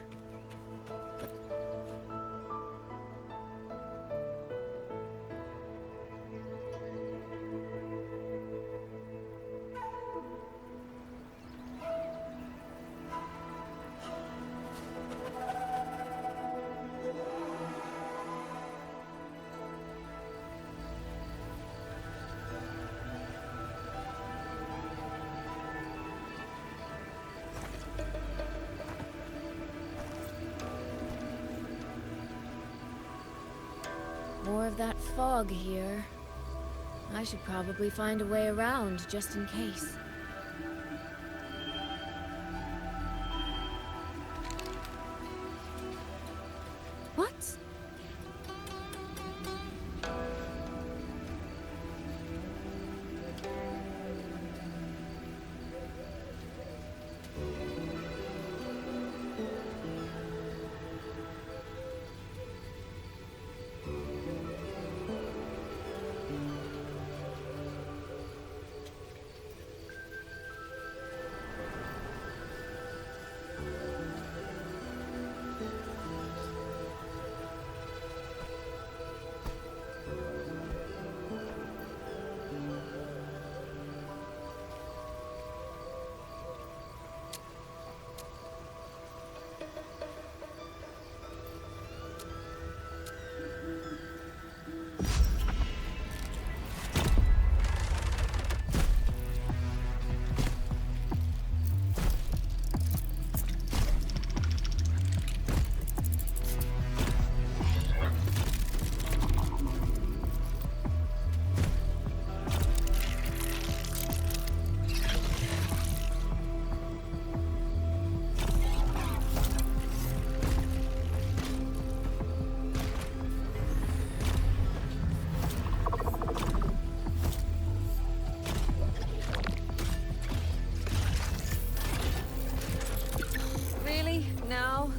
More of that fog here. I should probably find a way around, just in case. What? Now?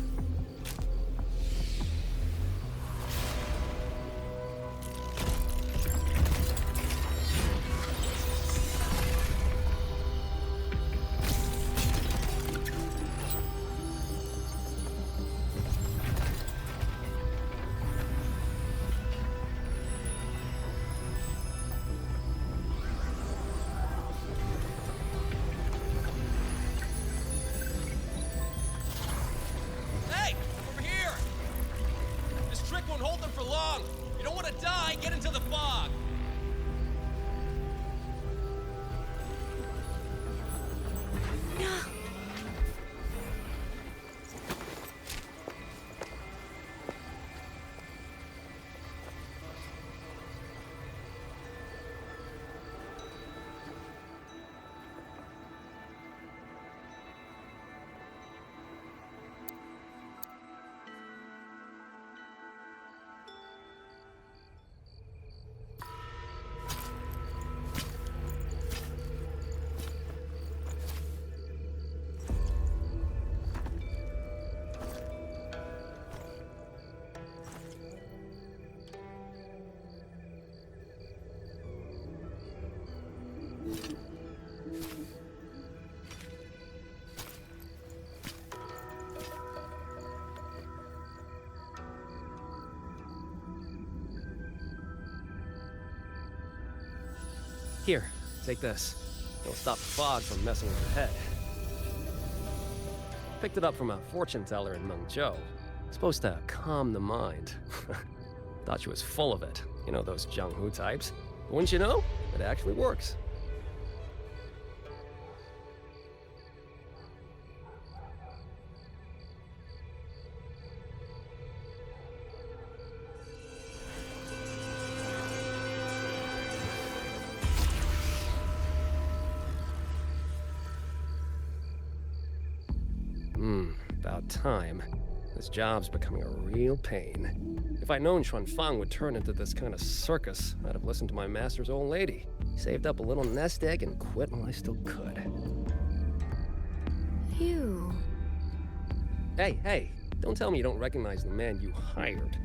Won't hold them for long. You don't want to die, get into the fog. Here, take this. It'll stop the fog from messing with your head. Picked it up from a fortune teller in Mengzhou. Supposed to calm the mind. Thought she was full of it. You know those Jianghu types. But wouldn't you know? It actually works. About time. This job's becoming a real pain. If I'd known Xuanfang would turn into this kind of circus, I'd have listened to my master's old lady. Saved up a little nest egg and quit while I still could. You... Hey, don't tell me you don't recognize the man you hired.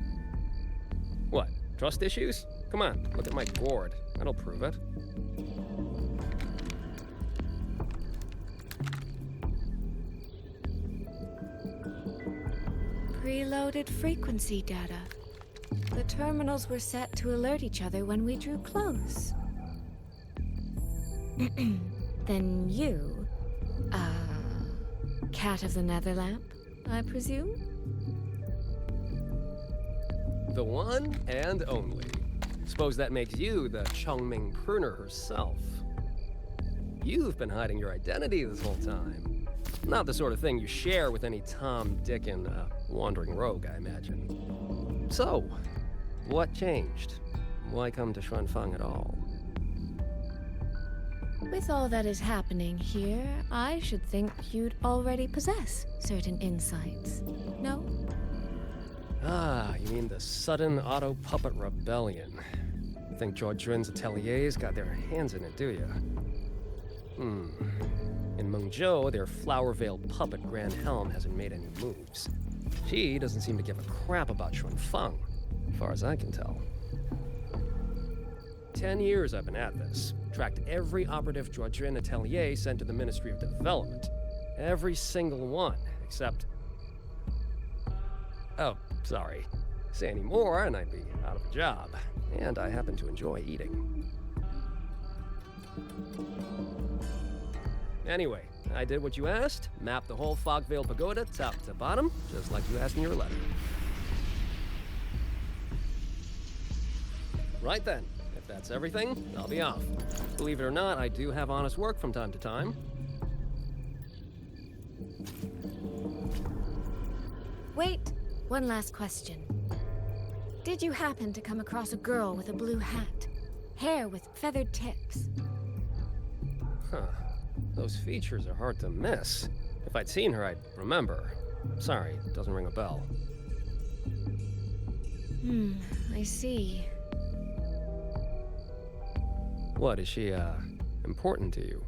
What, trust issues? Come on, look at my gourd. That'll prove it. Preloaded frequency data. The terminals were set to alert each other when we drew close. Then you, cat of the Netherlamp, I presume? The one and only. Suppose that makes you the Chongming pruner herself. You've been hiding your identity this whole time. Not the sort of thing you share with any Tom, Dick, and wandering rogue, I imagine. So, what changed? Why come to Xuanfang at all? With all that is happening here, I should think you'd already possess certain insights. No? Ah, you mean the sudden auto-puppet rebellion. Think Zhuojun's ateliers got their hands in it, do you? In Mengzhou, their flower-veiled puppet Grand Helm hasn't made any moves. She doesn't seem to give a crap about Xuanfang, as far as I can tell. 10 years I've been at this. Tracked every operative Zhuojun atelier sent to the Ministry of Development. Every single one, except... Oh, sorry. Say any more and I'd be out of a job. And I happen to enjoy eating. Anyway, I did what you asked. Mapped the whole Fogvale Pagoda top to bottom, just like you asked in your letter. Right then. If that's everything, I'll be off. Believe it or not, I do have honest work from time to time. Wait, one last question. Did you happen to come across a girl with a blue hat? Hair with feathered tips? Huh. Those features are hard to miss. If I'd seen her, I'd remember. Sorry, doesn't ring a bell. I see. What, is she, important to you?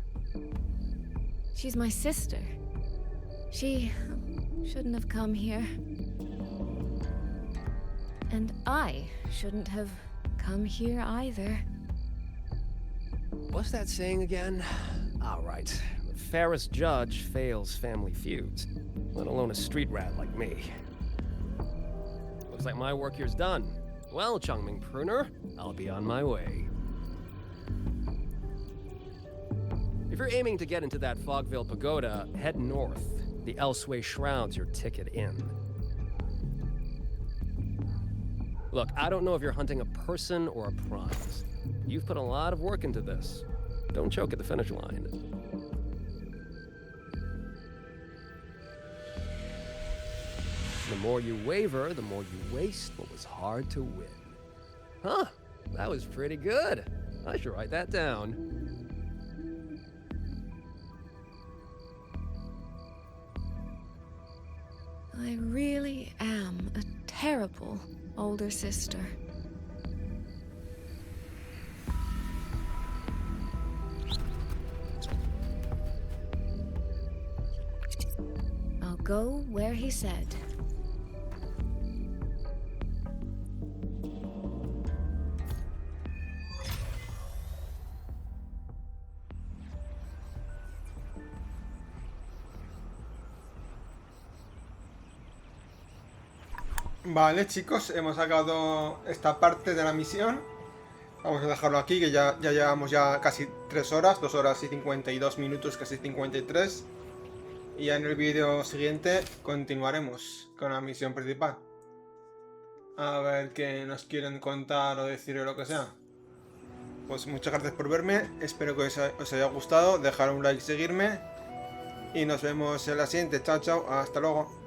She's my sister. She shouldn't have come here. And I shouldn't have come here either. What's that saying again? All right. The fairest judge fails family feuds, let alone a street rat like me. Looks like my work here's done. Well, Chongming Pruner, I'll be on my way. If you're aiming to get into that Fogvale Pagoda, head north. The Elseway Shroud's your ticket in. Look, I don't know if you're hunting a person or a prize. You've put a lot of work into this. Don't choke at the finish line. The more you waver, the more you waste what was hard to win. Huh, that was pretty good. I should write that down. I really am a terrible older sister. I'll go where he said. Vale, chicos, hemos acabado esta parte de la misión. Vamos a dejarlo aquí, que ya llevamos casi 3 horas, 2 horas y 52 minutos, casi 53. Y ya en el vídeo siguiente continuaremos con la misión principal. A ver qué nos quieren contar o decir o lo que sea. Pues muchas gracias por verme, espero que os haya gustado, dejar un like y seguirme. Y nos vemos en la siguiente, chao, chao, hasta luego.